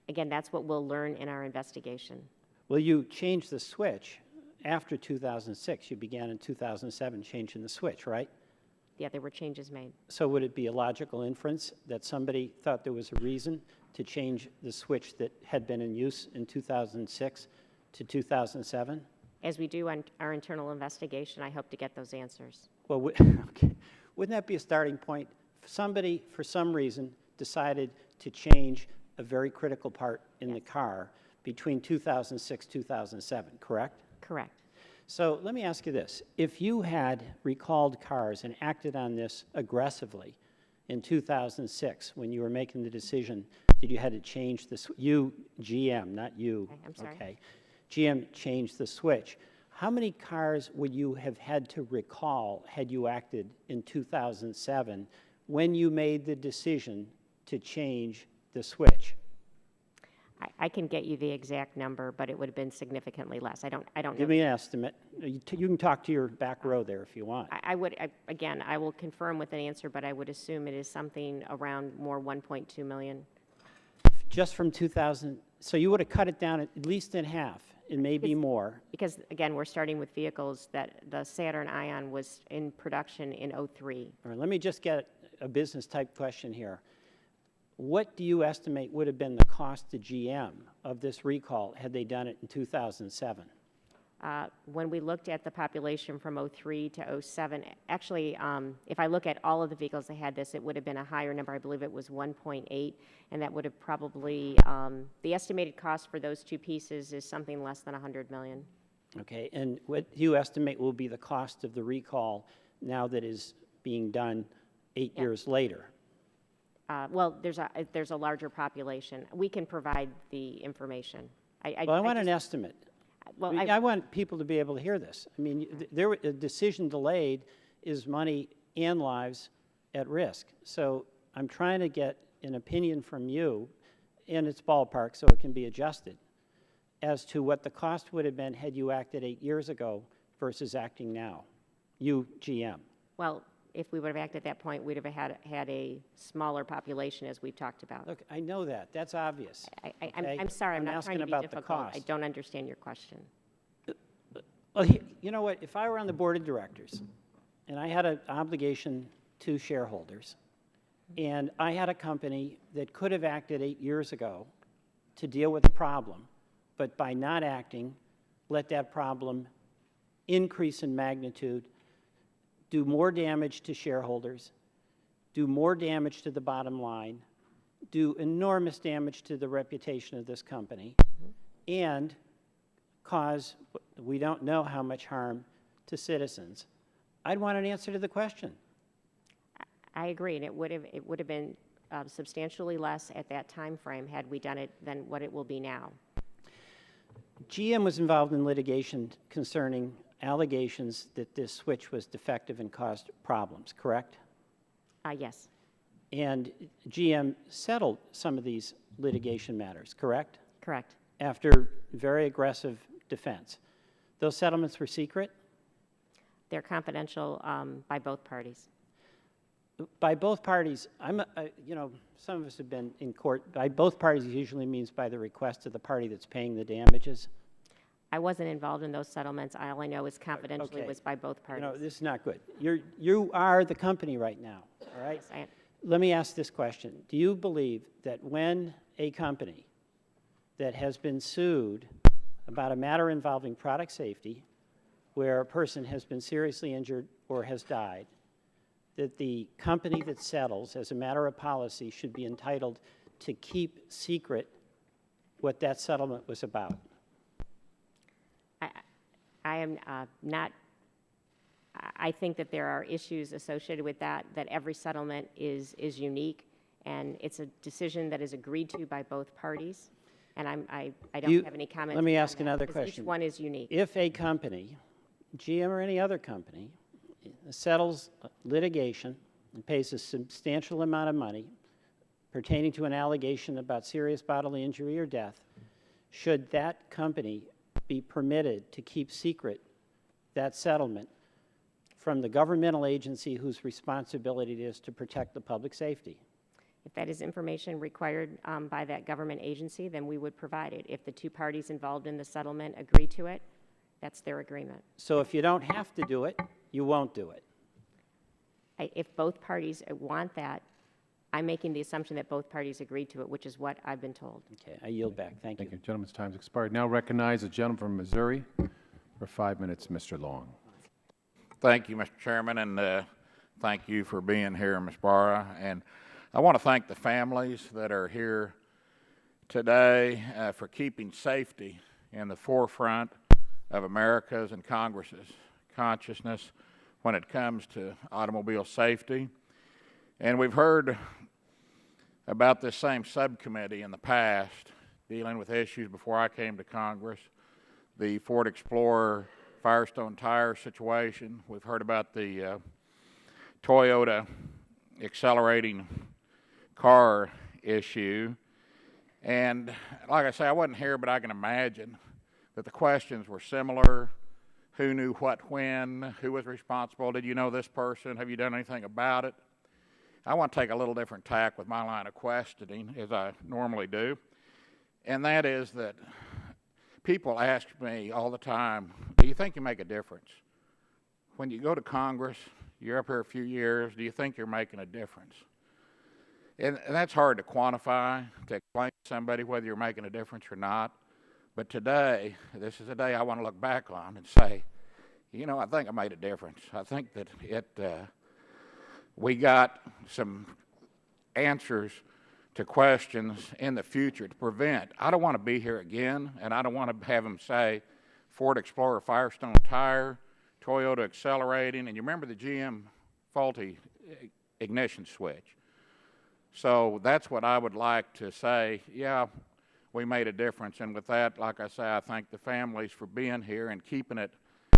Again, that's what we'll learn in our investigation. Well, you changed the switch after 2006. You began in 2007 changing the switch, right? Yeah, there were changes made. So would it be a logical inference that somebody thought there was a reason to change the switch that had been in use in 2006 to 2007? As we do on our internal investigation, I hope to get those answers. Well, okay. Wouldn't that be a starting point? Somebody, for some reason, decided to change a very critical part in the car between 2006 and 2007, correct? Correct. So let me ask you this. If you had recalled cars and acted on this aggressively in 2006 when you were making the decision that you had to change this, you, GM, not you. Okay, I'm sorry. Okay. GM changed the switch. How many cars would you have had to recall had you acted in 2007 when you made the decision to change the switch? I can get you the exact number, but it would have been significantly less. I don't Give know. me an estimate. You can talk to your back row there if you want. Again, I will confirm with an answer, but I would assume it is something around more 1.2 million. Just from 2000, so you would have cut it down at least in half, and maybe more. Because, again, we're starting with vehicles that the Saturn Ion was in production in '03. All right, let me just get a business-type question here. What do you estimate would have been the cost to GM of this recall had they done it in 2007? When we looked at the population from '03 to '07, actually, if I look at all of the vehicles that had this, it would have been a higher number. I believe it was 1.8, and that would have probably, the estimated cost for those two pieces is something less than $100 million. Okay, and what do you estimate will be the cost of the recall now that is being done 8 years later? Well, there's a larger population. We can provide the information. I want an estimate. Well, I want people to be able to hear this. I mean, a decision delayed is money and lives at risk. So I'm trying to get an opinion from you, and it's ballpark so it can be adjusted, as to what the cost would have been had you acted 8 years ago versus acting now, you, GM. Well, if we would have acted at that point, we'd have had a smaller population, as we've talked about. Look, I know that. That's obvious. I'm sorry, I'm not trying to be difficult. I don't understand your question. Well, you know what? If I were on the board of directors, and I had an obligation to shareholders, and I had a company that could have acted 8 years ago to deal with the problem, but by not acting, let that problem increase in magnitude, do more damage to shareholders, do more damage to the bottom line, do enormous damage to the reputation of this company, and cause, we don't know how much harm to citizens. I'd want an answer to the question. I agree, and it would have been substantially less at that time frame had we done it than what it will be now. GM was involved in litigation concerning allegations that this switch was defective and caused problems, correct? Yes. And GM settled some of these litigation matters, correct? Correct. After very aggressive defense. Those settlements were secret? They're confidential by both parties. By both parties, you know, some of us have been in court. By both parties usually means by the request of the party that's paying the damages. I wasn't involved in those settlements. All I know is confidentially was by both parties. You know, this is not good. You are the company right now, all right? Yes, Let me ask this question. Do you believe that when a company that has been sued about a matter involving product safety, where a person has been seriously injured or has died, that the company that settles, as a matter of policy, should be entitled to keep secret what that settlement was about? I am not, I think that there are issues associated with that every settlement is unique, and it's a decision that is agreed to by both parties, and I don't have any comments. Let me ask another question. Each one is unique. If a company, GM or any other company, settles litigation and pays a substantial amount of money pertaining to an allegation about serious bodily injury or death, should that company be permitted to keep secret that settlement from the governmental agency whose responsibility it is to protect the public safety? If that is information required by that government agency, then we would provide it. If the two parties involved in the settlement agree to it, that's their agreement. So if you don't have to do it, you won't do it? If both parties want that, I'm making the assumption that both parties agree to it, which is what I've been told. Okay, I yield back. Thank you. Thank you. Gentleman's time's expired. Now recognize the gentleman from Missouri for 5 minutes, Mr. Long. Thank you, Mr. Chairman, and thank you for being here, Ms. Barra. And I want to thank the families that are here today for keeping safety in the forefront of America's and Congress's consciousness when it comes to automobile safety. And we've heard about this same subcommittee in the past dealing with issues before I came to Congress, the Ford Explorer Firestone tire situation. We've heard about the Toyota accelerating car issue. And like I say, I wasn't here, but I can imagine that the questions were similar. Who knew what when? Who was responsible? Did you know this person? Have you done anything about it? I want to take a little different tack with my line of questioning, as I normally do. And that is that people ask me all the time, do you think you make a difference? When you go to Congress, you're up here a few years, do you think you're making a difference? And that's hard to quantify, to explain to somebody whether you're making a difference or not. But today, this is a day I want to look back on and say, you know, I think I made a difference. I think that we got some answers to questions in the future to prevent. I don't want to be here again, and I don't want to have them say Ford Explorer Firestone tire, Toyota accelerating, and you remember the GM faulty ignition switch. So that's what I would like to say. Yeah, we made a difference. And with that, like I say, I thank the families for being here and keeping it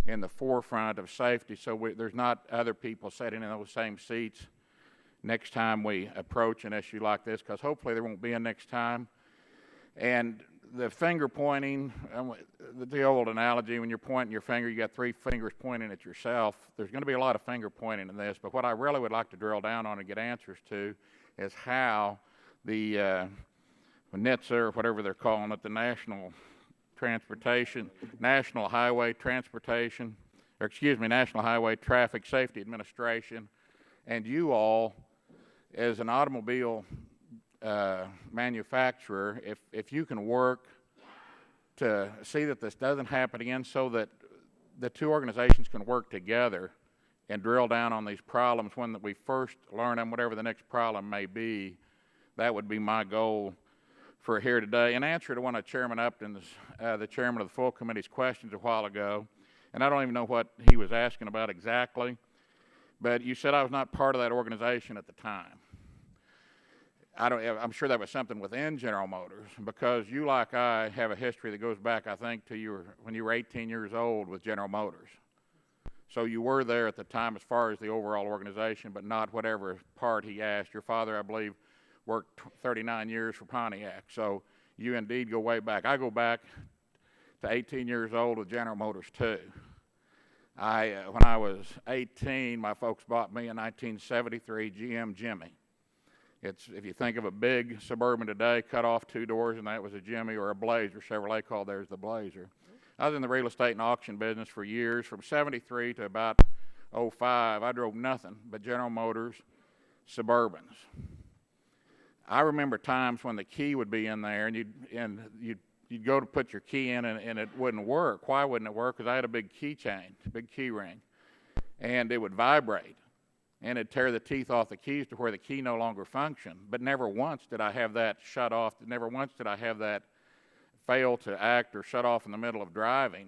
in the forefront of safety so there's not other people sitting in those same seats next time we approach an issue like this, because hopefully there won't be a next time. And the finger pointing, the old analogy, when you're pointing your finger, you got three fingers pointing at yourself. There's going to be a lot of finger pointing in this, but what I really would like to drill down on and get answers to is how the NHTSA, or whatever they're calling it, the National Highway Traffic Safety Administration, and you all, as an automobile manufacturer, if you can work to see that this doesn't happen again, so that the two organizations can work together and drill down on these problems when we first learn them, whatever the next problem may be, that would be my goal for here today. In answer to one of Chairman Upton's, the chairman of the full committee's questions a while ago, and I don't even know what he was asking about exactly, but you said I was not part of that organization at the time. I'm sure that was something within General Motors, because you, like I, have a history that goes back, I think, to when you were 18 years old with General Motors. So you were there at the time as far as the overall organization, but not whatever part he asked. Your father, I believe, worked 39 years for Pontiac. So you indeed go way back. I go back to 18 years old with General Motors, too. When I was 18, my folks bought me a 1973 GM Jimmy. If you think of a big Suburban today, cut off two doors, and that was a Jimmy, or a Blazer. Chevrolet called theirs the Blazer. I was in the real estate and auction business for years. From 73 to about 05, I drove nothing but General Motors Suburbans. I remember times when the key would be in there, and you'd go to put your key in, and it wouldn't work. Why wouldn't it work? Because I had a big keychain, big key ring, and it would vibrate, and it'd tear the teeth off the keys to where the key no longer functioned. But never once did I have that shut off. Never once did I have that fail to act or shut off in the middle of driving.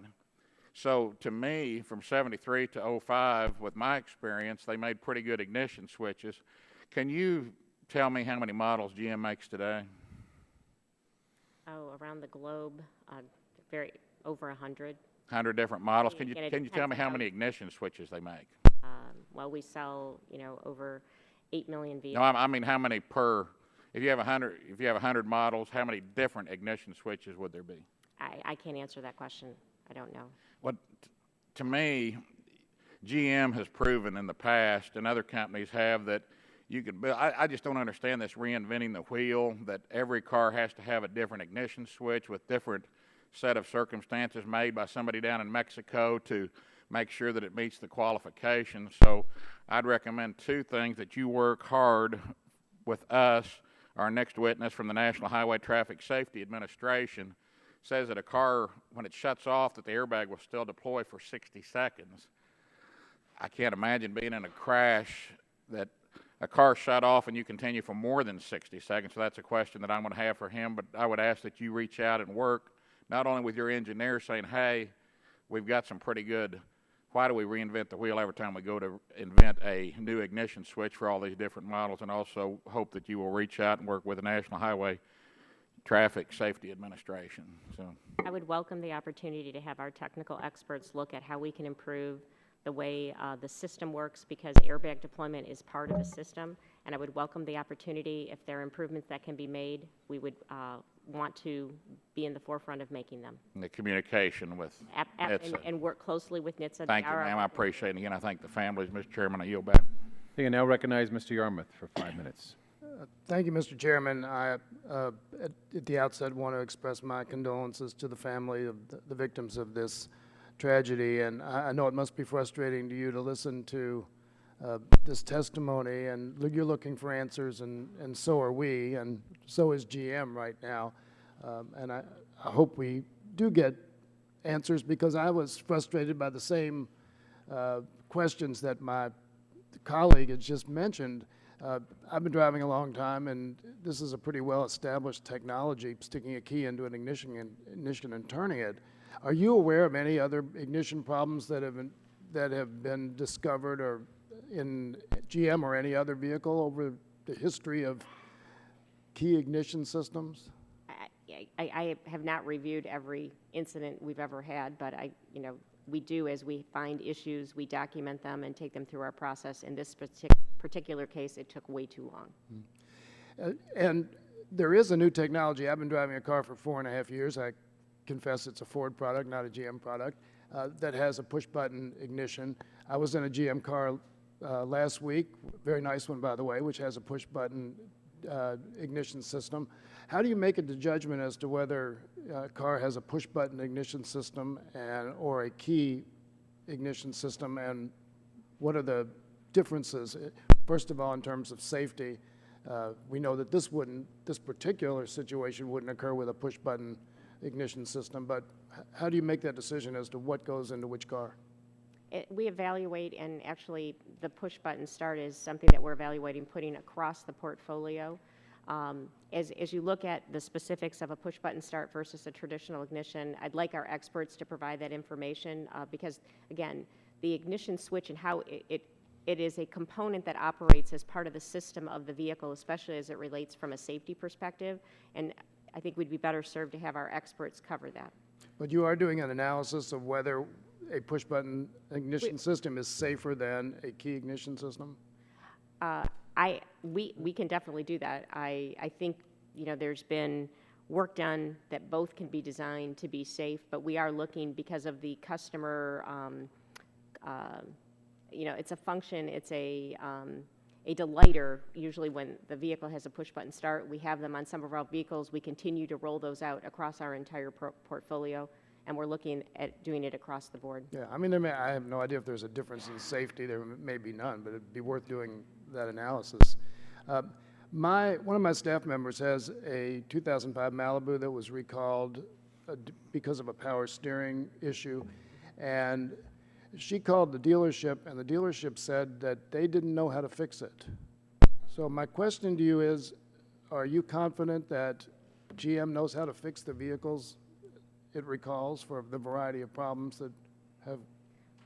So to me, from 73 to 05, with my experience, they made pretty good ignition switches. Can you tell me how many models GM makes today? Oh, around the globe, over 100. 100 different models. Can you tell me how many ignition switches they make? Well, we sell, over 8 million vehicles. No, I mean how many per. If you have 100 models, how many different ignition switches would there be? I can't answer that question. I don't know. Well, to me, GM has proven in the past, and other companies have, that you can build. I just don't understand this reinventing the wheel, that every car has to have a different ignition switch with different set of circumstances made by somebody down in Mexico to make sure that it meets the qualifications. So I'd recommend two things: that you work hard with us. Our next witness from the National Highway Traffic Safety Administration says that a car, when it shuts off, that the airbag will still deploy for 60 seconds. I can't imagine being in a crash that a car shut off and you continue for more than 60 seconds. So that's a question that I'm going to have for him. But I would ask that you reach out and work not only with your engineers saying, hey, we've got some pretty good, why do we reinvent the wheel every time we go to invent a new ignition switch for all these different models, and also hope that you will reach out and work with the National Highway Traffic Safety Administration. So I would welcome the opportunity to have our technical experts look at how we can improve the way the system works, because airbag deployment is part of the system, and I would welcome the opportunity, if there are improvements that can be made, we would want to be in the forefront of making them. And the communication with NHTSA. And work closely with NHTSA. Thank They you, are our ma'am. I partners. appreciate it. Again, I thank the families. Mr. Chairman, I yield back. I now recognize Mr. Yarmouth for 5 minutes. Thank you, Mr. Chairman. I, at the outset, want to express my condolences to the family of the victims of this tragedy. And I know it must be frustrating to you to listen to this testimony, and you're looking for answers, and so are we, and so is GM right now. And I hope we do get answers, because I was frustrated by the same questions that my colleague has just mentioned. I've been driving a long time, and this is a pretty well-established technology, sticking a key into an ignition and turning it. Are you aware of any other ignition problems that have been discovered or in GM or any other vehicle over the history of key ignition systems? I have not reviewed every incident we've ever had, but we do, as we find issues, we document them and take them through our process. In this particular case, it took way too long. And there is a new technology. I've been driving a car for 4.5 years. I confess it's a Ford product, not a GM product, that has a push-button ignition. I was in a GM car last week, very nice one, by the way, which has a push-button ignition system. How do you make a judgment as to whether a car has a push-button ignition system or a key ignition system, and what are the differences? First of all, in terms of safety, we know that this particular situation wouldn't occur with a push-button ignition system, but how do you make that decision as to what goes into which car? We evaluate, and actually the push-button start is something that we're evaluating putting across the portfolio. As you look at the specifics of a push-button start versus a traditional ignition, I'd like our experts to provide that information because, again, the ignition switch and how it is a component that operates as part of the system of the vehicle, especially as it relates from a safety perspective, and I think we'd be better served to have our experts cover that. But you are doing an analysis of whether a push-button ignition system is safer than a key ignition system? We can definitely do that. I think there's been work done that both can be designed to be safe, but we are looking because of the customer. It's a function. It's a delighter. Usually, when the vehicle has a push-button start, we have them on some of our vehicles. We continue to roll those out across our entire portfolio, and we're looking at doing it across the board. Yeah, I mean, I have no idea if there's a difference in safety. There may be none, but it'd be worth doing that analysis. One of my staff members has a 2005 Malibu that was recalled because of a power steering issue, and she called the dealership, and the dealership said that they didn't know how to fix it. So my question to you is, are you confident that GM knows how to fix the vehicles it recalls for the variety of problems that have?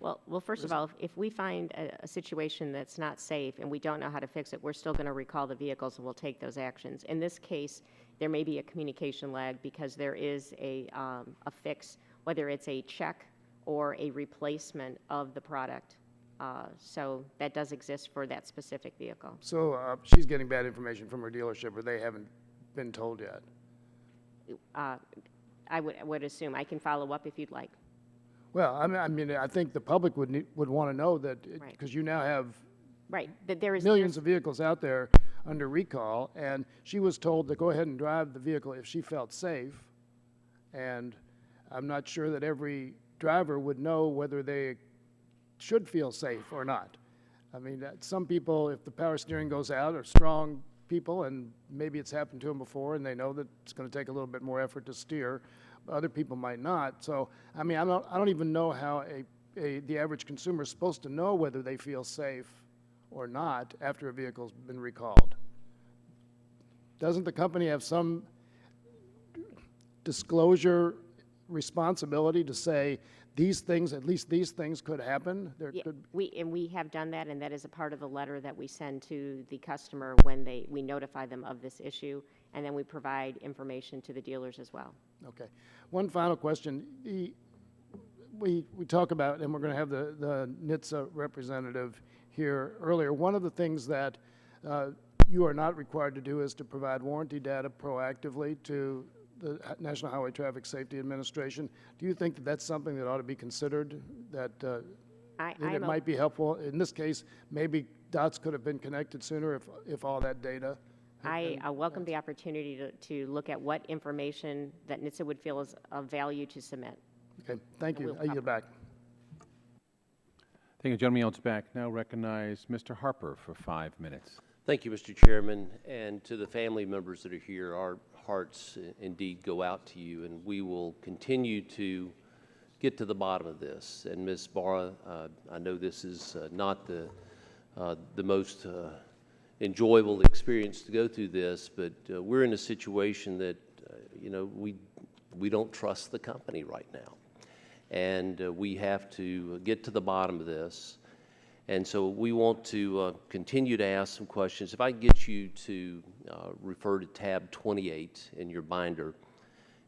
Well, first of all, if we find a situation that's not safe and we don't know how to fix it, we're still going to recall the vehicles and we'll take those actions. In this case, there may be a communication lag because there is a fix, whether it's a check or a replacement of the product. So that does exist for that specific vehicle. So she's getting bad information from her dealership, or they haven't been told yet? I would assume. I can follow up if you'd like. Well, I mean, I think the public would want to know that, because you now have that there is millions of vehicles out there under recall, and she was told to go ahead and drive the vehicle if she felt safe, and I'm not sure that every driver would know whether they should feel safe or not. I mean, some people, if the power steering goes out, are strong people, and maybe it's happened to them before, and they know that it's going to take a little bit more effort to steer. Other people might not. So, I mean, I don't even know how the average consumer is supposed to know whether they feel safe or not after a vehicle's been recalled. Doesn't the company have some disclosure responsibility to say these things, at least these things could happen? We have done that, and that is a part of the letter that we send to the customer when we notify them of this issue, and then we provide information to the dealers as well. Okay. One final question. We talk about, and we're going to have the NHTSA representative here earlier. One of the things that you are not required to do is to provide warranty data proactively to the National Highway Traffic Safety Administration. Do you think that that's something that ought to be considered, that it might be helpful? In this case, maybe dots could have been connected sooner if all that data. I welcome the opportunity to look at what information that NHTSA would feel is of value to submit. Okay, thank you. I yield back. Thank you. Gentleman yields back. Now recognize Mr. Harper for 5 minutes. Thank you, Mr. Chairman, and to the family members that are here, our hearts indeed go out to you, and we will continue to get to the bottom of this. And Ms. Barra, I know this is not the most enjoyable experience to go through this, but we're in a situation that, you know, we don't trust the company right now. And we have to get to the bottom of this. And so we want to continue to ask some questions. If I can get you to refer to tab 28 in your binder,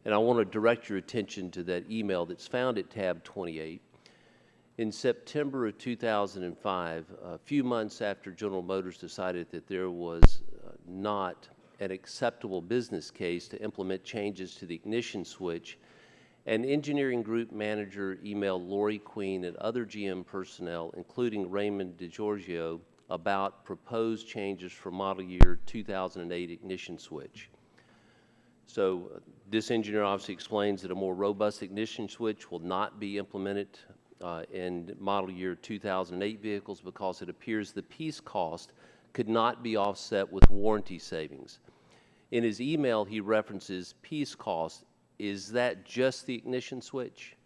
and I want to direct your attention to that email that's found at tab 28. In September of 2005, a few months after General Motors decided that there was not an acceptable business case to implement changes to the ignition switch, an engineering group manager emailed Lori Queen and other GM personnel, including Raymond DiGiorgio, about proposed changes for model year 2008 ignition switch. So this engineer obviously explains that a more robust ignition switch will not be implemented in model year 2008 vehicles because it appears the piece cost could not be offset with warranty savings. In his email, he references piece cost. Is that just the ignition switch?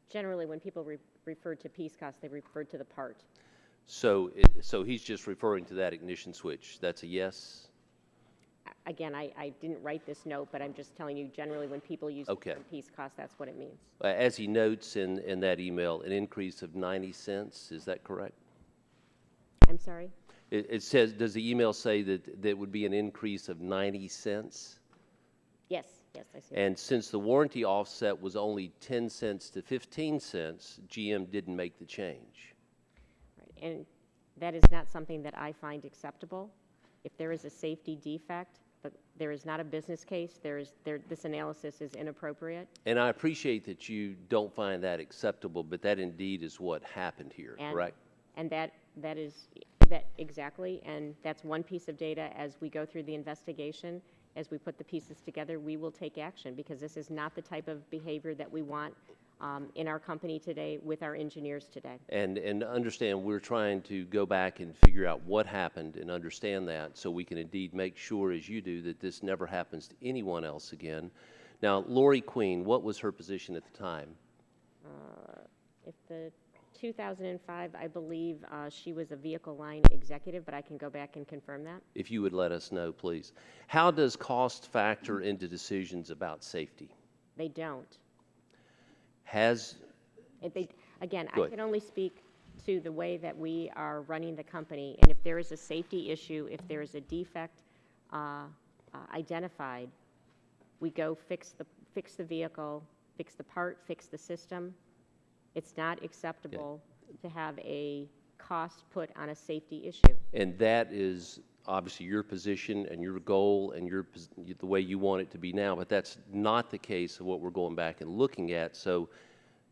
Generally, when people refer to piece cost, they refer to the part. So, so he's just referring to that ignition switch. That's a yes? Again, I didn't write this note, but I'm just telling you, generally, when people use the term piece cost, that's what it means. As he notes in that email, an increase of 90 cents, is that correct? I'm sorry? It says, does the email say that there would be an increase of 90 cents? Yes, yes, I see. And since the warranty offset was only 10 cents to 15 cents, GM didn't make the change. Right. And that is not something that I find acceptable. If there is a safety defect, but there is not a business case, this analysis is inappropriate. And I appreciate that you don't find that acceptable, but that indeed is what happened here, correct? And that exactly, and that's one piece of data. As we go through the investigation, as we put the pieces together, we will take action, because this is not the type of behavior that we want in our company today with our engineers today. And understand, we're trying to go back and figure out what happened and understand that, so we can indeed make sure, as you do, that this never happens to anyone else again. Now, Lori Queen, what was her position at the time? If the 2005, I believe she was a vehicle line executive, but I can go back and confirm that. If you would let us know, please. How does cost factor into decisions about safety? They don't. Again, I can only speak to the way that we are running the company, and if there is a safety issue, if there is a defect identified, we go fix the vehicle, fix the part, fix the system. It's not acceptable to have a cost put on a safety issue. And that is obviously your position and your goal and the way you want it to be now, but that's not the case of what we're going back and looking at. So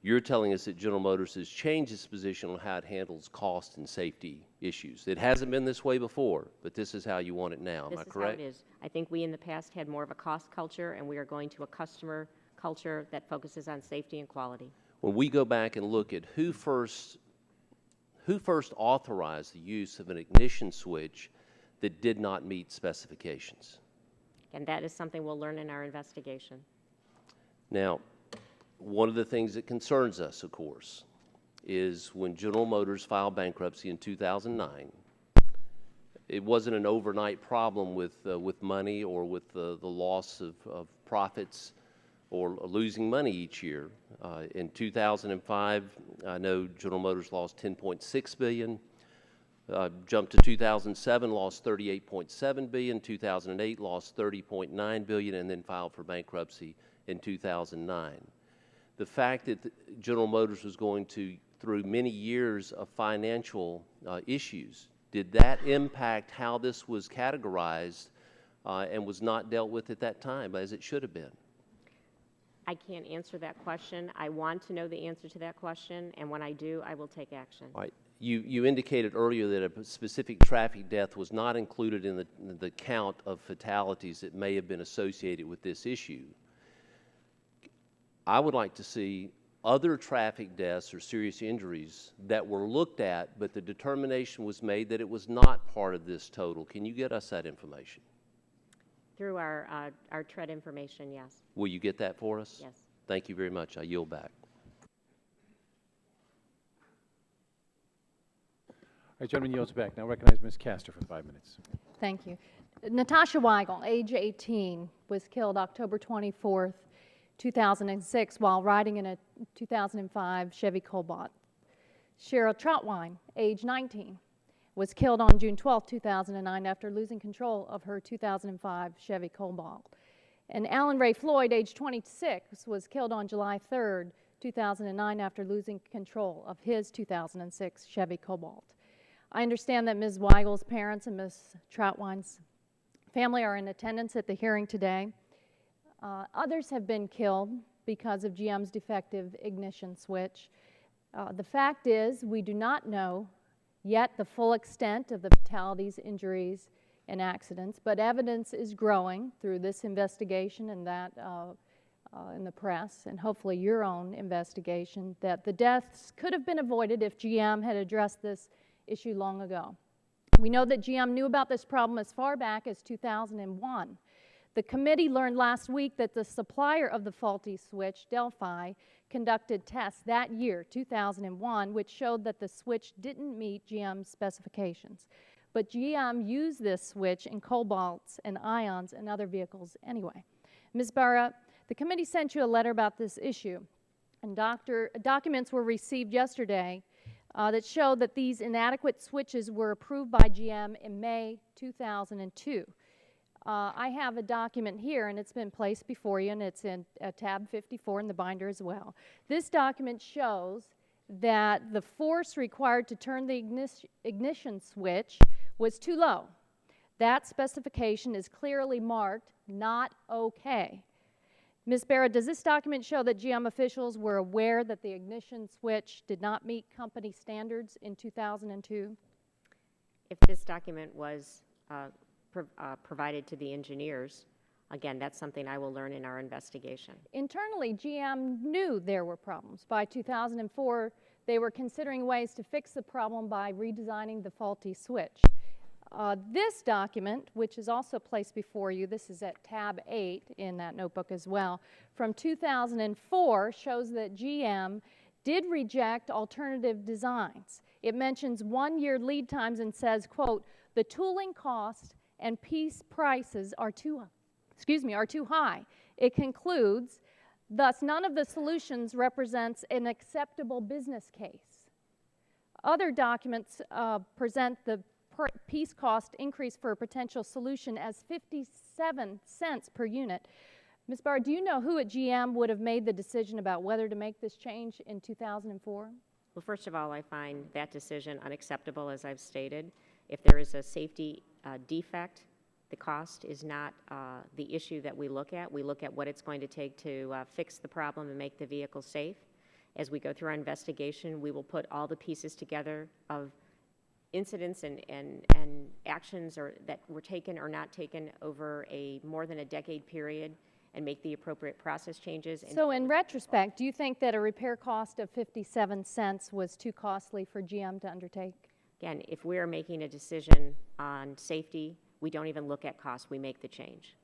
you're telling us that General Motors has changed its position on how it handles cost and safety issues. It hasn't been this way before, but this is how you want it now. Am I correct? This is how it is. I think we in the past had more of a cost culture, and we are going to a customer culture that focuses on safety and quality. When we go back and look at who first authorized the use of an ignition switch that did not meet specifications? And that is something we'll learn in our investigation. Now, one of the things that concerns us, of course, is when General Motors filed bankruptcy in 2009, it wasn't an overnight problem with money or with the loss of profits or losing money each year. In 2005, I know General Motors lost $10.6 billion. Jumped to 2007, lost $38.7 billion. 2008, lost $30.9 billion, and then filed for bankruptcy in 2009. The fact that General Motors was going through many years of financial issues, did that impact how this was categorized and was not dealt with at that time as it should have been? I can't answer that question. I want to know the answer to that question, and when I do, I will take action. All right. You indicated earlier that a specific traffic death was not included in the count of fatalities that may have been associated with this issue. I would like to see other traffic deaths or serious injuries that were looked at, but the determination was made that it was not part of this total. Can you get us that information? Through our TRED information, yes. Will you get that for us? Yes. Thank you very much. I yield back. All right, gentleman yields back. Now recognize Ms. Castor for 5 minutes. Thank you. Natasha Weigel, age 18, was killed October 24th, 2006, while riding in a 2005 Chevy Cobalt. Cheryl Troutwine, age 19, was killed on June 12, 2009, after losing control of her 2005 Chevy Cobalt. And Alan Ray Floyd, age 26, was killed on July 3, 2009, after losing control of his 2006 Chevy Cobalt. I understand that Ms. Weigel's parents and Ms. Troutwine's family are in attendance at the hearing today. Others have been killed because of GM's defective ignition switch. The fact is, we do not know yet the full extent of the fatalities, injuries, and accidents, but evidence is growing through this investigation and that in the press, and hopefully your own investigation, that the deaths could have been avoided if GM had addressed this issue long ago. We know that GM knew about this problem as far back as 2001. The committee learned last week that the supplier of the faulty switch, Delphi, conducted tests that year, 2001, which showed that the switch didn't meet GM's specifications. But GM used this switch in Cobalts and Ions and other vehicles anyway. Ms. Barra, the committee sent you a letter about this issue, and documents were received yesterday that showed that these inadequate switches were approved by GM in May 2002. I have a document here, and it's been placed before you, and it's in tab 54 in the binder as well. This document shows that the force required to turn the ignition switch was too low. That specification is clearly marked not okay. Ms. Barra, does this document show that GM officials were aware that the ignition switch did not meet company standards in 2002? If this document was provided to the engineers, again, that's something I will learn in our investigation. Internally, GM knew there were problems. By 2004, they were considering ways to fix the problem by redesigning the faulty switch. This document, which is also placed before you, this is at tab 8 in that notebook as well, from 2004 shows that GM did reject alternative designs. It mentions 1-year lead times and says, quote, the tooling cost and piece prices are too high. It concludes, thus none of the solutions represents an acceptable business case. Other documents present the piece cost increase for a potential solution as 57 cents per unit. Ms. Barr, do you know who at GM would have made the decision about whether to make this change in 2004? Well, first of all, I find that decision unacceptable, as I've stated. If there is a safety defect, the cost is not the issue that we look at. We look at what it's going to take to fix the problem and make the vehicle safe. As we go through our investigation, we will put all the pieces together of incidents and actions that were taken or not taken over a more than a decade period and make the appropriate process changes. So in retrospect, do you think that a repair cost of 57 cents was too costly for GM to undertake? Again, if we're making a decision on safety, we don't even look at cost, we make the change.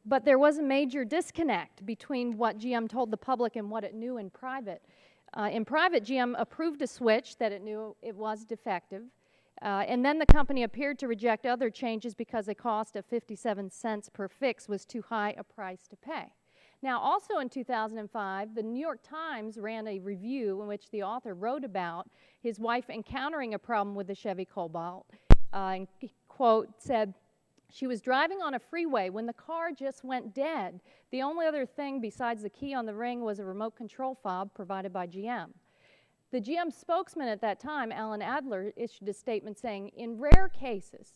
But there was a major disconnect between what GM told the public and what it knew in private. In private, GM approved a switch that it knew it was defective, and then the company appeared to reject other changes because a cost of 57 cents per fix was too high a price to pay. Now, also in 2005, the New York Times ran a review in which the author wrote about his wife encountering a problem with the Chevy Cobalt, and quote, said, she was driving on a freeway when the car just went dead. The only other thing besides the key on the ring was a remote control fob provided by GM. The GM spokesman at that time, Alan Adler, issued a statement saying, in rare cases,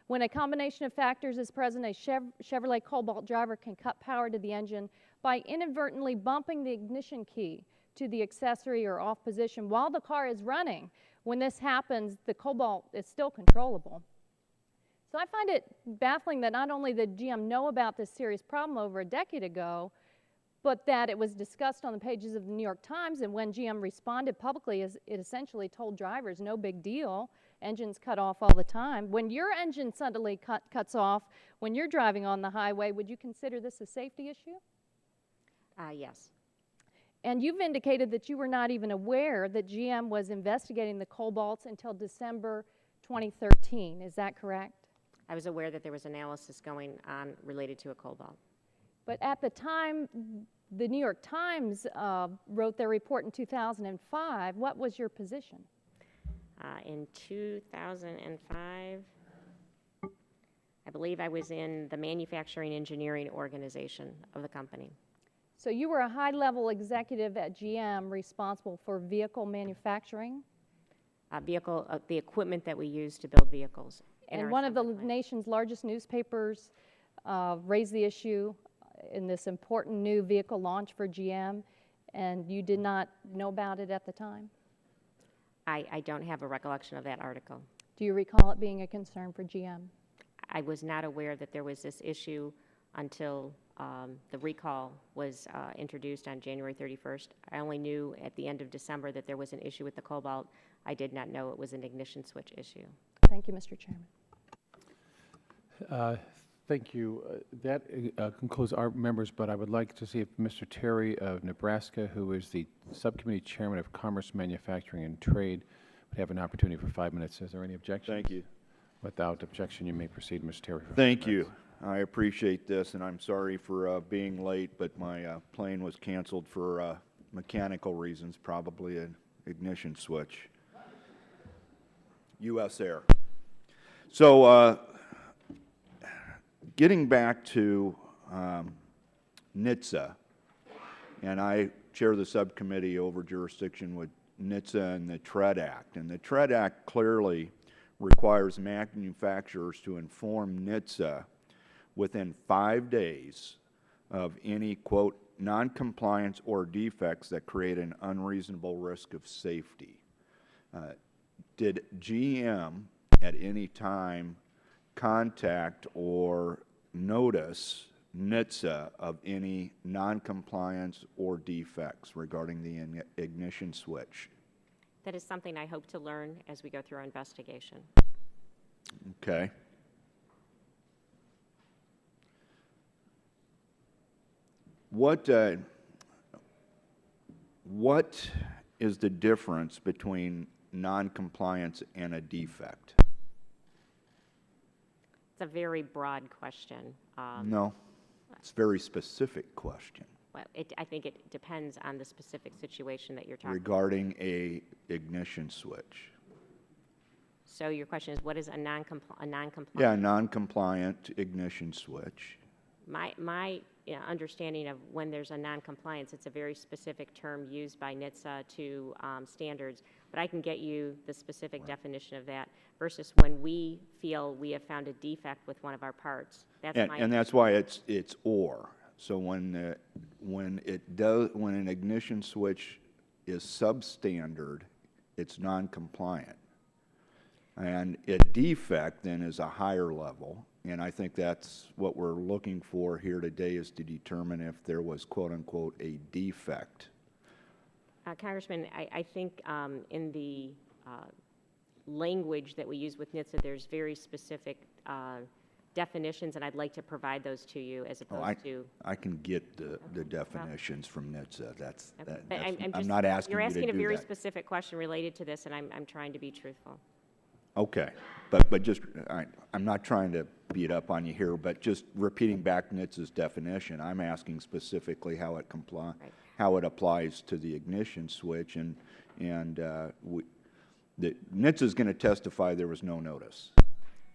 When a combination of factors is present, a Chevrolet Cobalt driver can cut power to the engine by inadvertently bumping the ignition key to the accessory or off position while the car is running. When this happens, the Cobalt is still controllable. So I find it baffling that not only did GM know about this serious problem over a decade ago, but that it was discussed on the pages of the New York Times, and when GM responded publicly, it essentially told drivers, no big deal, engines cut off all the time. When your engine suddenly cuts off when you're driving on the highway, would you consider this a safety issue? Yes. And you've indicated that you were not even aware that GM was investigating the Cobalts until December 2013. Is that correct? I was aware that there was analysis going on related to a Cobalt. But at the time the New York Times wrote their report in 2005, what was your position? In 2005, I believe I was in the manufacturing engineering organization of the company. So you were a high-level executive at GM responsible for vehicle manufacturing? The equipment that we use to build vehicles. And one of the nation's largest newspapers raised the issue in this important new vehicle launch for GM, and you did not know about it at the time? I don't have a recollection of that article. Do you recall it being a concern for GM? I was not aware that there was this issue until the recall was introduced on January 31st. I only knew at the end of December that there was an issue with the Cobalt. I did not know it was an ignition switch issue. Thank you, Mr. Chairman. Thank you. That concludes our members, but I would like to see if Mr. Terry of Nebraska, who is the Subcommittee Chairman of Commerce, Manufacturing, and Trade, would have an opportunity for 5 minutes. Is there any objection? Thank you. Without objection, you may proceed, Mr. Terry. Thank you. I appreciate this, and I'm sorry for being late, but my plane was canceled for mechanical reasons, probably an ignition switch. U.S. Air. So, getting back to NHTSA, and I chair the subcommittee over jurisdiction with NHTSA and the TREAD Act. And the TREAD Act clearly requires manufacturers to inform NHTSA within 5 days of any, quote, noncompliance or defects that create an unreasonable risk of safety. Did GM at any time contact or notice NHTSA of any noncompliance or defects regarding the ignition switch? That is something I hope to learn as we go through our investigation. Okay. What is the difference between noncompliance and a defect? It's a very broad question. No, it's a very specific question. Well, I think it depends on the specific situation that you're talking regarding a ignition switch. So your question is, what is a non-compliant? Yeah, a non-compliant ignition switch. My understanding of when there's a non-compliance, it's a very specific term used by NHTSA to standards, but I can get you the specific definition of that versus when we feel we have found a defect with one of our parts. And that's why it's or. So when an ignition switch is substandard, it's non-compliant. And a defect then is a higher level, and I think that's what we're looking for here today, is to determine if there was, quote unquote, a defect. Congressman, I think in the language that we use with NHTSA, there's very specific definitions, and I'd like to provide those to you as opposed to... I can get the definitions from NHTSA. I'm not asking you to do that. You're asking a very specific question related to this, and I'm trying to be truthful. Okay, but just, I'm not trying to beat up on you here, but just repeating back NHTSA's definition, I'm asking specifically how it how it applies to the ignition switch, and NHTSA's going to testify there was no notice.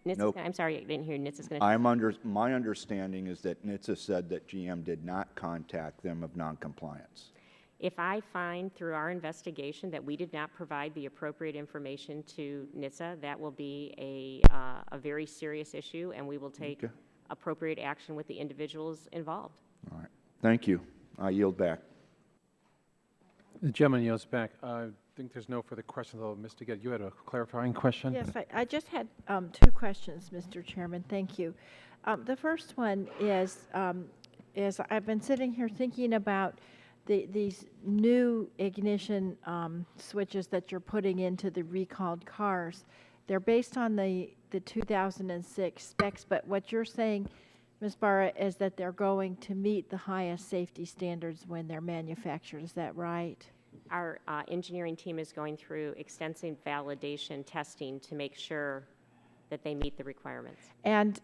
I'm sorry, I didn't hear. NHTSA's going to. My understanding is that NHTSA said that GM did not contact them of noncompliance. If I find through our investigation that we did not provide the appropriate information to NHTSA, that will be a very serious issue, and we will take appropriate action with the individuals involved. All right. Thank you. I yield back. The gentleman yields back. I think there's no further questions. Mr. Gett, you had a clarifying question? Yes, I just had 2 questions, Mr. Chairman. Thank you. The first one is I've been sitting here thinking about these new ignition switches that you're putting into the recalled cars. They're based on the 2006 specs, but what you're saying, Ms. Barra, is that they're going to meet the highest safety standards when they're manufactured. Is that right? Our engineering team is going through extensive validation testing to make sure that they meet the requirements. And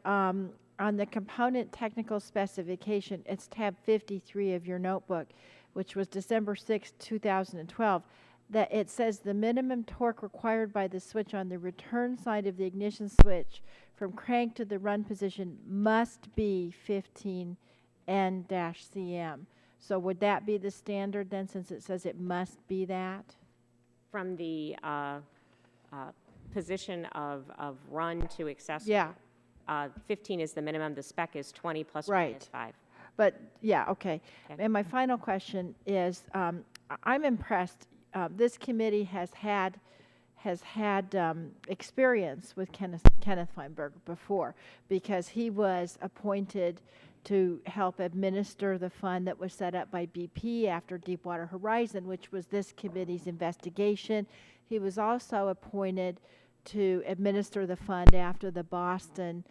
on the component technical specification, it's tab 53 of your notebook, which was December 6, 2012, that it says the minimum torque required by the switch on the return side of the ignition switch from crank to the run position must be 15 N-cm. So would that be the standard then, since it says it must be that? From the position of run to accessory? Yeah. 15 is the minimum. The spec is 20 plus or Right. minus 5. But, yeah, okay. And my final question is, I'm impressed. This committee has had experience with Kenneth Feinberg before, because he was appointed to help administer the fund that was set up by BP after Deepwater Horizon, which was this committee's investigation. He was also appointed to administer the fund after the Boston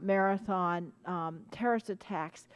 Marathon terrorist attacks.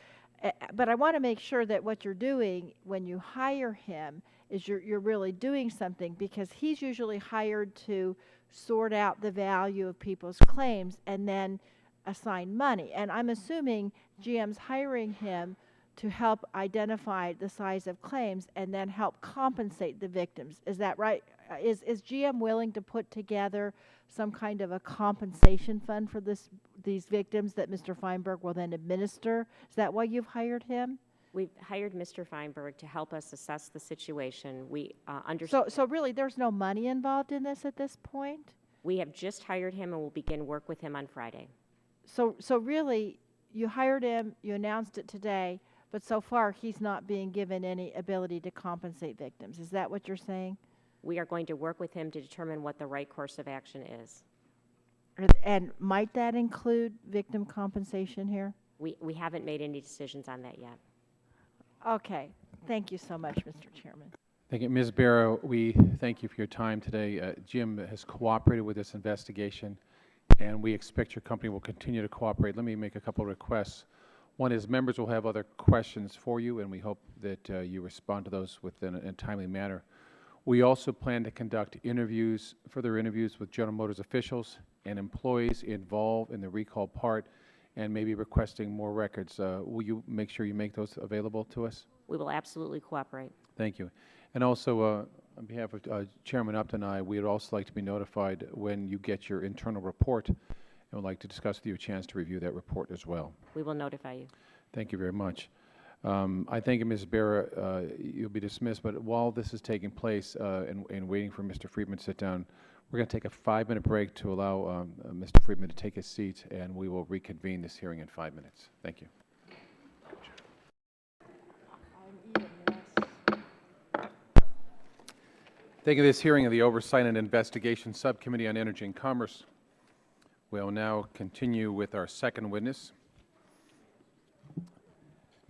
But I want to make sure that what you're doing when you hire him is you're really doing something, because he's usually hired to sort out the value of people's claims and then assign money. And I'm assuming GM's hiring him to help identify the size of claims and then help compensate the victims. Is that right? Is GM willing to put together some kind of a compensation fund for these victims that Mr. Feinberg will then administer? Is that why you've hired him? We've hired Mr. Feinberg to help us assess the situation. We understand. So really, there's no money involved in this at this point? We have just hired him, and we'll begin work with him on Friday. So really, you hired him, you announced it today, but so far he's not being given any ability to compensate victims. Is that what you're saying? We are going to work with him to determine what the right course of action is. And might that include victim compensation here? We haven't made any decisions on that yet. Okay. Thank you so much, Mr. Chairman. Thank you. Ms. Barra, we thank you for your time today. Jim has cooperated with this investigation, and we expect your company will continue to cooperate. Let me make a couple of requests. One is members will have other questions for you, and we hope that you respond to those within a timely manner. We also plan to conduct further interviews with General Motors officials and employees involved in the recall part, and maybe requesting more records. Will you make sure you make those available to us? We will absolutely cooperate. Thank you. And also, on behalf of Chairman Upton and I, we would also like to be notified when you get your internal report, and would like to discuss with you a chance to review that report as well. We will notify you. Thank you very much. I thank you, Ms. Barra. You'll be dismissed, but while this is taking place and waiting for Mr. Friedman to sit down, we're going to take a 5-minute break to allow Mr. Friedman to take his seat, and we will reconvene this hearing in 5 minutes. Thank you. Thank you. This hearing of the Oversight and Investigation Subcommittee on Energy and Commerce. We'll now continue with our second witness.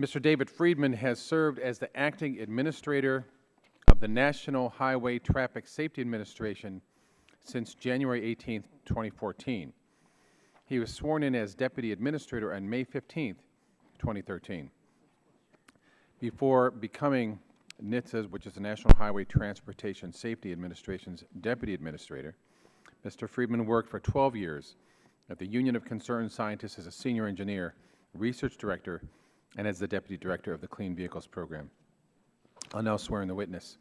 Mr. David Friedman has served as the acting administrator of the National Highway Traffic Safety Administration since January 18, 2014. He was sworn in as deputy administrator on May 15, 2013. Before becoming NHTSA, which is the National Highway Transportation Safety Administration's deputy administrator, Mr. Friedman worked for 12 years at the Union of Concerned Scientists as a senior engineer, research director, and as the deputy director of the Clean Vehicles Program. I'll now swear in the witness.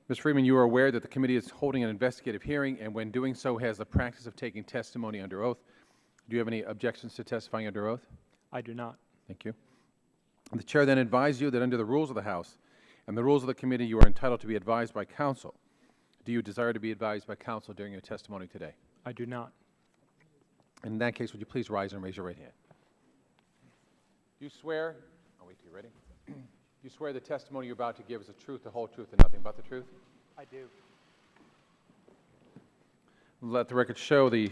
Ms. Friedman, you are aware that the committee is holding an investigative hearing, and when doing so has the practice of taking testimony under oath. Do you have any objections to testifying under oath? I do not. Thank you. The chair then advises you that under the rules of the House, and the rules of the committee, you are entitled to be advised by counsel. Do you desire to be advised by counsel during your testimony today? I do not. In that case, would you please rise and raise your right hand? Do you swear, I'll wait till you're ready. Do you swear the testimony you're about to give is the truth, the whole truth, and nothing but the truth? I do. Let the record show the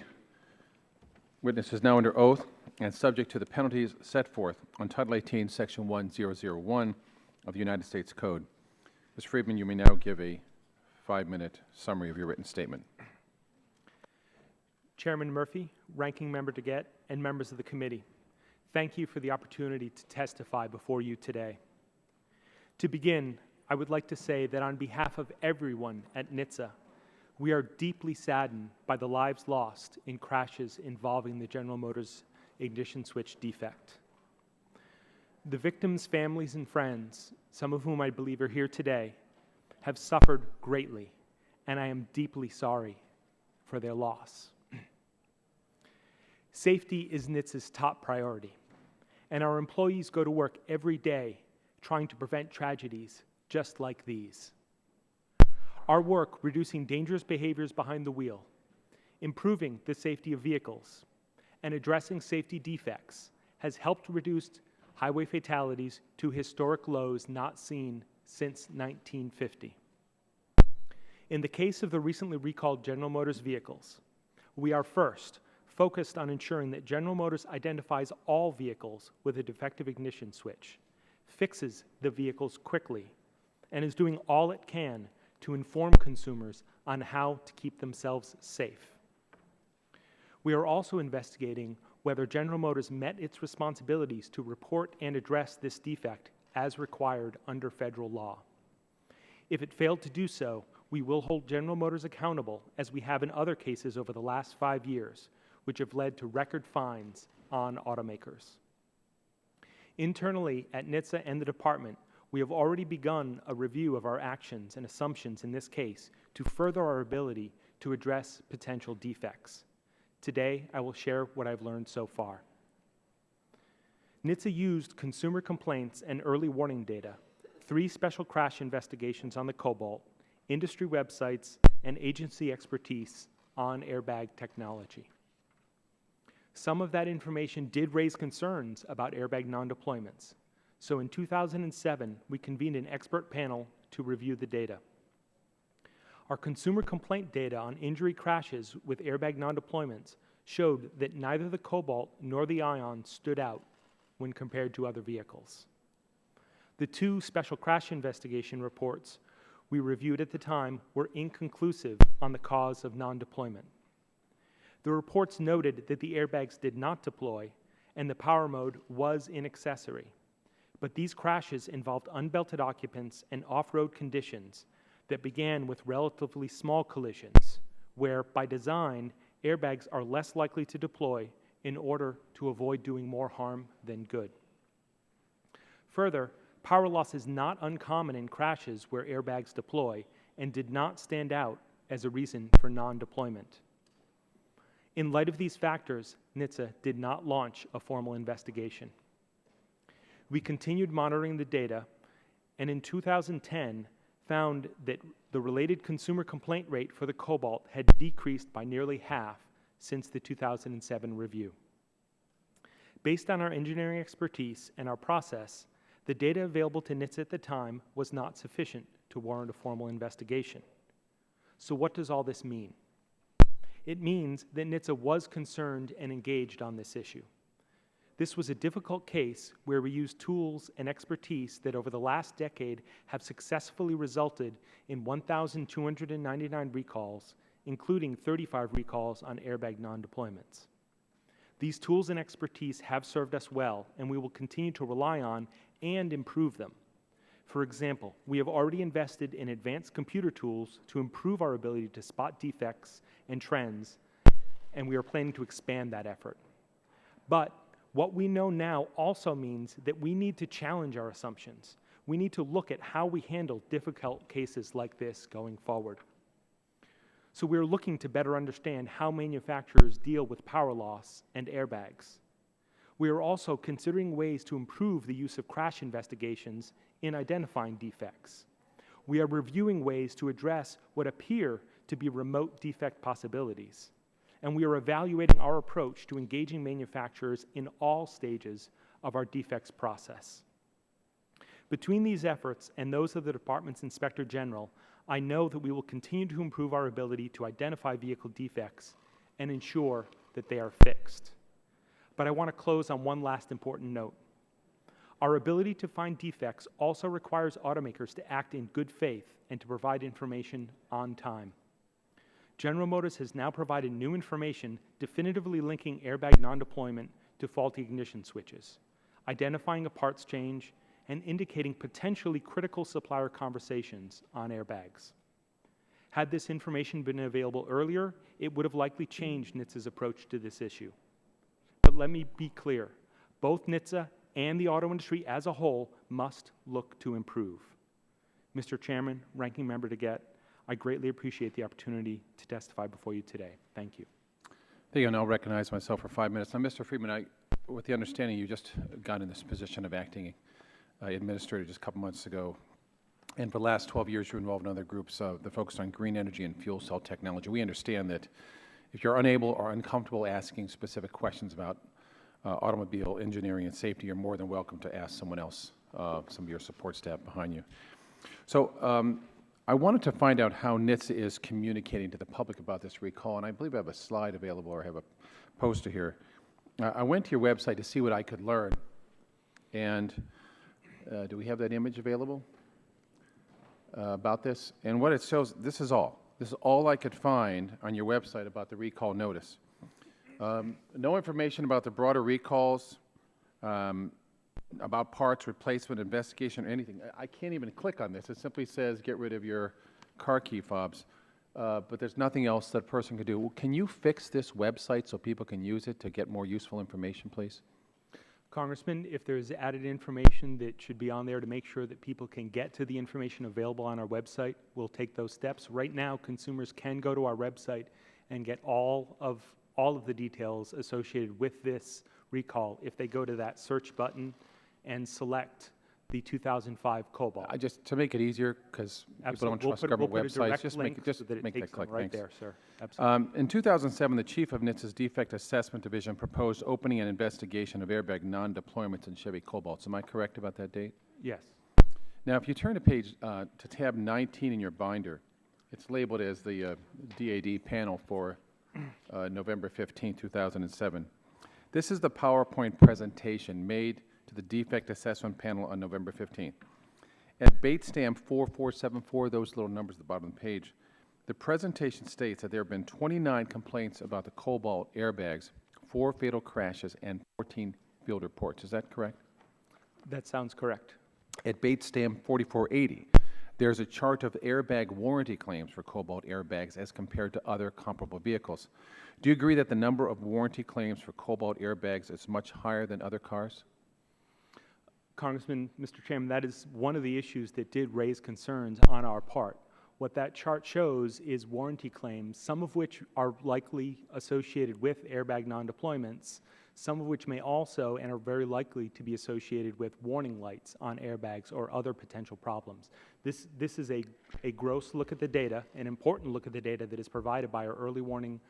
witness is now under oath and subject to the penalties set forth on Title 18, Section 1001 of the United States Code. Ms. Friedman, you may now give a 5-minute summary of your written statement. Chairman Murphy, Ranking Member DeGette, and members of the committee, thank you for the opportunity to testify before you today. To begin, I would like to say that on behalf of everyone at NHTSA, we are deeply saddened by the lives lost in crashes involving the General Motors ignition switch defect. The victims' families and friends, some of whom I believe are here today, have suffered greatly, and I am deeply sorry for their loss. Safety is NHTSA's top priority, and our employees go to work every day trying to prevent tragedies just like these. Our work reducing dangerous behaviors behind the wheel, improving the safety of vehicles, and addressing safety defects has helped reduce highway fatalities to historic lows not seen since 1950. In the case of the recently recalled General Motors vehicles, we are first focused on ensuring that General Motors identifies all vehicles with a defective ignition switch, fixes the vehicles quickly, and is doing all it can to inform consumers on how to keep themselves safe. We are also investigating whether General Motors met its responsibilities to report and address this defect as required under federal law. If it failed to do so, we will hold General Motors accountable, as we have in other cases over the last 5 years, which have led to record fines on automakers. Internally at NHTSA and the department, we have already begun a review of our actions and assumptions in this case to further our ability to address potential defects. Today, I will share what I've learned so far. NHTSA used consumer complaints and early warning data, 3 special crash investigations on the Cobalt, industry websites, and agency expertise on airbag technology. Some of that information did raise concerns about airbag non-deployments. So in 2007, we convened an expert panel to review the data. Our consumer complaint data on injury crashes with airbag non-deployments showed that neither the Cobalt nor the Ion stood out when compared to other vehicles. The 2 special crash investigation reports we reviewed at the time were inconclusive on the cause of non-deployment. The reports noted that the airbags did not deploy and the power mode was in accessory. But these crashes involved unbelted occupants and off-road conditions that began with relatively small collisions, where, by design, airbags are less likely to deploy in order to avoid doing more harm than good. Further, power loss is not uncommon in crashes where airbags deploy and did not stand out as a reason for non-deployment. In light of these factors, NHTSA did not launch a formal investigation. We continued monitoring the data, and in 2010 found that the related consumer complaint rate for the Cobalt had decreased by nearly half since the 2007 review. Based on our engineering expertise and our process, the data available to NHTSA at the time was not sufficient to warrant a formal investigation. So what does all this mean? It means that NHTSA was concerned and engaged on this issue. This was a difficult case where we used tools and expertise that over the last decade have successfully resulted in 1,299 recalls, including 35 recalls on airbag non-deployments. These tools and expertise have served us well, and we will continue to rely on and improve them. For example, we have already invested in advanced computer tools to improve our ability to spot defects and trends, and we are planning to expand that effort. But what we know now also means that we need to challenge our assumptions. We need to look at how we handle difficult cases like this going forward. So we're looking to better understand how manufacturers deal with power loss and airbags. We are also considering ways to improve the use of crash investigations in identifying defects. We are reviewing ways to address what appear to be remote defect possibilities. And we are evaluating our approach to engaging manufacturers in all stages of our defects process. Between these efforts and those of the Department's Inspector General, I know that we will continue to improve our ability to identify vehicle defects and ensure that they are fixed. But I want to close on one last important note. Our ability to find defects also requires automakers to act in good faith and to provide information on time. General Motors has now provided new information definitively linking airbag non-deployment to faulty ignition switches, identifying a parts change, and indicating potentially critical supplier conversations on airbags. Had this information been available earlier, it would have likely changed NHTSA's approach to this issue. But let me be clear, both NHTSA and the auto industry as a whole must look to improve. Mr. Chairman, Ranking Member DeGette, I greatly appreciate the opportunity to testify before you today. Thank you. Thank you, and I'll recognize myself for 5 minutes. Now, Mr. Friedman, with the understanding you just got in this position of acting administrator just a couple months ago, and for the last 12 years you're involved in other groups that focus on green energy and fuel cell technology. We understand that if you're unable or uncomfortable asking specific questions about automobile engineering and safety, you're more than welcome to ask someone else, some of your support staff behind you. So I wanted to find out how NHTSA is communicating to the public about this recall, and I believe I have a slide available, or I have a poster here. I went to your website to see what I could learn, and do we have that image available about this? And what it shows, this is all I could find on your website about the recall notice. No information about the broader recalls, about parts, replacement, investigation, or anything. I can't even click on this. It simply says get rid of your car key fobs, but there's nothing else that a person can do. Can you fix this website so people can use it to get more useful information, please? Congressman, if there's added information that should be on there to make sure that people can get to the information available on our website, we'll take those steps. Right now, consumers can go to our website and get all of the details associated with this recall if they go to that search button and select the 2005 Cobalt. To make it easier, because people don't trust government websites, just make that click. Right Thanks. there, sir. Absolutely. In 2007, the chief of NHTSA's Defect Assessment Division proposed opening an investigation of airbag non-deployments in Chevy Cobalts. Am I correct about that date? Yes. Now, if you turn to tab 19 in your binder, it's labeled as the DAD panel for November 15, 2007. This is the PowerPoint presentation made to the Defect Assessment Panel on November 15th. At bait stamp 4474, those little numbers at the bottom of the page, the presentation states that there have been 29 complaints about the Cobalt airbags, 4 fatal crashes, and 14 field reports. Is that correct? That sounds correct. At bait stamp 4480, there's a chart of airbag warranty claims for Cobalt airbags as compared to other comparable vehicles. Do you agree that the number of warranty claims for Cobalt airbags is much higher than other cars? Congressman, Mr. Chairman, that is one of the issues that did raise concerns on our part. What that chart shows is warranty claims, some of which are likely associated with airbag non-deployments, some of which may also and are very likely to be associated with warning lights on airbags or other potential problems. This is a gross look at the data, an important look at the data that is provided by our early warning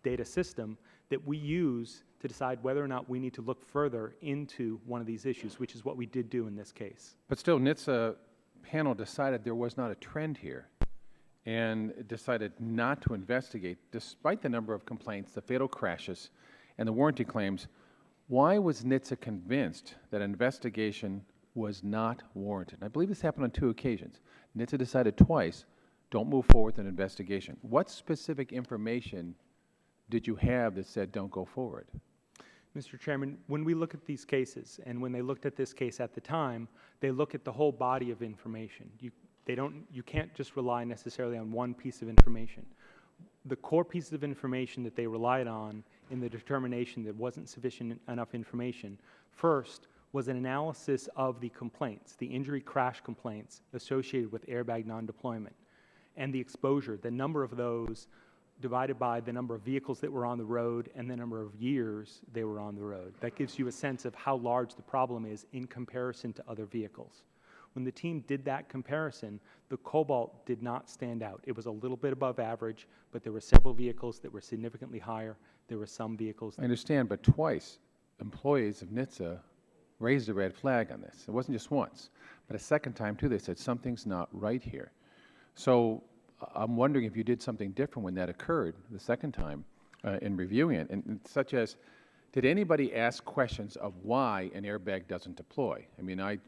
data system that we use to decide whether or not we need to look further into one of these issues, which is what we did do in this case. But still, NHTSA panel decided there was not a trend here and decided not to investigate, despite the number of complaints, the fatal crashes, and the warranty claims. Why was NHTSA convinced that an investigation was not warranted? And I believe this happened on 2 occasions. NHTSA decided twice, don't move forward with an investigation. What specific information did you have that said don't go forward? Mr. Chairman, when we look at these cases, and when they looked at this case at the time, they look at the whole body of information. You can't just rely necessarily on one piece of information. The core pieces of information that they relied on in the determination that wasn't sufficient enough information, first was an analysis of the complaints, the injury crash complaints associated with airbag non-deployment, and the exposure, the number of those divided by the number of vehicles that were on the road and the number of years they were on the road. That gives you a sense of how large the problem is in comparison to other vehicles. When the team did that comparison, the Cobalt did not stand out. It was a little bit above average, but there were several vehicles that were significantly higher. There were some vehicles. I understand, but twice, employees of NHTSA raised a red flag on this. It wasn't just once, but a second time too. They said something's not right here. So I'm wondering if you did something different when that occurred the second time in reviewing it, and such as, did anybody ask questions of why an airbag doesn't deploy? I mean, I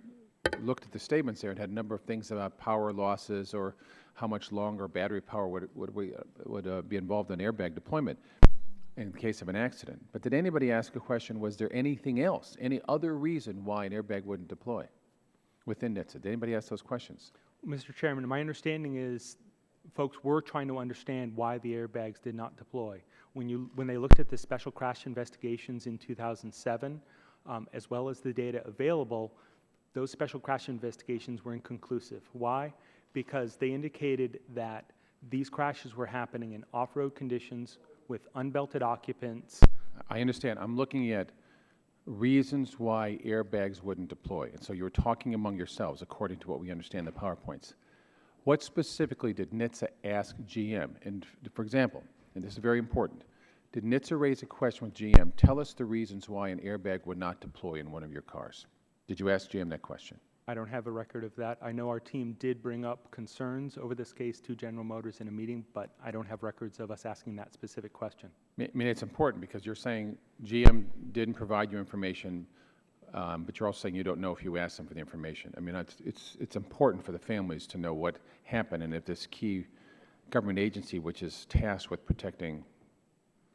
looked at the statements there and had a number of things about power losses or how much longer battery power would be involved in airbag deployment in the case of an accident. But did anybody ask a question, was there anything else, any other reason why an airbag wouldn't deploy within NHTSA? Did anybody ask those questions? Mr. Chairman, my understanding is folks were trying to understand why the airbags did not deploy. When they looked at the special crash investigations in 2007, as well as the data available, those special crash investigations were inconclusive. Why? Because they indicated that these crashes were happening in off-road conditions with unbelted occupants. I understand. I'm looking at reasons why airbags wouldn't deploy. And so you were talking among yourselves, according to what we understand the PowerPoints. What specifically did NHTSA ask GM? And for example, and this is very important, did NHTSA raise a question with GM, tell us the reasons why an airbag would not deploy in one of your cars? Did you ask GM that question? I don't have a record of that. I know our team did bring up concerns over this case to General Motors in a meeting, but I don't have records of us asking that specific question. I mean, it's important because you're saying GM didn't provide you information, but you're also saying you don't know if you asked them for the information. I mean, it's important for the families to know what happened and if this key government agency, which is tasked with protecting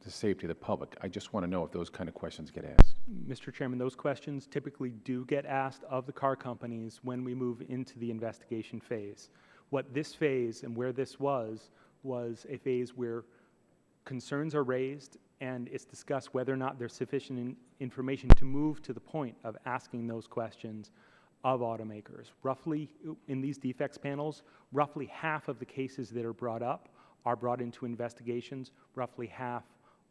the safety of the public, I just want to know if those kind of questions get asked. Mr. Chairman, those questions typically do get asked of the car companies when we move into the investigation phase. What this phase and where this was a phase where concerns are raised and it's discussed whether or not there's sufficient information to move to the point of asking those questions of automakers. Roughly, in these defects panels, roughly half of the cases that are brought up are brought into investigations, roughly half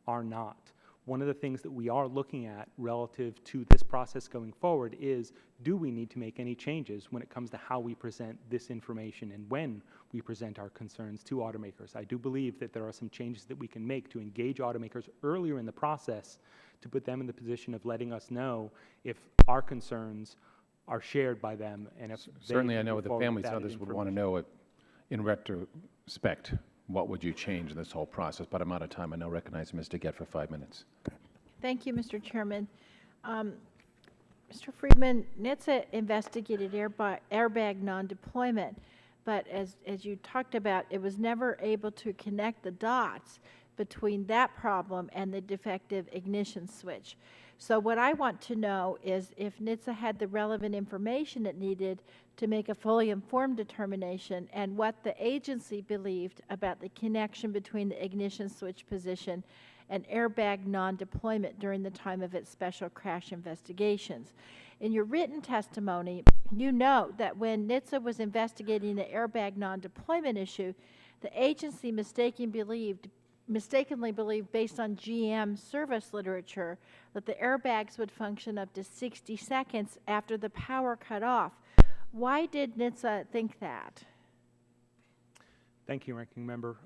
are not. One of the things that we are looking at relative to this process going forward is, do we need to make any changes when it comes to how we present this information and when we present our concerns to automakers? I do believe that there are some changes that we can make to engage automakers earlier in the process to put them in the position of letting us know if our concerns are shared by them. And if certainly I know the families and others would want to know it in retrospect. What would you change in this whole process? But I'm out of time. I now recognize Mr. Gett for 5 minutes. Thank you, Mr. Chairman. Mr. Friedman, NHTSA investigated airbag non-deployment, but as you talked about, it was never able to connect the dots between that problem and the defective ignition switch. So what I want to know is if NHTSA had the relevant information it needed to make a fully informed determination and what the agency believed about the connection between the ignition switch position and airbag non-deployment during the time of its special crash investigations. In your written testimony, you note that when NHTSA was investigating the airbag non-deployment issue, the agency mistakenly believed, based on GM service literature, that the airbags would function up to 60 seconds after the power cut off. Why did NHTSA think that? Thank you, Ranking Member.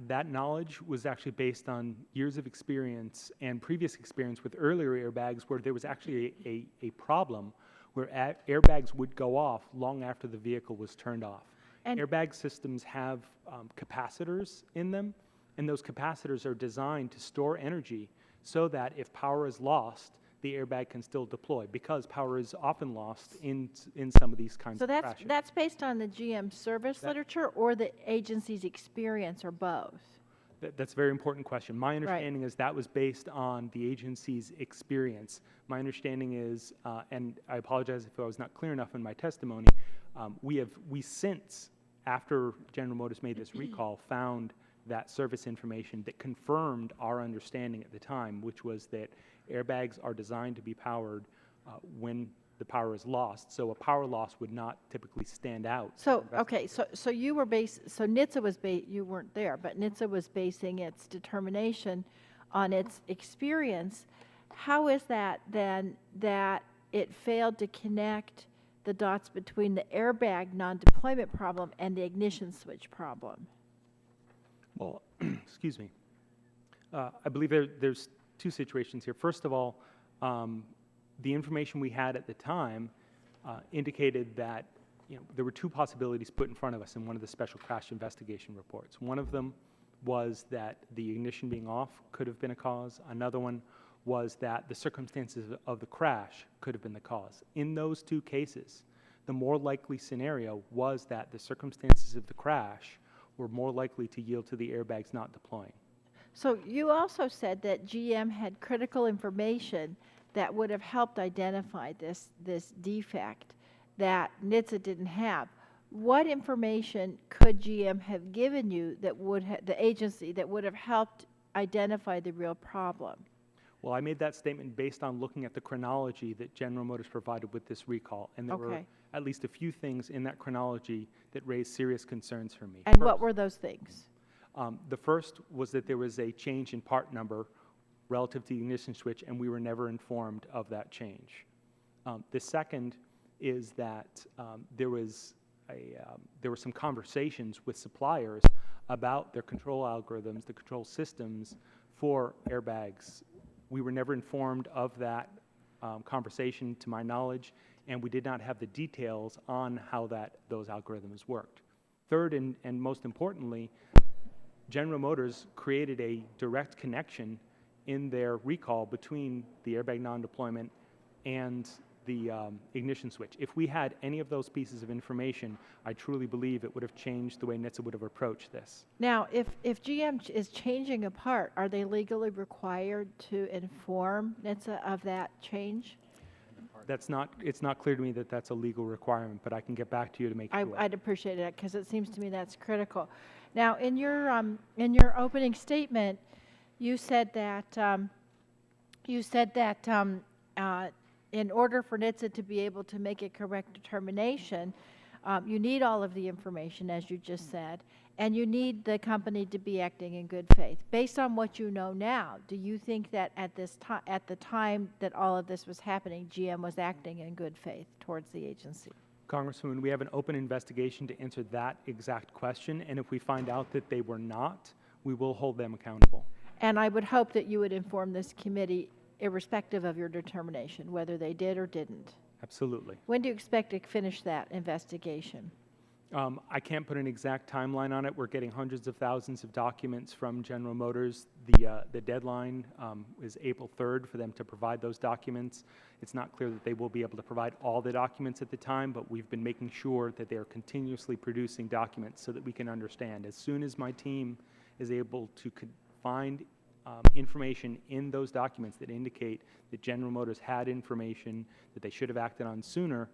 That knowledge was actually based on years of experience and previous experience with earlier airbags where there was actually a problem where airbags would go off long after the vehicle was turned off. And airbag systems have capacitors in them, and those capacitors are designed to store energy so that if power is lost, the airbag can still deploy, because power is often lost in some of these kinds of crashes. So that's based on the GM service literature or the agency's experience, or both? That's a very important question. My understanding is that was based on the agency's experience. My understanding is, and I apologize if I was not clear enough in my testimony, we since, after General Motors made this recall, found that service information that confirmed our understanding at the time, which was that airbags are designed to be powered when the power is lost. So a power loss would not typically stand out. So, okay, so you were so NHTSA was, you weren't there, but NHTSA was basing its determination on its experience. How is that then that it failed to connect the dots between the airbag non-deployment problem and the ignition switch problem? Well, excuse me. I believe there's two situations here. First of all, the information we had at the time indicated that there were two possibilities put in front of us in one of the special crash investigation reports. One of them was that the ignition being off could have been a cause. Another one was that the circumstances of the crash could have been the cause. In those two cases, the more likely scenario was that the circumstances of the crash were more likely to yield to the airbags not deploying. So you also said that GM had critical information that would have helped identify this defect that NHTSA didn't have. What information could GM have given you that would the agency that would have helped identify the real problem? Well, I made that statement based on looking at the chronology that General Motors provided with this recall, and there were at least a few things in that chronology that raised serious concerns for me. And what were those things? The first was that there was a change in part number relative to the ignition switch, and we were never informed of that change. The second is that there were some conversations with suppliers about their control algorithms, the control systems for airbags. We were never informed of that conversation, to my knowledge, and we did not have the details on how those algorithms worked. Third, and most importantly, General Motors created a direct connection in their recall between the airbag non-deployment and the ignition switch. If we had any of those pieces of information, I truly believe it would have changed the way NHTSA would have approached this. Now, if GM is changing a part, are they legally required to inform NHTSA of that change? It's not clear to me that that's a legal requirement, but I can get back to you to make sure. I'd appreciate that, because it seems to me that's critical. Now, in your opening statement, you said that in order for NHTSA to be able to make a correct determination, you need all of the information, as you just said, and you need the company to be acting in good faith. Based on what you know now, do you think that at the time that all of this was happening, GM was acting in good faith towards the agency? Congresswoman, we have an open investigation to answer that exact question, and if we find out that they were not, we will hold them accountable. And I would hope that you would inform this committee irrespective of your determination, whether they did or didn't. Absolutely. When do you expect to finish that investigation? I can't put an exact timeline on it. We're getting hundreds of thousands of documents from General Motors. The deadline is April 3rd for them to provide those documents. It's not clear that they will be able to provide all the documents at the time, but we've been making sure that they are continuously producing documents so that we can understand. As soon as my team is able to find information in those documents that indicate that General Motors had information that they should have acted on sooner,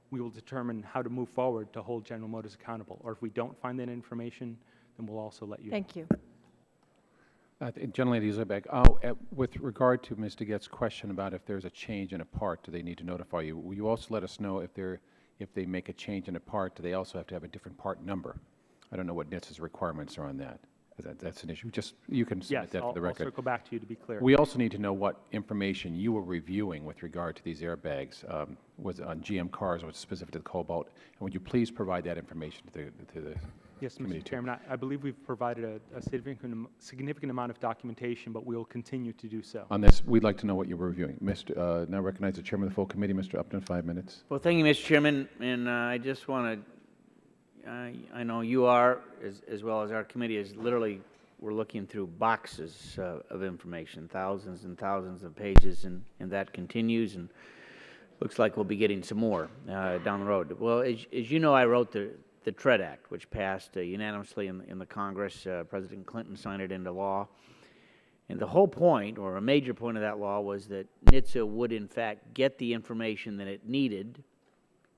we will determine how to move forward to hold General Motors accountable. Or if we don't find that information, then we'll also let you know. Thank you. Gentlelady Airbag, with regard to Ms. DeGette's question about if there's a change in a part, do they need to notify you? Will you also let us know if they make a change in a part, do they also have to have a different part number? I don't know what NHTSA's requirements are on that. That's an issue. Just, you can submit that for the record. I'll circle back to you to be clear. We also need to know what information you were reviewing with regard to these airbags. Was it on GM cars, or was it specific to the Cobalt? And would you please provide that information to the Yes, committee? Mr. Chairman, I believe we've provided a significant amount of documentation, but we'll continue to do so. On this, we'd like to know what you were reviewing. Now recognize the Chairman of the full committee, Mr. Upton, 5 minutes. Well, thank you, Mr. Chairman, and I just want to, I know you are, as well as our committee, is literally, we're looking through boxes of information, thousands and thousands of pages, and that continues, and looks like we'll be getting some more down the road. Well, as you know, I wrote the TREAD Act, which passed unanimously in the Congress. President Clinton signed it into law. And the whole point, or a major point of that law, was that NHTSA would, in fact, get the information that it needed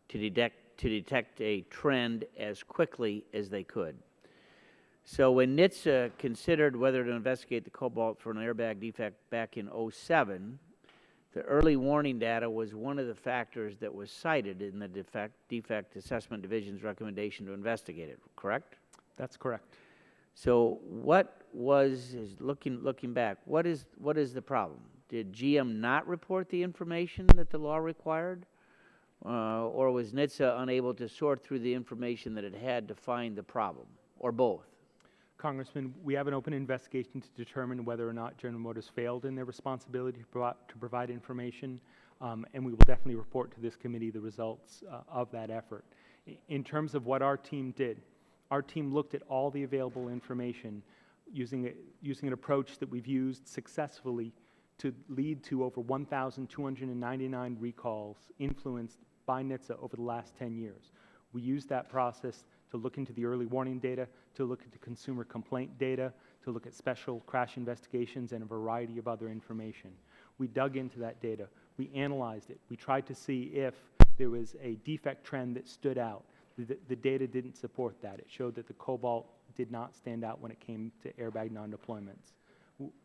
to detect a trend as quickly as they could. So when NHTSA considered whether to investigate the Cobalt for an airbag defect back in '07, the early warning data was one of the factors that was cited in the defect assessment division's recommendation to investigate it, correct? That's correct. So what was, looking back, what is the problem? Did GM not report the information that the law required? Or was NHTSA unable to sort through the information that it had to find the problem, or both? Congressman, we have an open investigation to determine whether or not General Motors failed in their responsibility to provide information, and we will definitely report to this committee the results of that effort. In terms of what our team did, our team looked at all the available information using an approach that we've used successfully to lead to over 1,299 recalls influenced by NHTSA over the last 10 years. We used that process to look into the early warning data, to look into consumer complaint data, to look at special crash investigations and a variety of other information. We dug into that data. We analyzed it. We tried to see if there was a defect trend that stood out. The data didn't support that. It showed that the Cobalt did not stand out when it came to airbag non-deployments.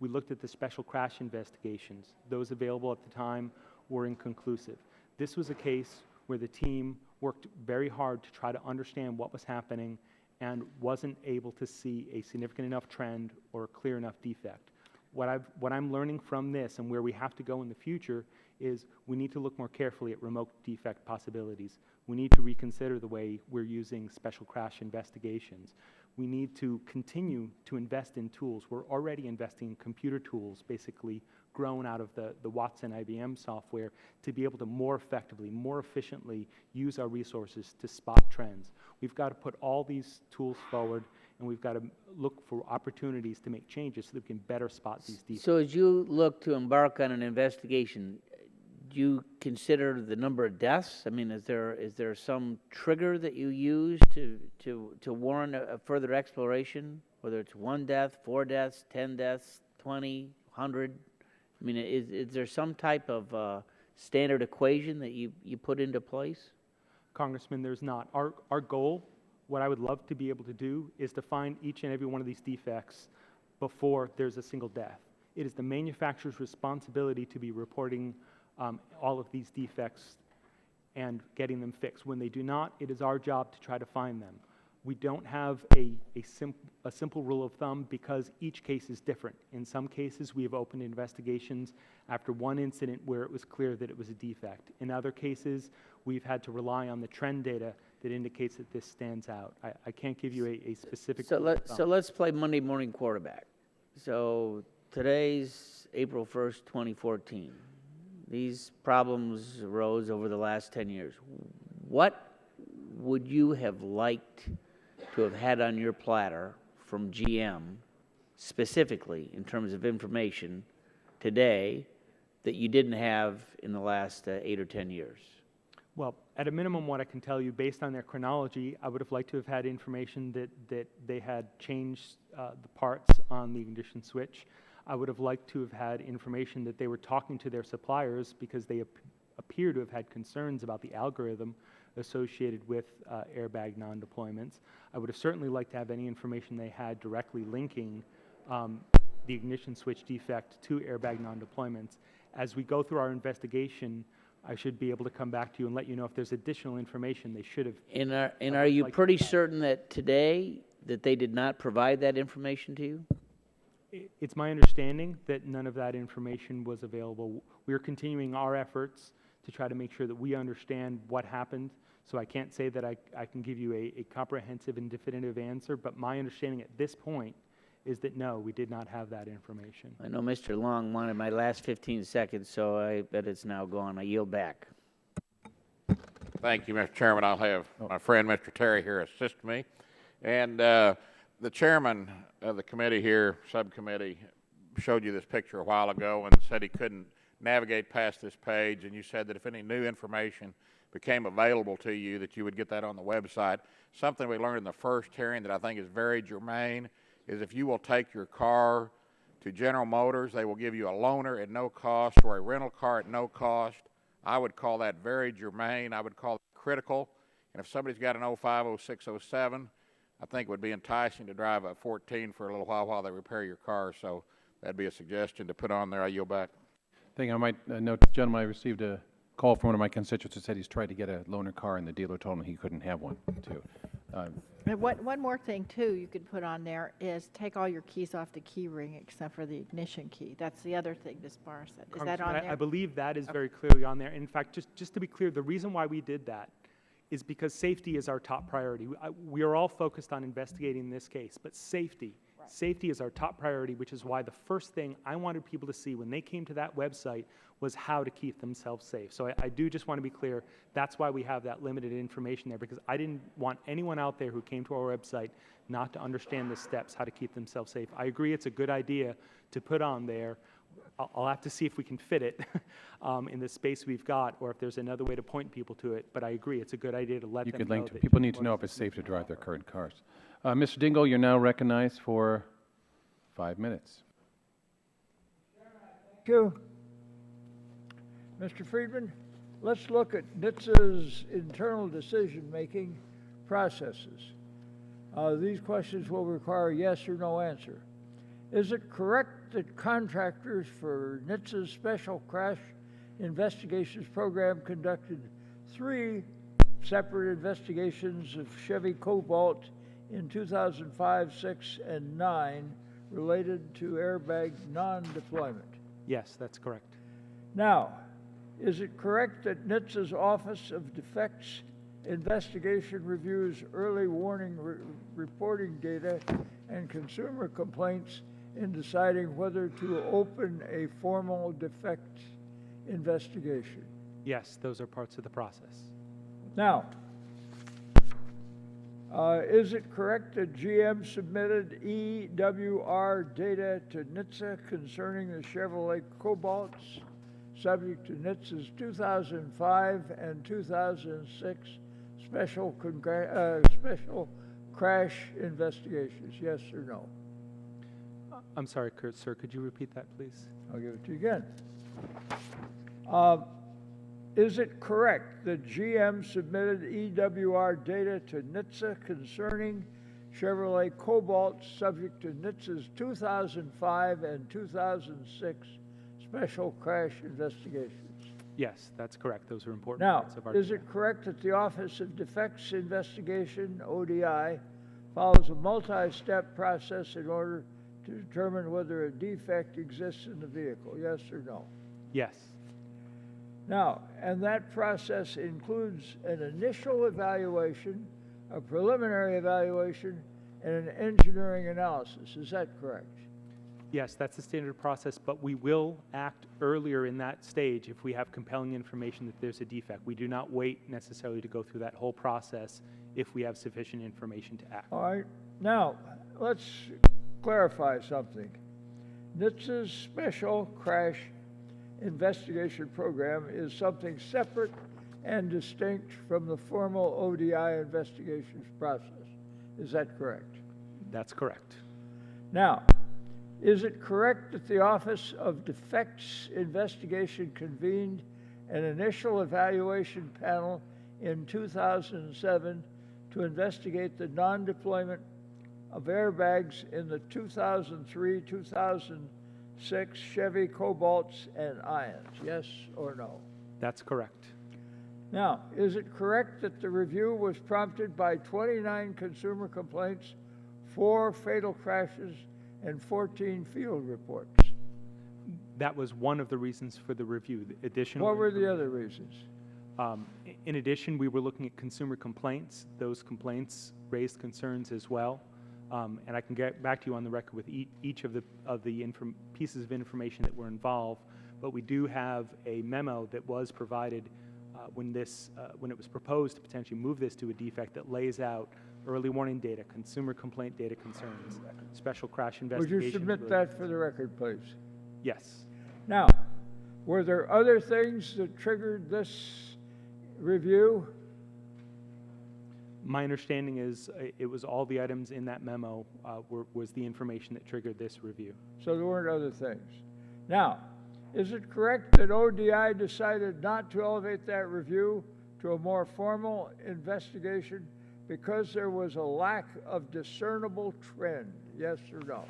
We looked at the special crash investigations. Those available at the time were inconclusive. This was a case where the team worked very hard to try to understand what was happening and wasn't able to see a significant enough trend or a clear enough defect. What I'm learning from this and where we have to go in the future is we need to look more carefully at remote defect possibilities. We need to reconsider the way we're using special crash investigations. We need to continue to invest in tools. We're already investing in computer tools, basically grown out of the Watson IBM software, to be able to more effectively, more efficiently use our resources to spot trends. We've got to put all these tools forward, and we've got to look for opportunities to make changes so that we can better spot these defects. So as you look to embark on an investigation, do you consider the number of deaths? I mean, is there some trigger that you use to warrant a further exploration, whether it's 1 death, 4 deaths, 10 deaths, 20, 100? I mean, is there some type of standard equation that you put into place? Congressman, there's not. Our goal, what I would love to be able to do, is to find each and every one of these defects before there's a single death. It is the manufacturer's responsibility to be reporting all of these defects and getting them fixed. When they do not, it is our job to try to find them. We don't have a simple rule of thumb because each case is different. In some cases, we have opened investigations after one incident where it was clear that it was a defect. In other cases, we've had to rely on the trend data that indicates that this stands out. I can't give you a specific rule of thumb. So let's play Monday morning quarterback. So today's April 1st, 2014. These problems arose over the last 10 years. What would you have liked to have had on your platter from GM, specifically in terms of information today, that you didn't have in the last 8 or 10 years? Well, at a minimum, what I can tell you, based on their chronology, I would have liked to have had information that they had changed the parts on the ignition switch. I would have liked to have had information that they were talking to their suppliers because they appear to have had concerns about the algorithm associated with airbag non-deployments. I would have certainly liked to have any information they had directly linking the ignition switch defect to airbag non-deployments. As we go through our investigation, I should be able to come back to you and let you know if there's additional information they should have. And are you pretty certain that today that they did not provide that information to you? It's my understanding that none of that information was available. We are continuing our efforts to try to make sure that we understand what happened. So I can't say that I can give you a comprehensive and definitive answer, but my understanding at this point is that no, we did not have that information. I know Mr. Long wanted my last 15 seconds, so I bet it's now gone. I yield back. Thank you, Mr. Chairman. I'll have my friend, Mr. Terry, here assist me. And the chairman of the committee here, subcommittee, showed you this picture a while ago and said he couldn't navigate past this page, and you said that if any new information became available to you, that you would get that on the website. Something we learned in the first hearing that I think is very germane is if you will take your car to General Motors, they will give you a loaner at no cost or a rental car at no cost. I would call that very germane. I would call it critical. And if somebody's got an 05, 06, 07, I think it would be enticing to drive a 14 for a little while they repair your car. So that'd be a suggestion to put on there. I yield back. thing I might note, gentlemen, I received a call from one of my constituents who said he's tried to get a loaner car, and the dealer told him he couldn't have one, too. And one more thing, too, you could put on there is take all your keys off the key ring except for the ignition key. That's the other thing Ms. Barr said. Is that on Congressman, there? I believe that is very clearly on there. In fact, just to be clear, the reason why we did that is because safety is our top priority. We are all focused on investigating this case, but safety is our top priority, which is why the first thing I wanted people to see when they came to that website was how to keep themselves safe. So I do just want to be clear, that's why we have that limited information there, because I didn't want anyone out there who came to our website not to understand the steps, how to keep themselves safe. I agree it's a good idea to put on there. I'll have to see if we can fit it in the space we've got, or if there's another way to point people to it, but I agree it's a good idea to let You them could know link to, that people need to know if it's safe to drive their current cars. Mr. Dingell, you're now recognized for 5 minutes. Thank you. Mr. Friedman, let's look at NHTSA's internal decision-making processes. These questions will require a yes or no answer. Is it correct that contractors for NHTSA's Special Crash Investigations Program conducted 3 separate investigations of Chevy Cobalt in 2005, 6, and 9 related to airbag non-deployment? Yes, that's correct. Now, is it correct that NHTSA's Office of Defects Investigation reviews early warning reporting data and consumer complaints in deciding whether to open a formal defects investigation? Yes, those are parts of the process. Now, is it correct that GM submitted EWR data to NHTSA concerning the Chevrolet Cobalts, subject to NHTSA's 2005 and 2006 special crash investigations? Yes or no? I'm sorry, sir, could you repeat that, please? I'll give it to you again. Is it correct that GM submitted EWR data to NHTSA concerning Chevrolet Cobalt subject to NHTSA's 2005 and 2006 special crash investigations? Yes, that's correct. Those are important Now, parts of our is it correct that the Office of Defects Investigation, ODI, follows a multi-step process in order to determine whether a defect exists in the vehicle? Yes or no? Yes. Now, and that process includes an initial evaluation, a preliminary evaluation, and an engineering analysis. Is that correct? Yes, that's the standard process, but we will act earlier in that stage if we have compelling information that there's a defect. We do not wait necessarily to go through that whole process if we have sufficient information to act. All right. Now, let's clarify something. NHTSA's Special Crash Investigation Program is something separate and distinct from the formal ODI investigations process. Is that correct? That's correct. Now, is it correct that the Office of Defects Investigation convened an initial evaluation panel in 2007 to investigate the non-deployment of airbags in the 2003-2006 Chevy Cobalts and Ions? Yes or no? That's correct. Now, is it correct that the review was prompted by 29 consumer complaints, 4 fatal crashes, and 14 field reports? That was one of the reasons for the review. What were the other reasons? In addition, we were looking at consumer complaints. Those complaints raised concerns as well. And I can get back to you on the record with each of the pieces of information that were involved. But we do have a memo that was provided when it was proposed to potentially move this to a defect that lays out early warning data, consumer complaint data concerns, special crash investigations. Would you submit that for the record, please? Yes. Now, were there other things that triggered this review? My understanding is it was all the items in that memo was the information that triggered this review. So there weren't other things. Now, is it correct that ODI decided not to elevate that review to a more formal investigation because there was a lack of discernible trend? Yes or no?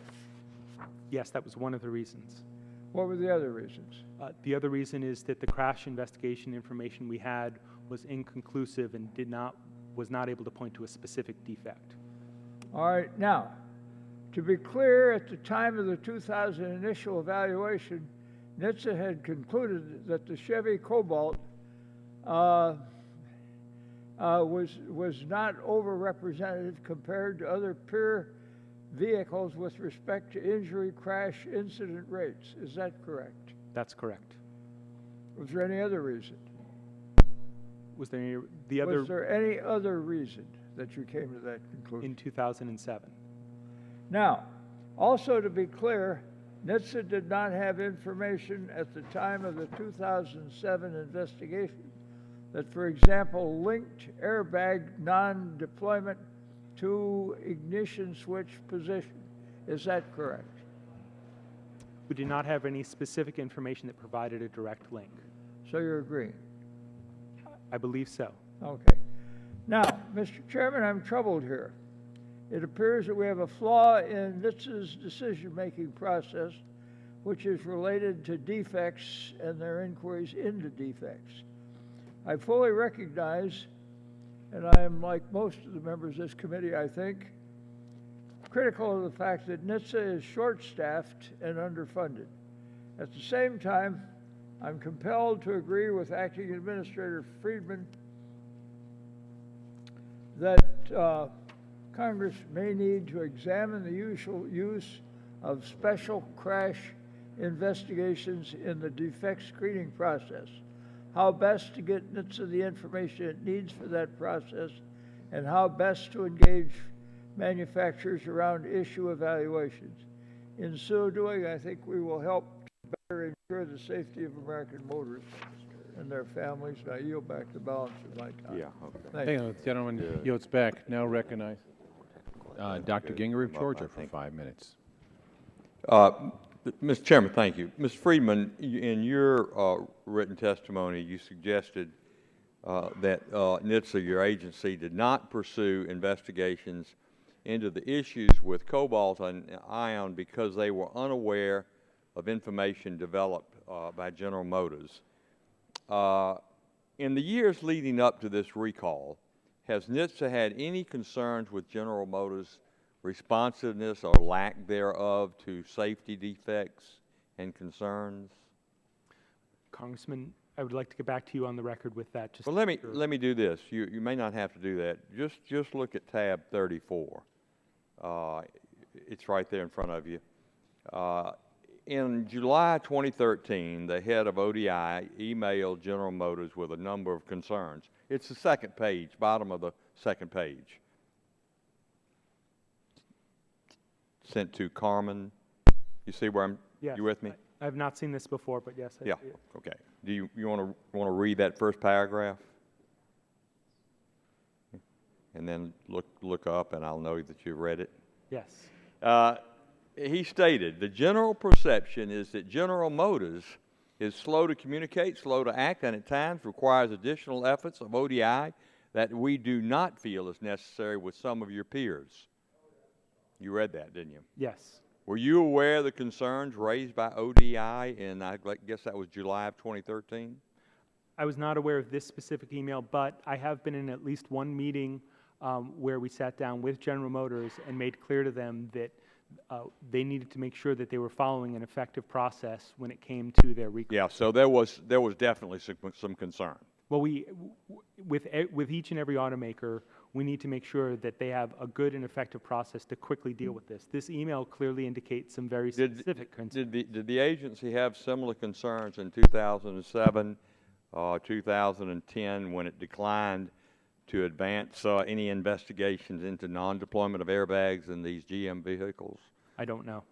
Yes, that was one of the reasons. What were the other reasons? The other reason is that the crash investigation information we had was inconclusive and was not able to point to a specific defect. All right, now, to be clear, at the time of the 2000 initial evaluation, NHTSA had concluded that the Chevy Cobalt was not overrepresented compared to other peer vehicles with respect to injury crash incident rates. Is that correct? That's correct. Was there any other reason? Was there any, Was there any other reason that you came to that conclusion? In 2007. Now, also to be clear, NHTSA did not have information at the time of the 2007 investigation that, for example, linked airbag non-deployment to ignition switch position. Is that correct? We did not have any specific information that provided a direct link. So you're agreeing? I believe so. Okay. Now, Mr. Chairman, I'm troubled here. It appears that we have a flaw in NHTSA's decision-making process, which is related to defects and their inquiries into defects. I fully recognize, and I am like most of the members of this committee, I think, critical of the fact that NHTSA is short-staffed and underfunded. At the same time, I'm compelled to agree with Acting Administrator Friedman that Congress may need to examine the usual use of special crash investigations in the defect screening process, how best to get NHTSA the information it needs for that process, and how best to engage manufacturers around issue evaluations. In so doing, I think we will help to better ensure the safety of American motorists and their families. I yield back the balance of my time. Yeah, okay. Thank Hang you. on, the gentleman yields back. Now recognize Dr. Gingrich of Georgia for 5 minutes. Mr. Chairman, thank you. Mr. Friedman, in your written testimony, you suggested that NHTSA, your agency, did not pursue investigations into the issues with cobalt and ion because they were unaware of information developed by General Motors. In the years leading up to this recall, has NHTSA had any concerns with General Motors' responsiveness or lack thereof to safety defects and concerns? Congressman, I would like to get back to you on the record with that. Just Well, let me do this. You may not have to do that. Just look at tab 34. It's right there in front of you. In July 2013, the head of ODI emailed General Motors with a number of concerns. It's the second page, bottom of the second page. Sent to Carmen. You see where I'm? Yes, You with me? I have not seen this before, but yes. I Yeah. see it. Okay. Do you want to read that first paragraph? And then look up, and I'll know that you've read it. Yes. He stated, the general perception is that General Motors is slow to communicate, slow to act, and at times requires additional efforts of ODI that we do not feel is necessary with some of your peers. You read that, didn't you? Yes. Were you aware of the concerns raised by ODI in, I guess that was July of 2013? I was not aware of this specific email, but I have been in at least one meeting where we sat down with General Motors and made clear to them that they needed to make sure that they were following an effective process when it came to their recall. Yeah, so there was definitely some concern. Well, with each and every automaker, we need to make sure that they have a good and effective process to quickly deal with this. This email clearly indicates some very specific concerns. Did the agency have similar concerns in 2007, 2010, when it declined to advance any investigations into non-deployment of airbags in these GM vehicles? I don't know.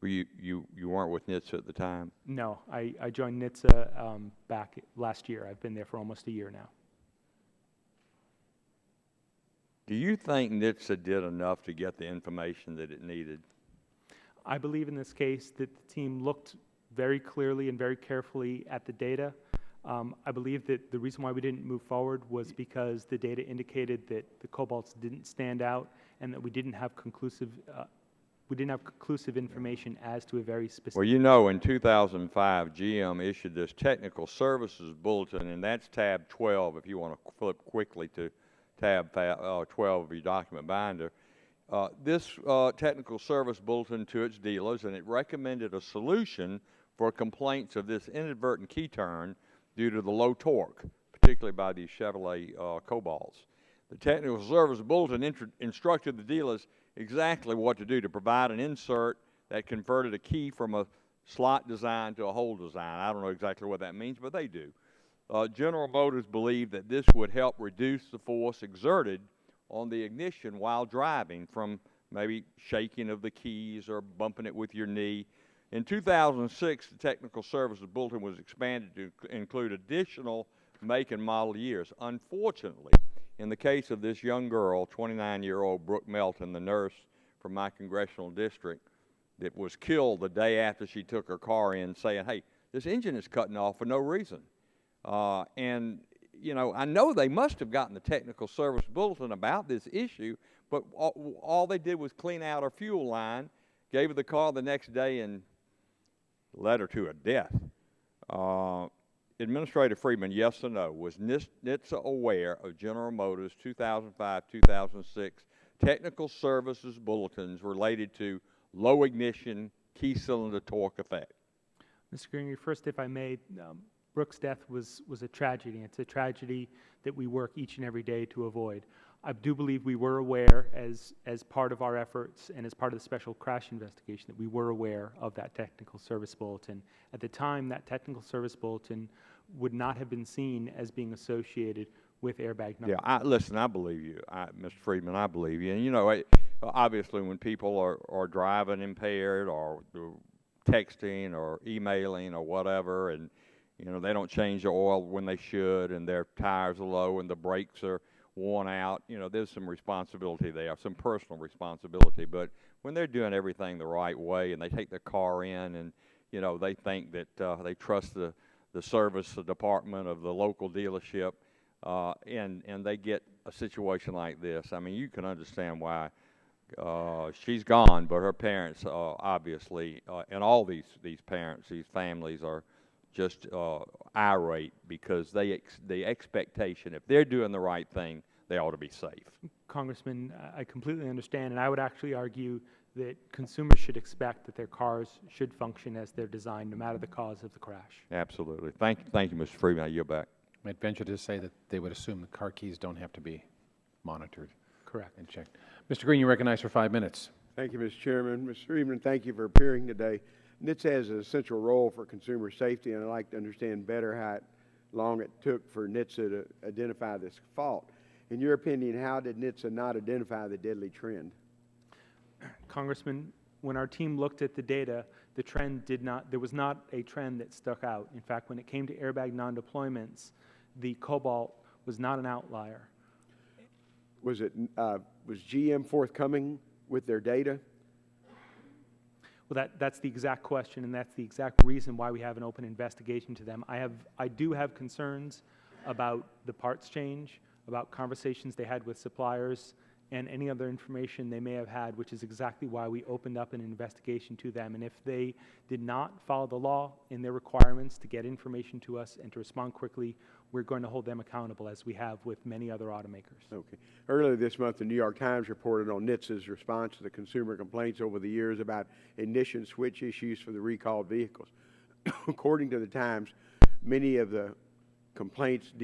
Were you weren't with NHTSA at the time? No, I joined NHTSA back last year. I've been there for almost a year now. Do you think NHTSA did enough to get the information that it needed? I believe in this case that the team looked very clearly and very carefully at the data. I believe that the reason why we didn't move forward was because the data indicated that the cobalts didn't stand out and that we didn't have conclusive we didn't have conclusive information as to a very specific. Well, you know, in 2005, GM issued this technical services bulletin, and that's tab 12 if you want to flip quickly to tab 12 of your document binder. This technical service bulletin to its dealers, and it recommended a solution for complaints of this inadvertent key turn due to the low torque, particularly by these Chevrolet Cobalts. The technical service bulletin instructed the dealers exactly what to do to provide an insert that converted a key from a slot design to a hole design. I don't know exactly what that means, but they do. General Motors believed that this would help reduce the force exerted on the ignition while driving, from maybe shaking of the keys or bumping it with your knee. In 2006, the technical services bulletin was expanded to include additional make and model years. Unfortunately, in the case of this young girl, 29-year-old Brooke Melton, the nurse from my congressional district, that was killed the day after she took her car in, saying, hey, this engine is cutting off for no reason. And, you know, I know they must have gotten the technical service bulletin about this issue, but all they did was clean out her fuel line, gave her the car the next day, and led her to a death. Administrator Friedman, yes or no, was NHTSA aware of General Motors 2005-2006 technical services bulletins related to low ignition key cylinder torque effect? Mr. Green, first, if I may, Brooke's death was a tragedy. It's a tragedy that we work each and every day to avoid. I do believe we were aware, as part of our efforts and as part of the special crash investigation, that we were aware of that technical service bulletin. At the time, that technical service bulletin would not have been seen as being associated with airbag numbers. Yeah, listen, I believe you, Mr. Friedman, I believe you. And, you know, obviously when people are driving impaired or texting or emailing or whatever, and, you know, they don't change the oil when they should, and their tires are low and the brakes are worn out, you know, there's some responsibility there, some personal responsibility. But when they're doing everything the right way and they take their car in and, you know, they think that they trust the service department of the local dealership, and they get a situation like this, I mean, you can understand why she's gone, but her parents obviously, and all these parents, these families are just irate because the expectation, if they're doing the right thing, they ought to be safe. Congressman, I completely understand, and I would actually argue that consumers should expect that their cars should function as they're designed, no matter the cause of the crash. Absolutely. Thank you, Mr. Freeman. I yield back. I'd venture to say that they would assume the car keys don't have to be monitored. Correct. And checked. Mr. Green, you're recognized for 5 minutes. Thank you, Mr. Chairman. Mr. Freeman, thank you for appearing today. NHTSA has an essential role for consumer safety, and I'd like to understand better how long it took for NHTSA to identify this fault. In your opinion, how did NHTSA not identify the deadly trend? Congressman, when our team looked at the data, the trend there was not a trend that stuck out. In fact, when it came to airbag non-deployments, the Cobalt was not an outlier. Was GM forthcoming with their data? Well, that's the exact question, and that's the exact reason why we have an open investigation to them. I do have concerns about the parts change, about conversations they had with suppliers, and any other information they may have had, which is exactly why we opened up an investigation to them. And if they did not follow the law in their requirements to get information to us and to respond quickly, we're going to hold them accountable, as we have with many other automakers. Okay. Earlier this month, the New York Times reported on NHTSA's response to the consumer complaints over the years about ignition switch issues for the recalled vehicles. According to the Times, many of the complaints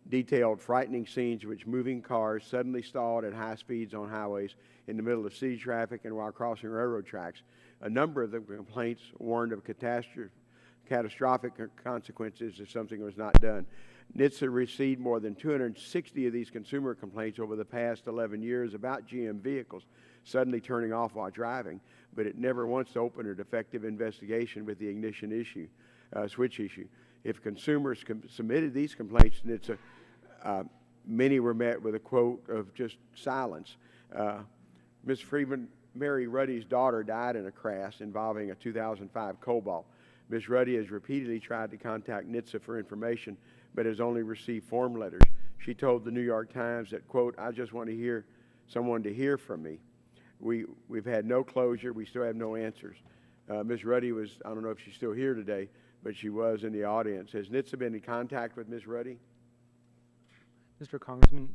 detailed frightening scenes in which moving cars suddenly stalled at high speeds on highways in the middle of city traffic and while crossing railroad tracks. A number of the complaints warned of catastrophic consequences if something was not done. NHTSA received more than 260 of these consumer complaints over the past 11 years about GM vehicles suddenly turning off while driving, but it never once opened a defective investigation with the ignition issue, switch issue. If consumers submitted these complaints, NHTSA, many were met with a quote of just silence. Mr. Friedman, Mary Ruddy's daughter died in a crash involving a 2005 Cobalt. Ms. Ruddy has repeatedly tried to contact NHTSA for information, but has only received form letters. She told the New York Times that, quote, I just want to hear someone to hear from me. we've had no closure. We still have no answers. Ms. Ruddy was, I don't know if she's still here today, but she was in the audience. Has NHTSA been in contact with Ms. Ruddy? Mr. Congressman,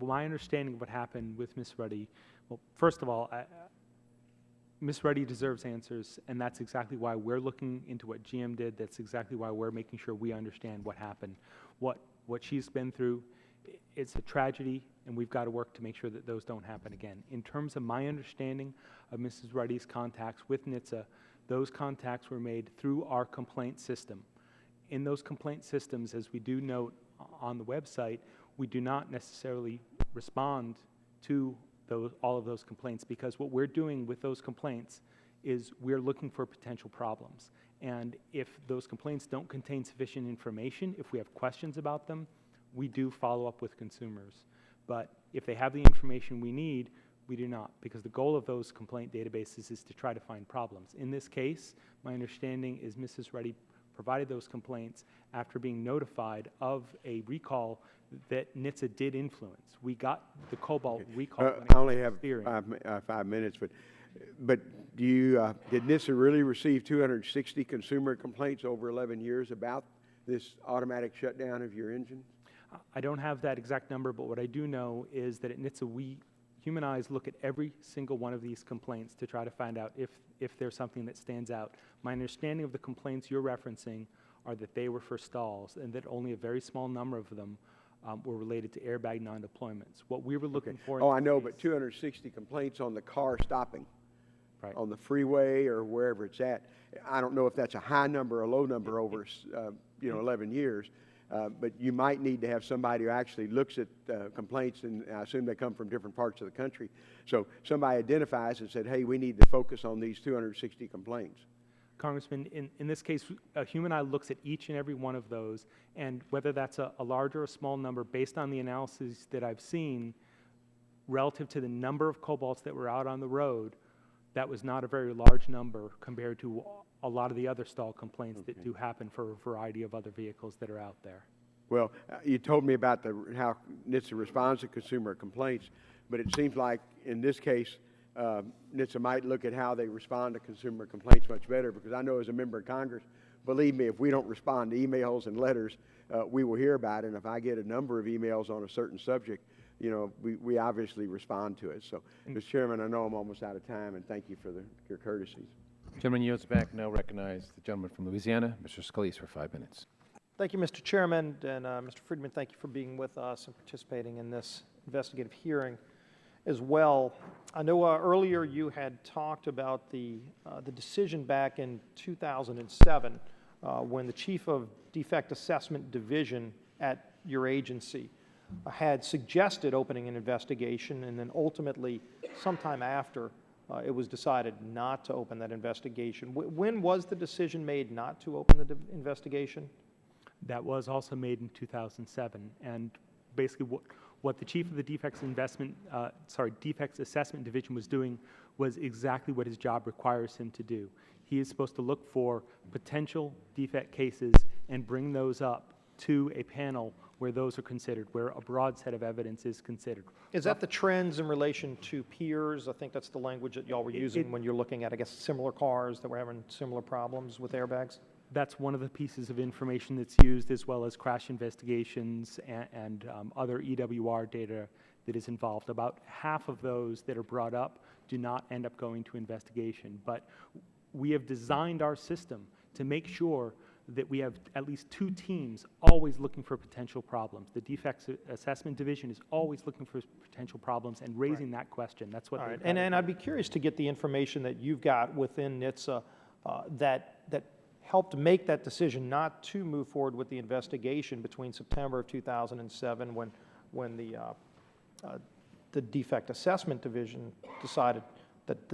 my understanding of what happened with Ms. Ruddy, well, first of all, Ms. Ruddy deserves answers, and that's exactly why we're looking into what GM did. That's exactly why we're making sure we understand what happened. What she's been through, it's a tragedy, and we've got to work to make sure that those don't happen again. In terms of my understanding of Mrs. Ruddy's contacts with NHTSA, those contacts were made through our complaint system. In those complaint systems, as we do note on the website, we do not necessarily respond to all of those complaints, because what we're doing with those complaints is we're looking for potential problems. And if those complaints don't contain sufficient information, if we have questions about them, we do follow up with consumers. But if they have the information we need, we do not, because the goal of those complaint databases is to try to find problems. In this case, my understanding is Mrs. Ruddy provided those complaints after being notified of a recall that NHTSA did influence. We got the cobalt recall. I only have 5 minutes, but do you, did NHTSA really receive 260 consumer complaints over 11 years about this automatic shutdown of your engine? I don't have that exact number, but what I do know is that at NHTSA, we human eyes look at every single one of these complaints to try to find out if there's something that stands out. My understanding of the complaints you're referencing are that they were for stalls, and that only a very small number of them were related to airbag non-deployments. What we were looking for... Oh, I know, but 260 complaints on the car stopping, on the freeway or wherever it's at. I don't know if that's a high number or a low number over 11 years, but you might need to have somebody who actually looks at complaints, and I assume they come from different parts of the country. So somebody identifies and said, hey, we need to focus on these 260 complaints. Congressman, in this case, a human eye looks at each and every one of those, and whether that's a large or a small number, based on the analysis that I've seen, relative to the number of cobalts that were out on the road, that was not a very large number compared to a lot of the other stall complaints that do happen for a variety of other vehicles that are out there. Well, you told me about how NHTSA responds to consumer complaints, but it seems like in this case, NHTSA might look at how they respond to consumer complaints much better, because I know as a member of Congress, believe me, if we don't respond to emails and letters, we will hear about it. And if I get a number of emails on a certain subject, we obviously respond to it. So, Mr. Chairman, I know I'm almost out of time, and thank you for your courtesies. Gentleman yields back. Now recognize the gentleman from Louisiana, Mr. Scalise, for 5 minutes. Thank you, Mr. Chairman, and Mr. Friedman, thank you for being with us and participating in this investigative hearing as well. I know earlier you had talked about the decision back in 2007 when the Chief of Defect Assessment Division at your agency had suggested opening an investigation, and then ultimately, sometime after, it was decided not to open that investigation. When was the decision made not to open the investigation? That was also made in 2007, and basically what the Chief of the Defects Assessment Division was doing was exactly what his job requires him to do. He is supposed to look for potential defect cases and bring those up to a panel where those are considered, where a broad set of evidence is considered. Is that the trends in relation to peers? I think that's the language that y'all were using when you're looking at, I guess, similar cars that were having similar problems with airbags? That's one of the pieces of information that's used, as well as crash investigations and other EWR data that is involved. About half of those that are brought up do not end up going to investigation. But we have designed our system to make sure that we have at least two teams always looking for potential problems. The Defects Assessment Division is always looking for potential problems and raising that question. That's what. All right. And I'd be curious to get the information that you've got within NHTSA that helped make that decision not to move forward with the investigation between September of 2007, when the Defect Assessment Division decided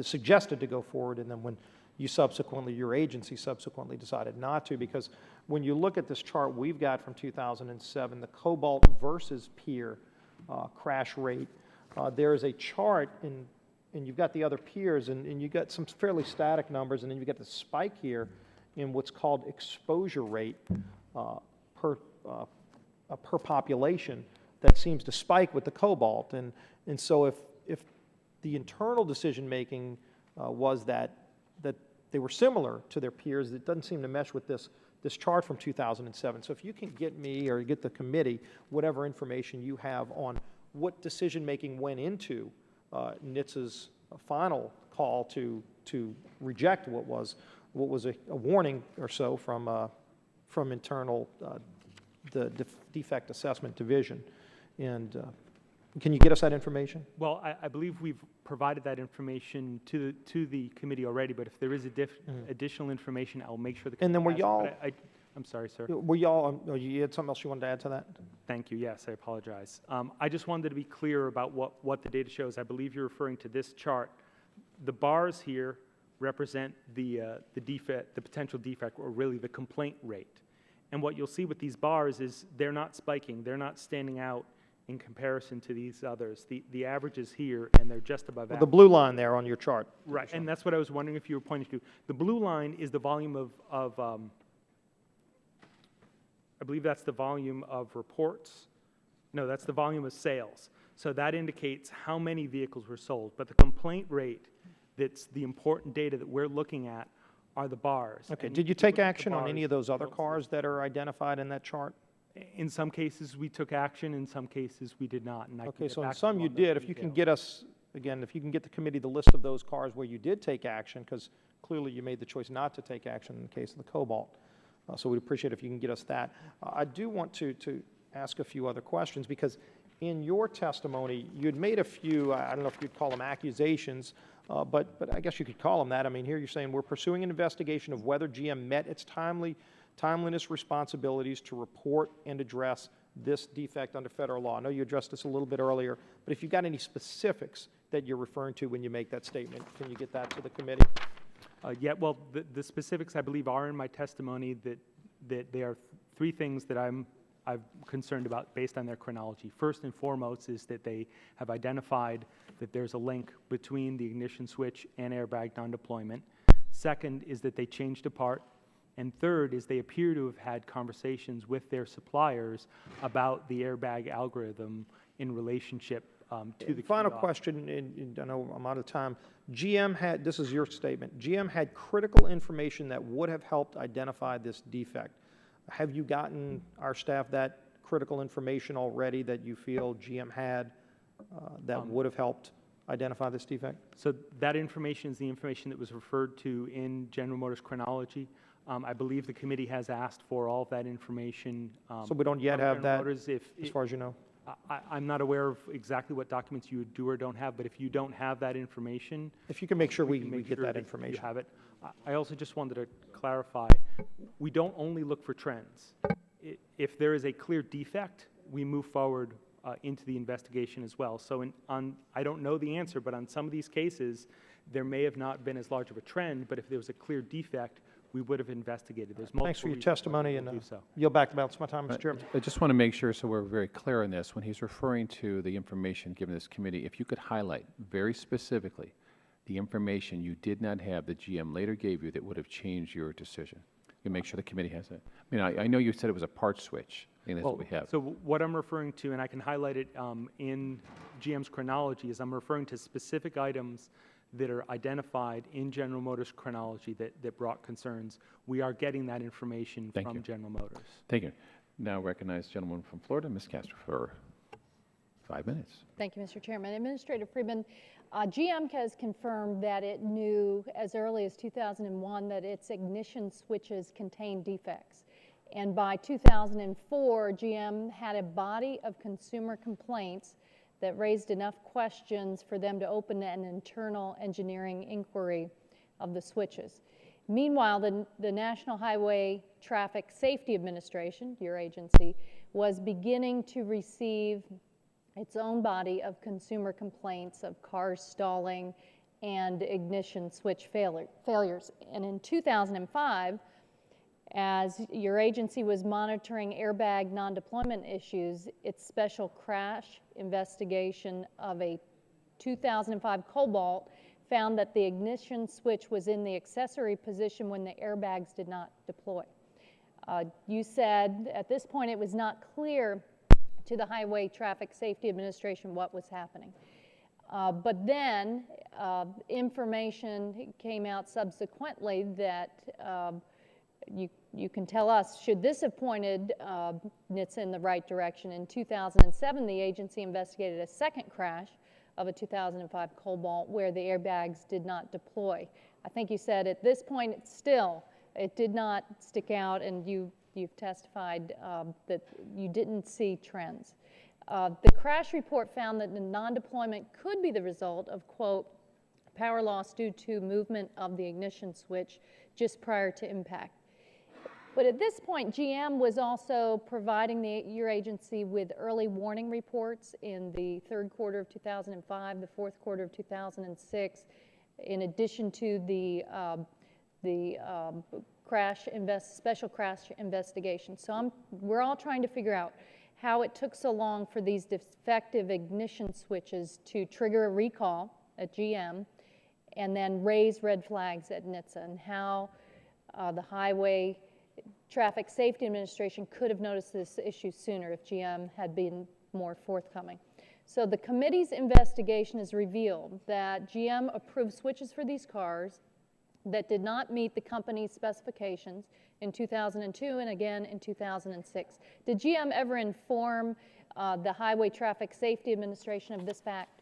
suggested to go forward, and then when your agency subsequently decided not to. Because when you look at this chart we've got from 2007, the Cobalt versus peer crash rate, there is a chart, and you've got the other peers, and you've got some fairly static numbers, and then you've got the spike here in what's called exposure rate per population that seems to spike with the Cobalt. And so if the internal decision-making was that they were similar to their peers. It doesn't seem to mesh with this chart from 2007. So if you can get me or get the committee whatever information you have on what decision-making went into NHTSA's final call to reject what was a warning or so from internal the defect assessment division. And can you get us that information? Well, I believe we've provided that information to the committee already, but if there is additional information, I'll make sure the committee And then were has it. y'all, I'm sorry, sir. were y'all, you had something else you wanted to add to that? Thank you. Yes, I apologize. I just wanted to be clear about what the data shows. I believe you're referring to this chart. The bars here represent the defect, the potential defect, or really the complaint rate. And what you'll see with these bars is they're not spiking. They're not standing out in comparison to these others. The average is here, and they're just above average. The blue line there on your chart. Right, and that's what I was wondering if you were pointing to. The blue line is the volume of I believe that's the volume of reports. No, that's the volume of sales. So that indicates how many vehicles were sold. But the complaint rate, that's the important data that we're looking at, are the bars. Okay, And did you if take look at the action on bars, any of those other cars that are identified in that chart? In some cases, we took action. In some cases, we did not. And I can Okay, get so in back to some you you on those did. If you can details. get us, again, if you can get the committee the list of those cars where you did take action, because clearly you made the choice not to take action in the case of the Cobalt. So we'd appreciate if you can get us that. I do want to ask a few other questions, because in your testimony, you'd made a few, I don't know if you'd call them accusations, but I guess you could call them that. I mean, here you're saying, we're pursuing an investigation of whether GM met its timeliness responsibilities to report and address this defect under federal law. I know you addressed this a little bit earlier, but if you've got any specifics that you're referring to when you make that statement, can you get that to the committee? Yeah, well, the specifics, I believe, are in my testimony, that there are three things that I'm concerned about based on their chronology. First and foremost is that they have identified that there's a link between the ignition switch and airbag non-deployment. Second is that they changed a part. And third is they appear to have had conversations with their suppliers about the airbag algorithm in relationship to the Final kiosk. question, and I know I'm out of time. GM had, this is your statement, GM had critical information that would have helped identify this defect. Have you gotten our staff that critical information already that you feel GM had that would have helped identify this defect? So that information is the information that was referred to in General Motors chronology. I believe the committee has asked for all of that information. So we don't yet from have General that, Motors. as far as you know? I'm not aware of exactly what documents you do or don't have, but if you don't have that information, if you can make sure we make get sure that you information. have it. I also just wanted to clarify, we don't only look for trends. If there is a clear defect, we move forward into the investigation as well. So I don't know the answer, but on some of these cases, there may have not been as large of a trend, but if there was a clear defect, we would have investigated. There's multiple Thanks for your reasons why testimony, we and do so. yield back the balance of my time, Mr. Chairman. I just want to make sure, so we're very clear on this, when he's referring to the information given to this committee, if you could highlight very specifically the information you did not have that GM later gave you that would have changed your decision. You make sure the committee has it. I mean, I know you said it was a part switch. I think that's what we have. So what I'm referring to, and I can highlight it in GM's chronology, is I'm referring to specific items that are identified in General Motors chronology that brought concerns. We are getting that information from General Motors. Thank you. Now recognize the gentleman from Florida, Ms. Castro, for 5 minutes. Thank you, Mr. Chairman. Administrator Friedman, GM has confirmed that it knew as early as 2001 that its ignition switches contained defects. And by 2004, GM had a body of consumer complaints that raised enough questions for them to open an internal engineering inquiry of the switches. Meanwhile, the National Highway Traffic Safety Administration, your agency, was beginning to receive its own body of consumer complaints of cars stalling and ignition switch failures. And in 2005, as your agency was monitoring airbag non-deployment issues, its special crash investigation of a 2005 Cobalt found that the ignition switch was in the accessory position when the airbags did not deploy. You said at this point it was not clear to the Highway Traffic Safety Administration what was happening. But then information came out subsequently that you can tell us, should this have pointed NHTSA in the right direction? In 2007, the agency investigated a second crash of a 2005 Cobalt where the airbags did not deploy. I think you said at this point, it did not stick out, and you've testified that you didn't see trends. The crash report found that the non-deployment could be the result of, quote, power loss due to movement of the ignition switch just prior to impact. But at this point, GM was also providing your agency with early warning reports in the third quarter of 2005, the fourth quarter of 2006, in addition to the special crash investigation. So we're all trying to figure out how it took so long for these defective ignition switches to trigger a recall at GM and then raise red flags at NHTSA, and how the Highway Traffic Safety Administration could have noticed this issue sooner if GM had been more forthcoming. So the committee's investigation has revealed that GM approved switches for these cars that did not meet the company's specifications in 2002 and again in 2006. Did GM ever inform the Highway Traffic Safety Administration of this fact?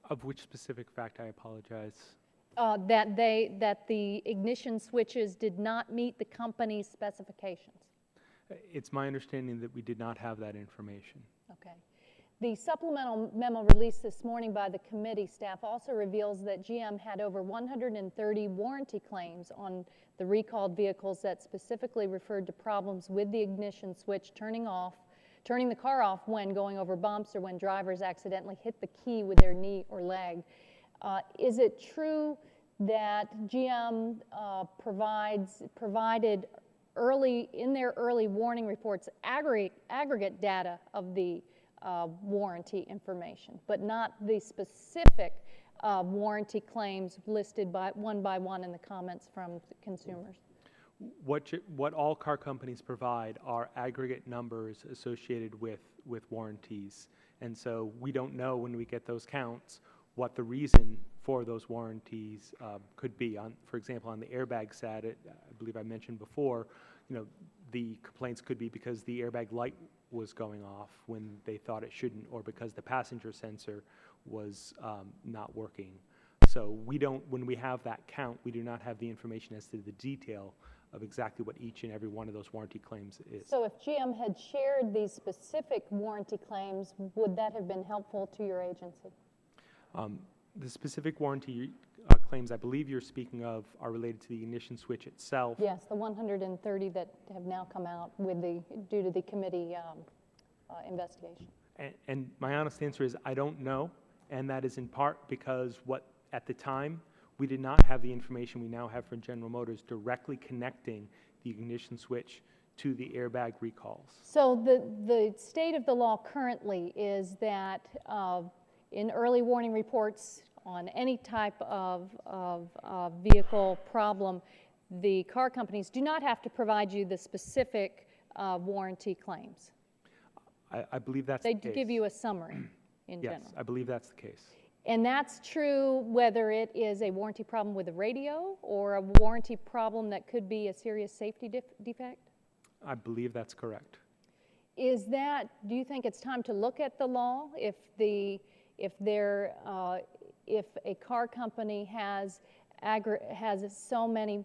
Of which specific fact? I apologize. That the ignition switches did not meet the company's specifications. It's my understanding that we did not have that information. Okay. The supplemental memo released this morning by the committee staff also reveals that GM had over 130 warranty claims on the recalled vehicles that specifically referred to problems with the ignition switch turning the car off when going over bumps or when drivers accidentally hit the key with their knee or leg. Is it true that GM provided in their early warning reports aggregate data of the warranty information, but not the specific warranty claims listed one by one in the comments from consumers? What all car companies provide are aggregate numbers associated with warranties. And so we don't know when we get those counts what the reason for those warranties could be. For example, on the airbag side, I believe I mentioned before, the complaints could be because the airbag light was going off when they thought it shouldn't, or because the passenger sensor was not working. So when we have that count, we do not have the information as to the detail of exactly what each and every one of those warranty claims is. So if GM had shared these specific warranty claims, would that have been helpful to your agency? The specific warranty claims I believe you're speaking of are related to the ignition switch itself. Yes, the 130 that have now come out due to the committee investigation. And my honest answer is I don't know, and that is in part because at the time we did not have the information we now have from General Motors directly connecting the ignition switch to the airbag recalls. So the state of the law currently is that in early warning reports on any type of vehicle problem, the car companies do not have to provide you the specific warranty claims. I believe that's the case. They give you a summary in general. Yes, I believe that's the case. And that's true whether it is a warranty problem with a radio or a warranty problem that could be a serious safety defect? I believe that's correct. Do you think it's time to look at the law if a car company has so many,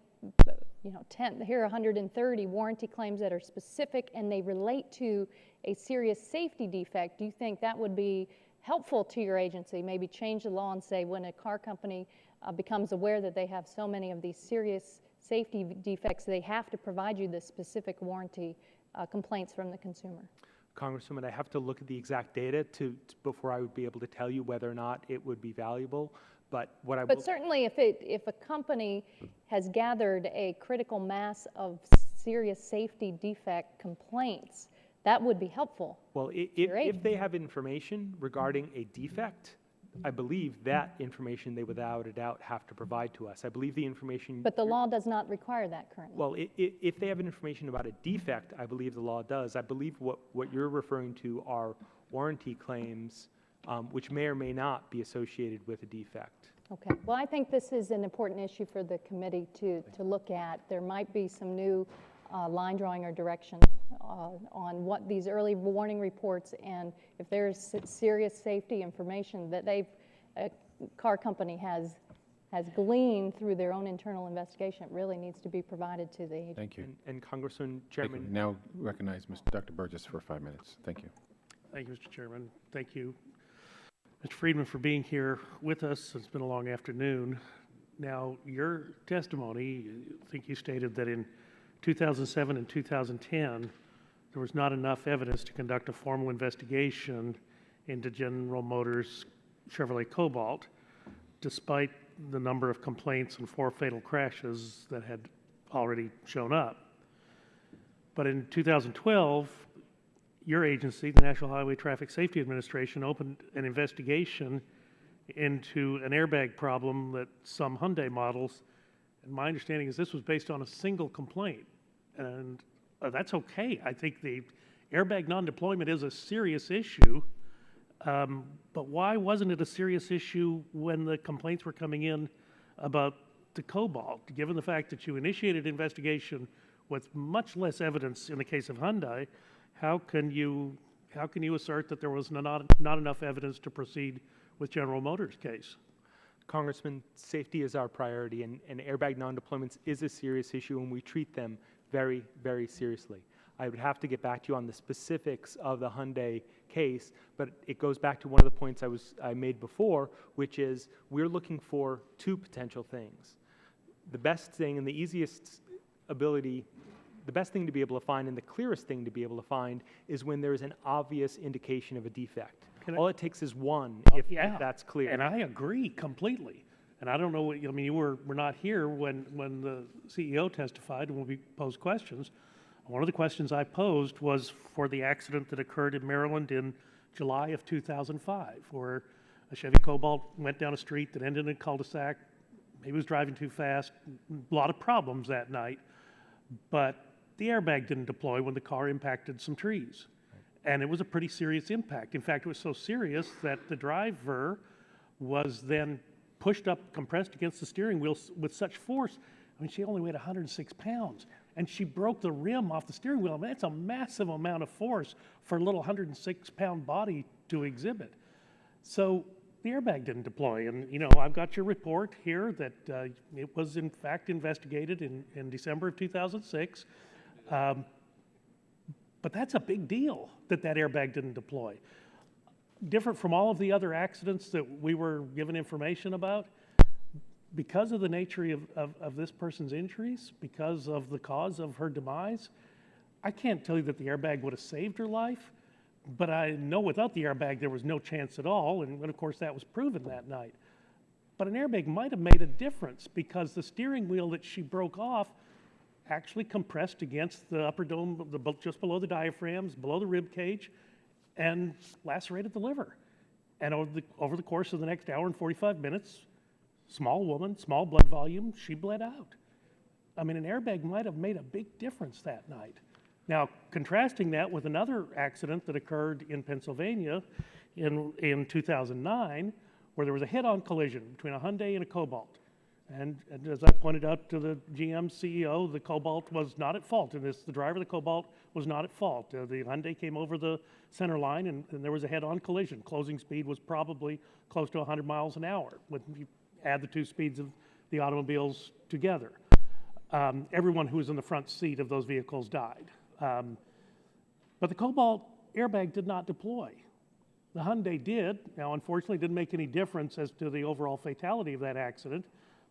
here are 130 warranty claims that are specific and they relate to a serious safety defect, do you think that would be helpful to your agency? Maybe change the law and say when a car company becomes aware that they have so many of these serious safety defects, they have to provide you the specific warranty complaints from the consumer. Congresswoman, I have to look at the exact data before I would be able to tell you whether or not it would be valuable. But certainly, if a company has gathered a critical mass of serious safety defect complaints, that would be helpful. Well, if they have information regarding a defect, I believe that information they without a doubt have to provide to us. I believe the information... But the law does not require that currently. Well, if they have information about a defect, I believe the law does. I believe what you're referring to are warranty claims which may or may not be associated with a defect. Okay. Well, I think this is an important issue for the committee to look at. There might be some new line drawing or direction on what these early warning reports, and if there's serious safety information that a car company has gleaned through their own internal investigation, it really needs to be provided to the agency. Thank you. And Congressman Thank Chairman. you. Now recognize Dr. Burgess for 5 minutes. Thank you. Thank you, Mr. Chairman. Thank you, Mr. Friedman, for being here with us. It's been a long afternoon. Now, your testimony, I think you stated that in 2007 and 2010, there was not enough evidence to conduct a formal investigation into General Motors Chevrolet Cobalt, despite the number of complaints and 4 fatal crashes that had already shown up. But in 2012, your agency, the National Highway Traffic Safety Administration, opened an investigation into an airbag problem that some Hyundai models, and my understanding is this was based on a single complaint. And that's okay. I think the airbag non-deployment is a serious issue, but why wasn't it a serious issue when the complaints were coming in about the Cobalt, given the fact that you initiated an investigation with much less evidence in the case of Hyundai? How can you assert that there was not enough evidence to proceed with General Motors' case? Congressman, safety is our priority, and airbag non-deployments is a serious issue, and we treat them very, very seriously. I would have to get back to you on the specifics of the Hyundai case, but it goes back to one of the points I made before, which is we're looking for 2 potential things. The best thing and the easiest ability, the best thing to be able to find and the clearest thing to be able to find is when there is an obvious indication of a defect. All it takes is one, if that's clear. And I agree completely. And I don't know what, I mean, you were not here when the CEO testified and when we posed questions. One of the questions I posed was for the accident that occurred in Maryland in July of 2005, where a Chevy Cobalt went down a street that ended in a cul-de-sac. Maybe was driving too fast. A lot of problems that night. But the airbag didn't deploy when the car impacted some trees. And it was a pretty serious impact. In fact, it was so serious that the driver was then pushed up, compressed against the steering wheel with such force. I mean, she only weighed 106 pounds. And she broke the rim off the steering wheel. I mean, that's a massive amount of force for a little 106-pound body to exhibit. So the airbag didn't deploy. And, you know, I've got your report here that it was, in fact, investigated in December of 2006. But that's a big deal that airbag didn't deploy. Different from all of the other accidents that we were given information about, because of the nature of this person's injuries, because of the cause of her demise, I can't tell you that the airbag would have saved her life, but I know without the airbag there was no chance at all, and of course that was proven that night. But an airbag might have made a difference because the steering wheel that she broke off actually compressed against the upper dome, just below the diaphragms, below the rib cage, and lacerated the liver. And over the course of the next hour and 45 minutes, small woman, small blood volume, she bled out. I mean, an airbag might have made a big difference that night. Now, contrasting that with another accident that occurred in Pennsylvania in 2009, where there was a head-on collision between a Hyundai and a Cobalt. And as I pointed out to the GM CEO, the Cobalt was not at fault in this. The driver of the Cobalt was not at fault. The Hyundai came over the center line, and there was a head-on collision. Closing speed was probably close to 100 miles an hour when you add the 2 speeds of the automobiles together. Everyone who was in the front seat of those vehicles died. But the Cobalt airbag did not deploy. The Hyundai did. Now, unfortunately, it didn't make any difference as to the overall fatality of that accident.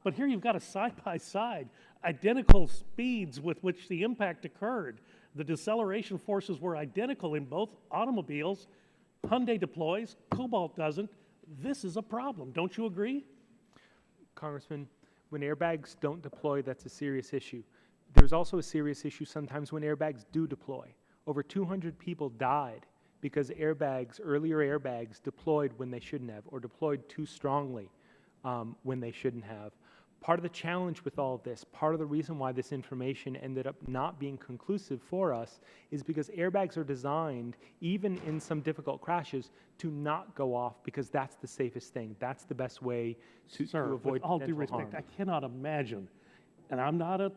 But here you've got a side-by-side, identical speeds with which the impact occurred. The deceleration forces were identical in both automobiles. Hyundai deploys, Cobalt doesn't. This is a problem. Don't you agree? Congressman, when airbags don't deploy, that's a serious issue. There's also a serious issue sometimes when airbags do deploy. Over 200 people died because earlier airbags deployed when they shouldn't have, or deployed too strongly when they shouldn't have. Part of the challenge with all of this, part of the reason why this information ended up not being conclusive for us is because airbags are designed, even in some difficult crashes, to not go off because that's the safest thing. That's the best way to avoid with all due potential respect, harm. I cannot imagine, and I'm not an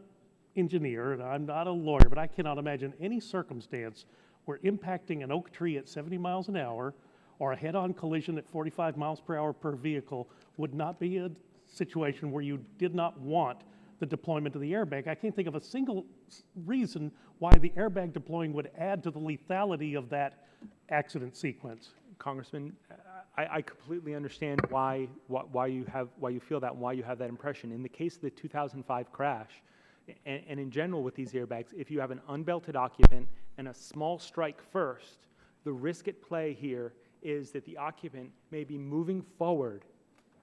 engineer and I'm not a lawyer, but I cannot imagine any circumstance where impacting an oak tree at 70 miles an hour or a head-on collision at 45 miles per hour per vehicle would not be a situation where you did not want the deployment of the airbag. I can't think of a single reason why the airbag deploying would add to the lethality of that accident sequence. Congressman, I completely understand why you feel that and why you have that impression. In the case of the 2005 crash, and in general with these airbags, if you have an unbelted occupant and a small strike first, the risk at play here is that the occupant may be moving forward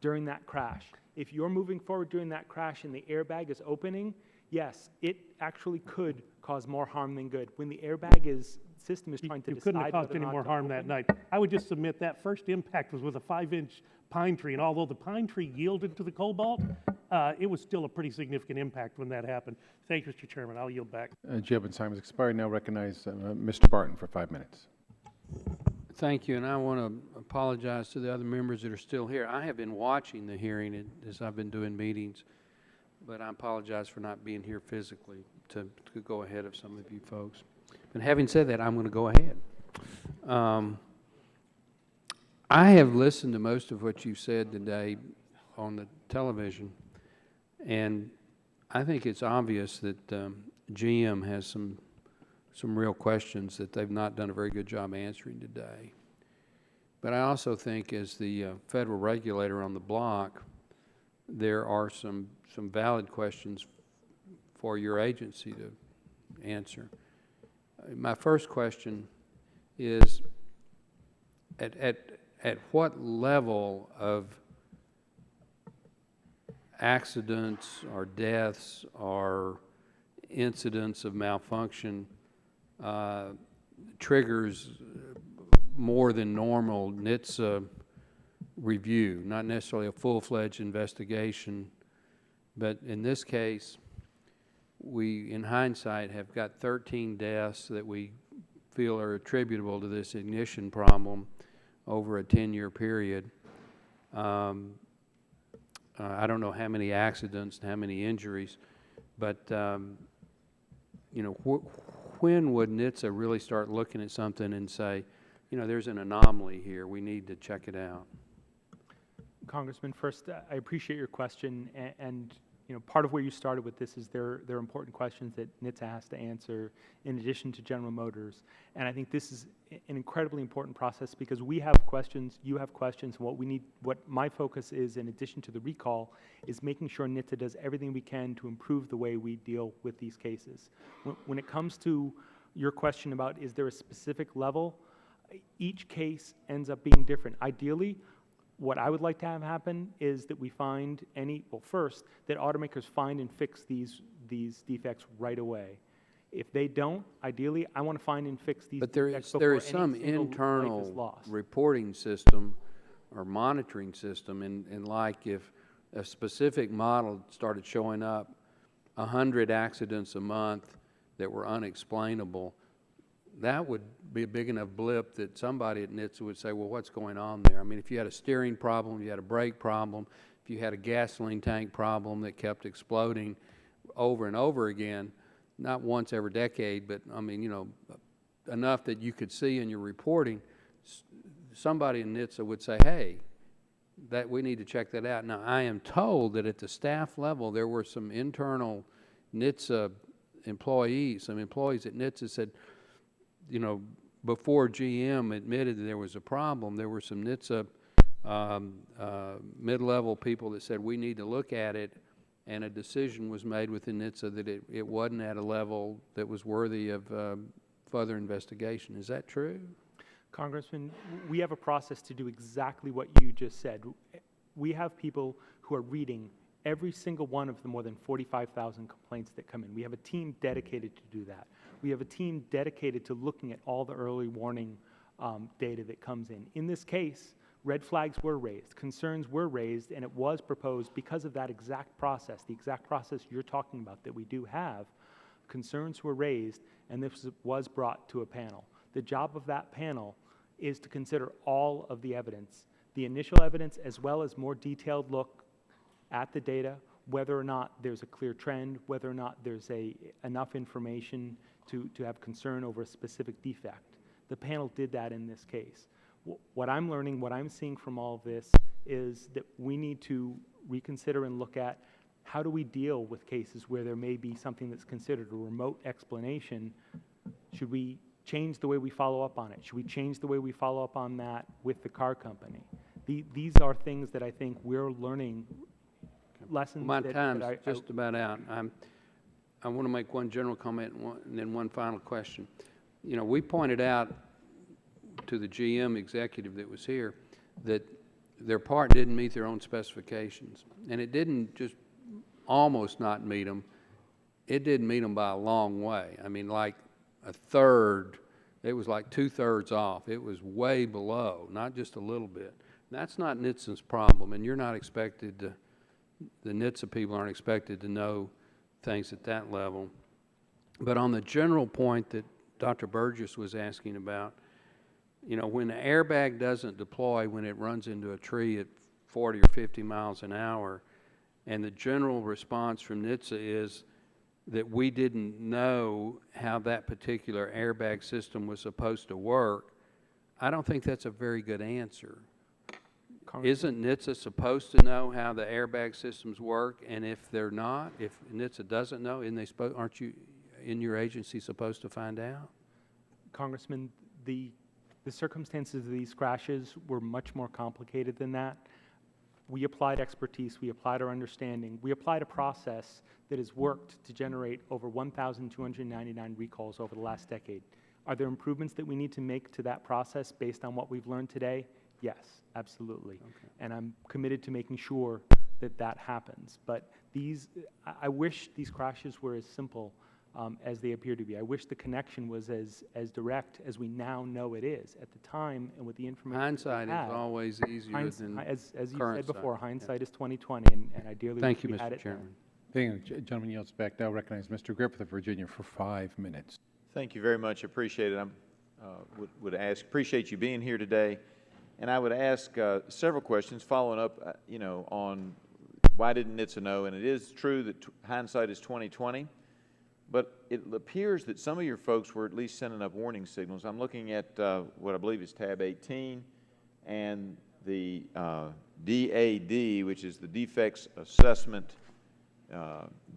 during that crash. If you're moving forward during that crash and the airbag is opening, yes, it actually could cause more harm than good. When the system is trying to decide You couldn't have caused whether or any not more to harm open, that night. I would just submit that first impact was with a 5-inch pine tree, and although the pine tree yielded to the cobalt, it was still a pretty significant impact when that happened. Thank you, Mr. Chairman. I'll yield back. Judgment time has expired. Now recognize Mr. Barton for 5 minutes. Thank you, and I want to apologize to the other members that are still here. I have been watching the hearing as I've been doing meetings, but I apologize for not being here physically to go ahead of some of you folks. But having said that, I'm going to go ahead. I have listened to most of what you said today on the television, and I think it's obvious that GM has some real questions that they've not done a very good job answering today. But I also think as the federal regulator on the block, there are some valid questions for your agency to answer. My first question is, at what level of accidents or deaths or incidents of malfunction triggers more than normal NHTSA review, not necessarily a full-fledged investigation, but in this case, we, in hindsight, have got 13 deaths that we feel are attributable to this ignition problem over a 10-year period. I don't know how many accidents and how many injuries, but you know, when would NHTSA really start looking at something and say, you know, there's an anomaly here, we need to check it out? Congressman, first, I appreciate your question, and you know, part of where you started with this is there are important questions that NHTSA has to answer in addition to General Motors, and I think this is an incredibly important process because we have questions, you have questions, and what my focus is, in addition to the recall, is making sure NHTSA does everything we can to improve the way we deal with these cases. When it comes to your question about is there a specific level, each case ends up being different. Ideally, what I would like to have happen is that we find first, that automakers find and fix these defects right away. If they don't, ideally, I want to find and fix these defects before there is some internal reporting system or monitoring system, and like if a specific model started showing up 100 accidents a month that were unexplainable, that would be a big enough blip that somebody at NHTSA would say, well, what's going on there? I mean, if you had a steering problem, you had a brake problem, if you had a gasoline tank problem that kept exploding over and over again, not once every decade, but I mean, you know, enough that you could see in your reporting, somebody in NHTSA would say, hey, that we need to check that out. Now, I am told that at the staff level, there were some internal NHTSA employees, some employees at NHTSA said, you know, before GM admitted that there was a problem, there were some NHTSA mid-level people that said we need to look at it, and a decision was made within NHTSA that it wasn't at a level that was worthy of further investigation. Is that true? Congressman, we have a process to do exactly what you just said. We have people who are reading every single one of the more than 45,000 complaints that come in. We have a team dedicated to do that. We have a team dedicated to looking at all the early warning data that comes in. In this case, red flags were raised, concerns were raised, and it was proposed because of that exact process, the exact process you're talking about that we do have. Concerns were raised, and this was brought to a panel. The job of that panel is to consider all of the evidence, the initial evidence as well as more detailed look at the data, whether or not there's a clear trend, whether or not there's enough information to have concern over a specific defect. The panel did that in this case. What I'm learning, what I'm seeing from all of this is that we need to reconsider and look at how do we deal with cases where there may be something that's considered a remote explanation. Should we change the way we follow up on it? Should we change the way we follow up on that with the car company? These are things that I think we're learning, lessons. My time's just about out. I want to make one general comment and then one final question. You know, we pointed out to the GM executive that was here that their part didn't meet their own specifications. And it didn't just almost not meet them. It didn't meet them by a long way. I mean, like a third, it was like 2/3 off. It was way below, not just a little bit. That's not NHTSA's problem, and you're not expected to, the NHTSA people aren't expected to know things at that level. But on the general point that Dr. Burgess was asking about, you know, when the airbag doesn't deploy when it runs into a tree at 40 or 50 miles an hour, and the general response from NHTSA is that we didn't know how that particular airbag system was supposed to work, I don't think that's a very good answer. Isn't NHTSA supposed to know how the airbag systems work? And if they're not, if NHTSA doesn't know, aren't you in your agency supposed to find out? Congressman, the circumstances of these crashes were much more complicated than that. We applied expertise, we applied our understanding, we applied a process that has worked to generate over 1,299 recalls over the last decade. Are there improvements that we need to make to that process based on what we've learned today? Yes, absolutely. Okay. And I'm committed to making sure that that happens. But I wish these crashes were as simple as they appear to be. I wish the connection was as direct as we now know it is. At the time, and with the information hindsight is always easier than as you said before, hindsight is 20/20, and I dearly Thank you, wish we had Mr. it Chairman. Being a gentleman yields back, now recognize Mr. Griffith of Virginia for 5 minutes. Thank you very much. Appreciate it. I appreciate you being here today. And I would ask several questions following up, you know, on why didn't NHTSA know? And it is true that hindsight is 20/20, but it appears that some of your folks were at least sending up warning signals. I'm looking at what I believe is tab 18 and the DAD, which is the Defects Assessment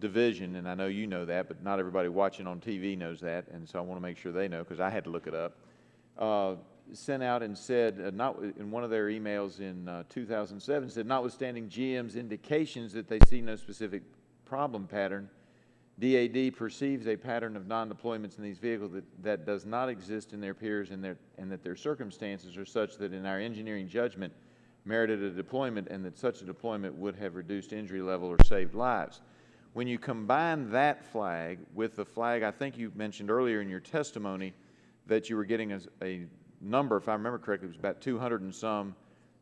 Division, and I know you know that, but not everybody watching on TV knows that, and so I want to make sure they know because I had to look it up. Sent out and said, in one of their emails in 2007, said, notwithstanding GM's indications that they see no specific problem pattern, DAD perceives a pattern of non-deployments in these vehicles that does not exist in their peers and that their circumstances are such that in our engineering judgment merited a deployment and that such a deployment would have reduced injury level or saved lives. When you combine that flag with the flag, I think you mentioned earlier in your testimony that you were getting a number, if I remember correctly, it was about 200 and some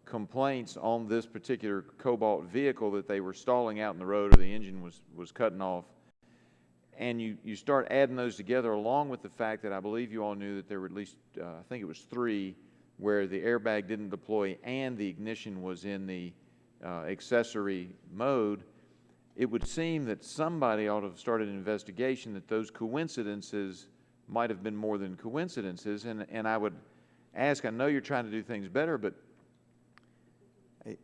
complaints on this particular Cobalt vehicle that they were stalling out in the road or the engine was cutting off. And you start adding those together along with the fact that I believe you all knew that there were at least, I think it was 3, where the airbag didn't deploy and the ignition was in the accessory mode. It would seem that somebody ought to have started an investigation that those coincidences might have been more than coincidences. And I would ask, I know you're trying to do things better, but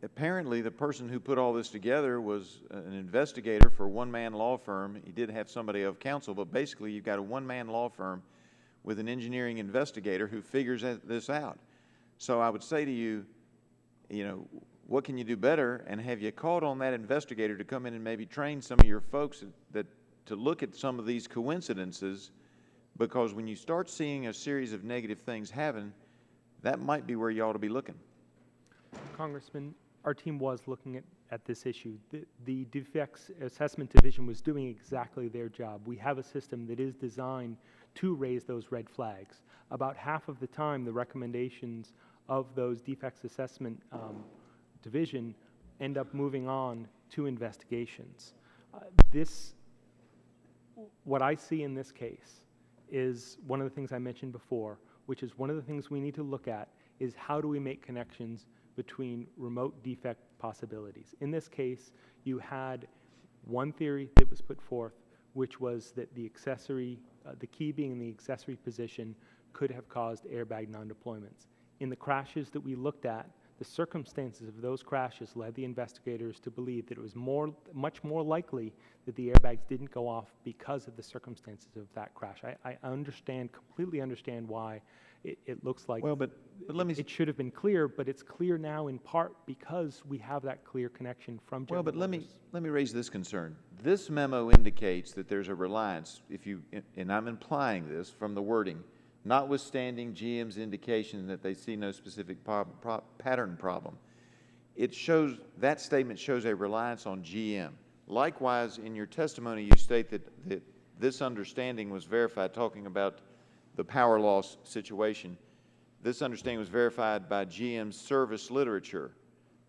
apparently the person who put all this together was an investigator for a one-man law firm. He did have somebody of counsel, but basically you've got a one-man law firm with an engineering investigator who figures this out. So I would say to you, you know, what can you do better? And have you called on that investigator to come in and maybe train some of your folks to look at some of these coincidences? Because when you start seeing a series of negative things happen, that might be where you ought to be looking. Congressman, our team was looking at this issue. The Defects Assessment Division was doing exactly their job. We have a system that is designed to raise those red flags. About half of the time, the recommendations of those defects assessment division end up moving on to investigations. What I see in this case is one of the things I mentioned before, which is one of the things we need to look at is how do we make connections between remote defect possibilities. In this case, you had one theory that was put forth, which was that the accessory, the key being in the accessory position, could have caused airbag non-deployments. In the crashes that we looked at, the circumstances of those crashes led the investigators to believe that it was much more likely that the airbags didn't go off because of the circumstances of that crash. I completely understand why it looks like it should have been clear, but it's clear now in part because we have that clear connection from General Motors. Let me raise this concern. This memo indicates that there's a reliance, and I'm implying this from the wording, notwithstanding GM's indication that they see no specific pattern problem. That statement shows a reliance on GM. Likewise, in your testimony, you state that this understanding was verified, talking about the power loss situation. This understanding was verified by GM's service literature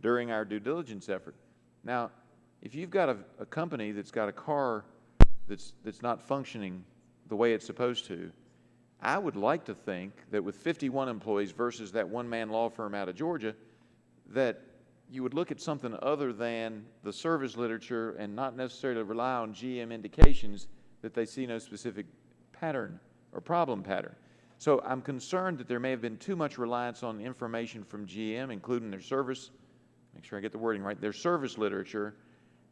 during our due diligence effort. Now, if you've got a company that's got a car that's not functioning the way it's supposed to, I would like to think that with 51 employees versus that one-man law firm out of Georgia, that you would look at something other than the service literature and not necessarily rely on GM indications that they see no specific pattern or problem pattern. So I'm concerned that there may have been too much reliance on information from GM, including their service, make sure I get the wording right, their service literature,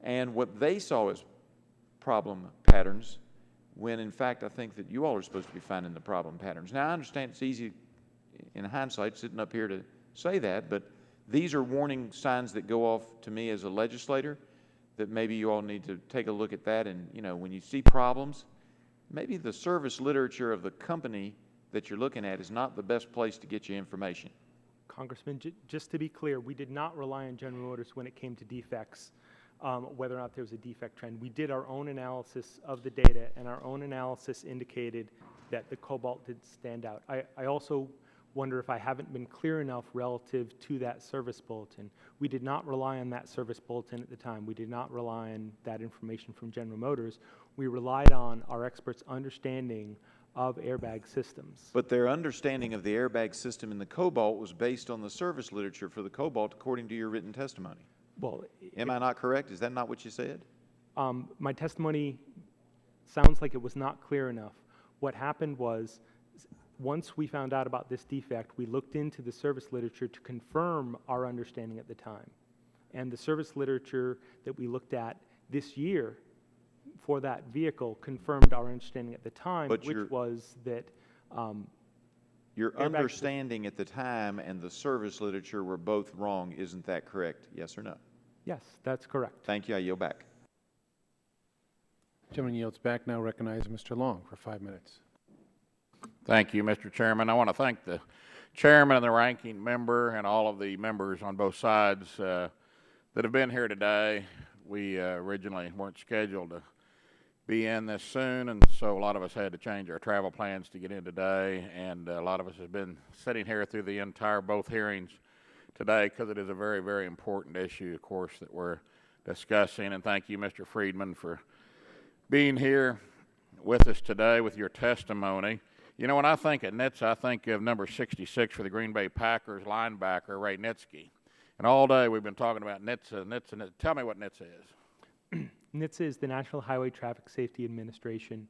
and what they saw as problem patterns, when in fact I think that you all are supposed to be finding the problem patterns. Now I understand it's easy in hindsight sitting up here to say that, but these are warning signs that go off to me as a legislator that maybe you all need to take a look at that, and when you see problems, maybe the service literature of the company that you're looking at is not the best place to get you information. Congressman, just to be clear, we did not rely on General Motors when it came to defects, whether or not there was a defect trend. We did our own analysis of the data, and our own analysis indicated that the cobalt did stand out. I also wonder if I haven't been clear enough relative to that service bulletin. We did not rely on that service bulletin at the time. We did not rely on that information from General Motors. We relied on our experts' understanding of airbag systems. But their understanding of the airbag system in the cobalt was based on the service literature for the cobalt according to your written testimony. Well, am I not correct? Is that not what you said? My testimony sounds like it was not clear enough. What happened was, once we found out about this defect, we looked into the service literature to confirm our understanding at the time. And the service literature that we looked at this year for that vehicle confirmed our understanding at the time, which was that your understanding at the time and the service literature were both wrong. Isn't that correct? Yes or no? Yes, that's correct. Thank you. I yield back. Gentleman yields back. Now recognize Mr. Long for 5 minutes. Thank you, Mr. Chairman. I want to thank the chairman and the ranking member and all of the members on both sides that have been here today. We originally weren't scheduled to be in this soon, and so a lot of us had to change our travel plans to get in today, and a lot of us have been sitting here through the entire both hearings today because it is a very, very important issue, of course, that we're discussing. And thank you, Mr. Friedman, for being here with us today with your testimony. You know, when I think of NHTSA, I think of number 66 for the Green Bay Packers linebacker, Ray Nitsky. And all day we've been talking about NHTSA. Tell me what NHTSA is. NHTSA is the National Highway Traffic Safety Administration.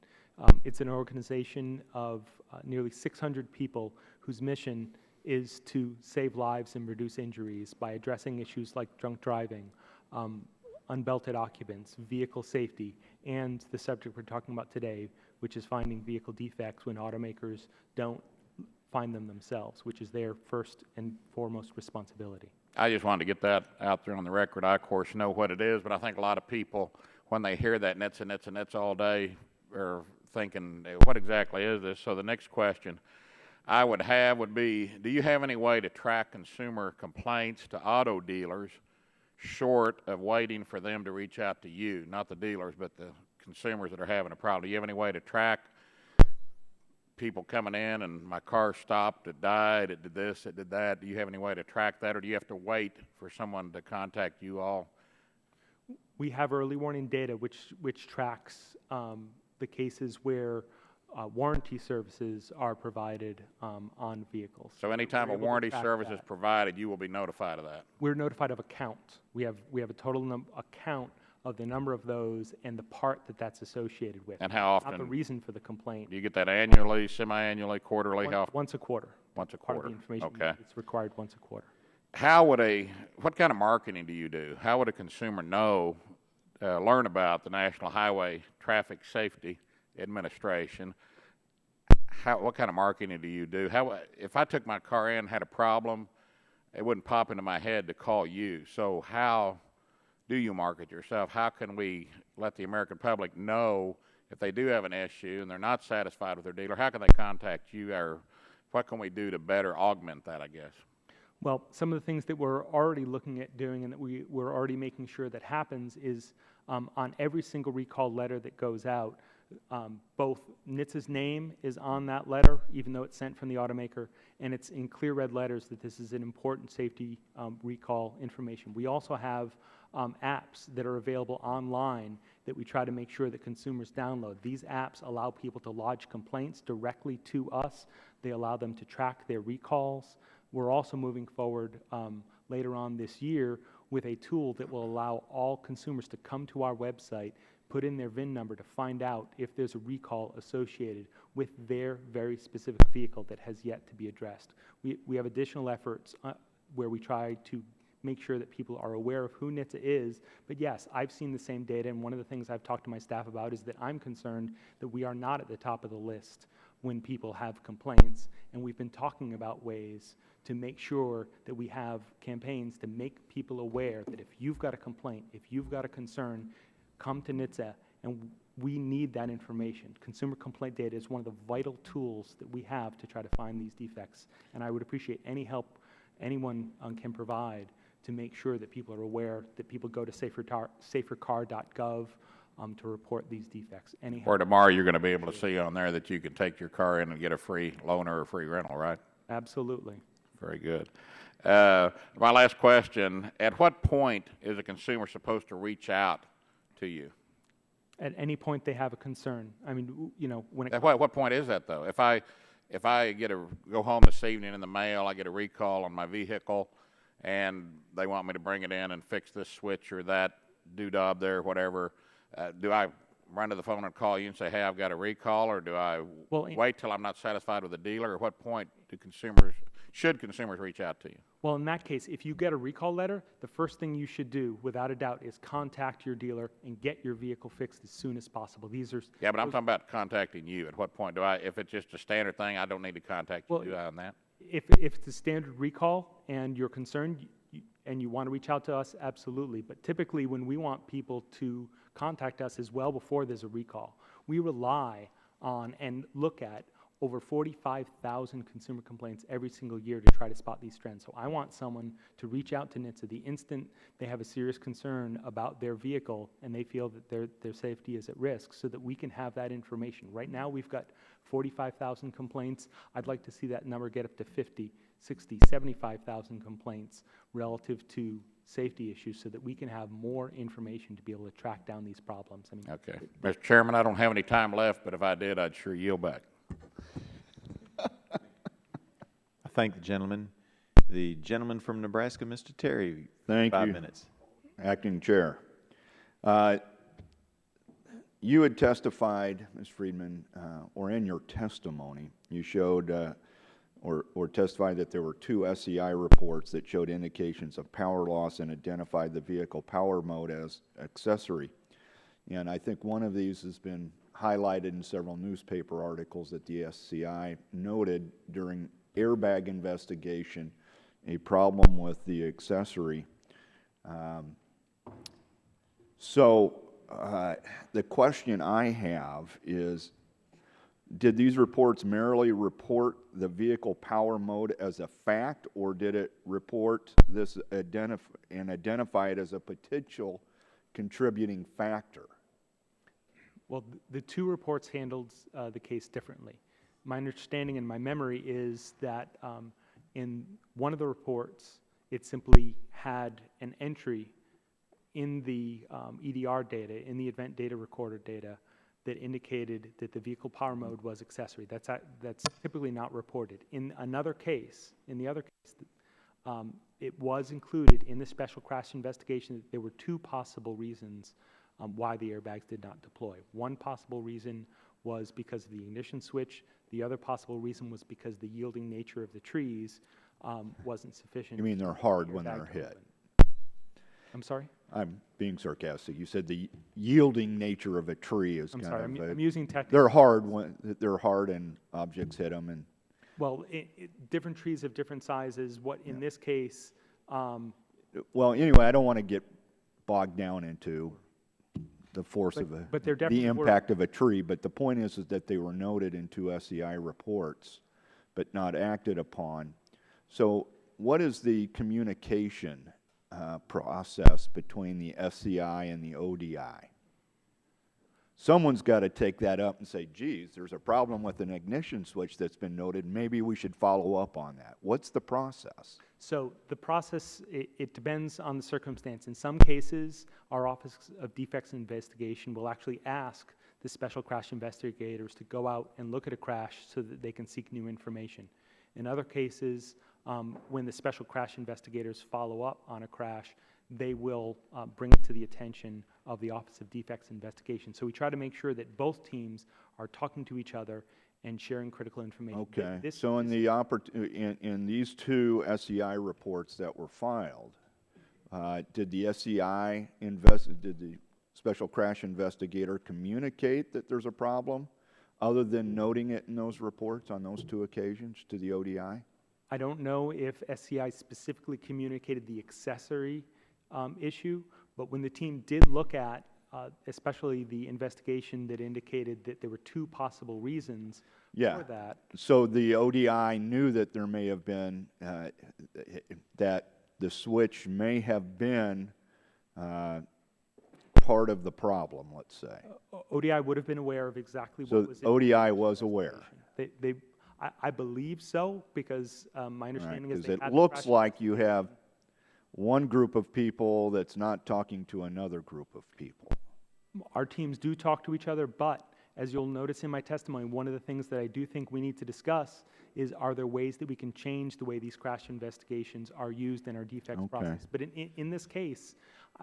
It's an organization of nearly 600 people whose mission is to save lives and reduce injuries by addressing issues like drunk driving, unbelted occupants, vehicle safety, and the subject we're talking about today, which is finding vehicle defects when automakers don't find them themselves, which is their first and foremost responsibility. I just wanted to get that out there on the record. I, of course, know what it is, but I think a lot of people, when they hear that NHTSA all day, are thinking, what exactly is this? So the next question I would have would be, do you have any way to track consumer complaints to auto dealers short of waiting for them to reach out to you, not the dealers, but the consumers that are having a problem? Do you have any way to track people coming in and my car stopped, it died, it did this, it did that. Do you have any way to track that, or do you have to wait for someone to contact you all? We have early warning data which tracks the cases where warranty services are provided on vehicles. So anytime a warranty service is provided, you will be notified of that? We're notified of a count. We have a total count of the number of those and the part that's associated with. And how often? Not the reason for the complaint. Do you get that annually, semi-annually, quarterly? Once a quarter. Once a Part quarter. of the information. Okay. It's required once a quarter. What kind of marketing do you do? How would a consumer know, learn about the National Highway Traffic Safety Administration? What kind of marketing do you do? If I took my car in and had a problem, it wouldn't pop into my head to call you. So how do you market yourself? How can we let the American public know if they do have an issue and they're not satisfied with their dealer? How can they contact you, or what can we do to better augment that, I guess? Well, some of the things that we're already looking at doing and that we're already making sure that happens is on every single recall letter that goes out, both NHTSA's name is on that letter, even though it's sent from the automaker, and it's in clear red letters that this is an important safety recall information. We also have apps that are available online that we try to make sure that consumers download. These apps allow people to lodge complaints directly to us. They allow them to track their recalls. We're also moving forward later on this year with a tool that will allow all consumers to come to our website, put in their VIN number to find out if there's a recall associated with their very specific vehicle that has yet to be addressed. We have additional efforts where we try to make sure that people are aware of who NHTSA is. But yes, I've seen the same data, and one of the things I've talked to my staff about is that I'm concerned that we are not at the top of the list when people have complaints, and we've been talking about ways to make sure that we have campaigns to make people aware that if you've got a complaint, if you've got a concern, come to NHTSA, and we need that information. Consumer complaint data is one of the vital tools that we have to try to find these defects, and I would appreciate any help anyone can provide to make sure that people are aware, that people go to safercar.gov to report these defects. Or tomorrow you're going to be able to see on there that you can take your car in and get a free loaner or a free rental, right? Absolutely. Very good. My last question, at what point is a consumer supposed to reach out to you? At any point they have a concern. I mean, you know, when it... At what point is that, though? If I go home this evening in the mail, I get a recall on my vehicle, and they want me to bring it in and fix this switch or that doodad there, whatever, do I run to the phone and call you and say, hey, I've got a recall, or do I wait till I'm not satisfied with the dealer? Or what point should consumers reach out to you? Well, in that case, if you get a recall letter, the first thing you should do, without a doubt, is contact your dealer and get your vehicle fixed as soon as possible. These are... Yeah, but I'm talking about contacting you. At what point if it's just a standard thing, I don't need to contact you, do I, on that? If it's a standard recall and you're concerned and you want to reach out to us, absolutely. But typically when we want people to contact us is well before there's a recall. We rely on and look at over 45,000 consumer complaints every single year to try to spot these trends. So I want someone to reach out to NHTSA the instant they have a serious concern about their vehicle and they feel that their safety is at risk, so that we can have that information. Right now we've got 45,000 complaints. I'd like to see that number get up to 50, 60, 75,000 complaints relative to safety issues, so that we can have more information to be able to track down these problems. I mean, okay. Mr. Chairman, I don't have any time left, but if I did, I'd sure yield back. I thank the gentleman. The gentleman from Nebraska, Mr. Terry. Thank you. 5 minutes. Acting Chair. You had testified, Ms. Friedman, or in your testimony, you showed or testified that there were 2 SEI reports that showed indications of power loss and identified the vehicle power mode as accessory. And I think one of these has been highlighted in several newspaper articles that the SCI noted during Airbag investigation a problem with the accessory. The question I have is, did these reports merely report the vehicle power mode as a fact, or did it report this and identify it as a potential contributing factor? well, the 2 reports handled the case differently. my understanding and my memory is that in one of the reports, it simply had an entry in the EDR data, in the event data recorder data, that indicated that the vehicle power mode was accessory. That's typically not reported. In another case, it was included in the special crash investigation that there were two possible reasons why the airbags did not deploy. One possible reason was because of the ignition switch. The other possible reason was because the yielding nature of the trees wasn't sufficient. You mean they're hard when they're hit? I'm sorry? I'm being sarcastic. You said the yielding nature of a tree is I'm using technical. They're hard when they're hard and objects hit them. And well, different trees have different sizes. What in this case? Well, anyway, I don't want to get bogged down into the force of the impact of a tree, but the point is that they were noted in 2 SCI reports, but not acted upon. So, what is the communication process between the SCI and the ODI? Someone's got to take that up and say, geez, there's a problem with an ignition switch that's been noted. Maybe we should follow up on that. What's the process? So the process, it depends on the circumstance. In some cases, our Office of Defects Investigation will actually ask the special crash investigators to go out and look at a crash so that they can seek new information. In other cases, when the special crash investigators follow up on a crash, they will bring it to the attention of the Office of Defects Investigation. So we try to make sure that both teams are talking to each other and sharing critical information. Okay. So in these 2 SCI reports that were filed, did the SCI did the special crash investigator communicate that there's a problem, other than noting it in those reports on those 2 occasions to the ODI? I don't know if SCI specifically communicated the accessory issue, but when the team did look at, especially the investigation that indicated that there were 2 possible reasons for that. So the ODI knew that there may have been, that the switch may have been part of the problem, let's say. ODI would have been aware of exactly what was in ODI was aware. I believe so, because my understanding is it looks like you have one group of people that's not talking to another group of people. Our teams do talk to each other, but as you'll notice in my testimony, one of the things that I do think we need to discuss is, are there ways that we can change the way these crash investigations are used in our defects process? But in this case,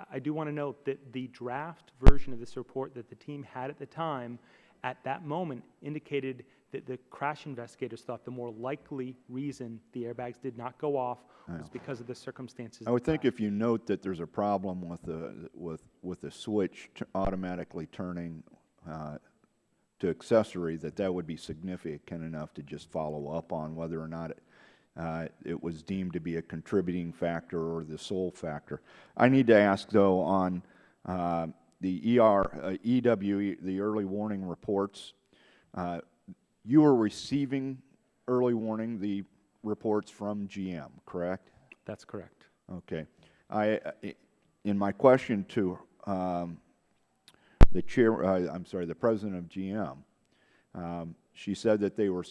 I do want to note that the draft version of this report that the team had at the time, at that moment, indicated that the crash investigators thought the more likely reason the airbags did not go off was because of the circumstances. I would think if you note that there's a problem with the switch automatically turning to accessory, that would be significant enough to just follow up on whether or not it was deemed to be a contributing factor or the sole factor. I need to ask, though, on the EW, the early warning reports, you were receiving early warning, the reports from GM, correct? That's correct. Okay. In my question to the chair, I'm sorry, the president of GM, she said that they were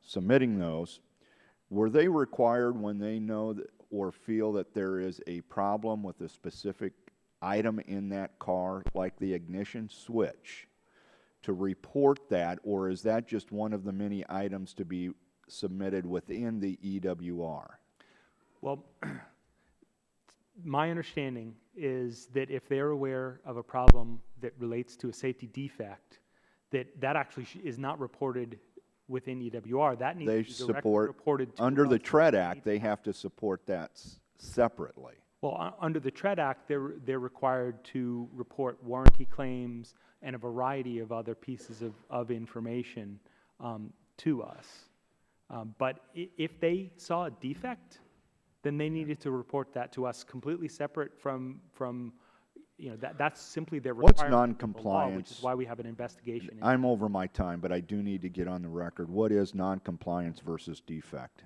submitting those. Were they required when they know that, or feel that there is a problem with a specific item in that car, like the ignition switch, to report that, or is that just one of the many items to be submitted within the EWR? Well, my understanding is that if they're aware of a problem that relates to a safety defect, that actually is not reported within EWR. That needs to be directly reported to under the TREAD Act. They have to support that separately. Well, under the TREAD Act, they're required to report warranty claims and a variety of other pieces of information to us. But if they saw a defect, then they needed to report that to us completely separate from that's simply their requirement. What's non-compliance? Which is why we have an investigation. I'm over my time, but I do need to get on the record. What is non-compliance versus defect?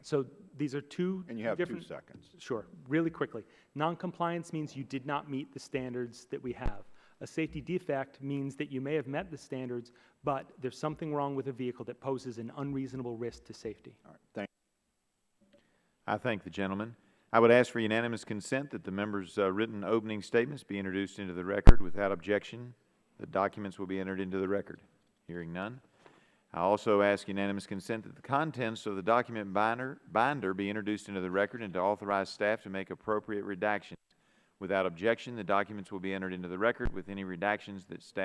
So these are two And you have different, 2 seconds. Sure, really quickly. Non-compliance means you did not meet the standards that we have. A safety defect means that you may have met the standards, but there's something wrong with a vehicle that poses an unreasonable risk to safety. All right, thank I thank the gentleman. I would ask for unanimous consent that the members' written opening statements be introduced into the record. Without objection, the documents will be entered into the record. Hearing none. I also ask unanimous consent that the contents of the document binder be introduced into the record and to authorize staff to make appropriate redactions. Without objection, the documents will be entered into the record with any redactions that staff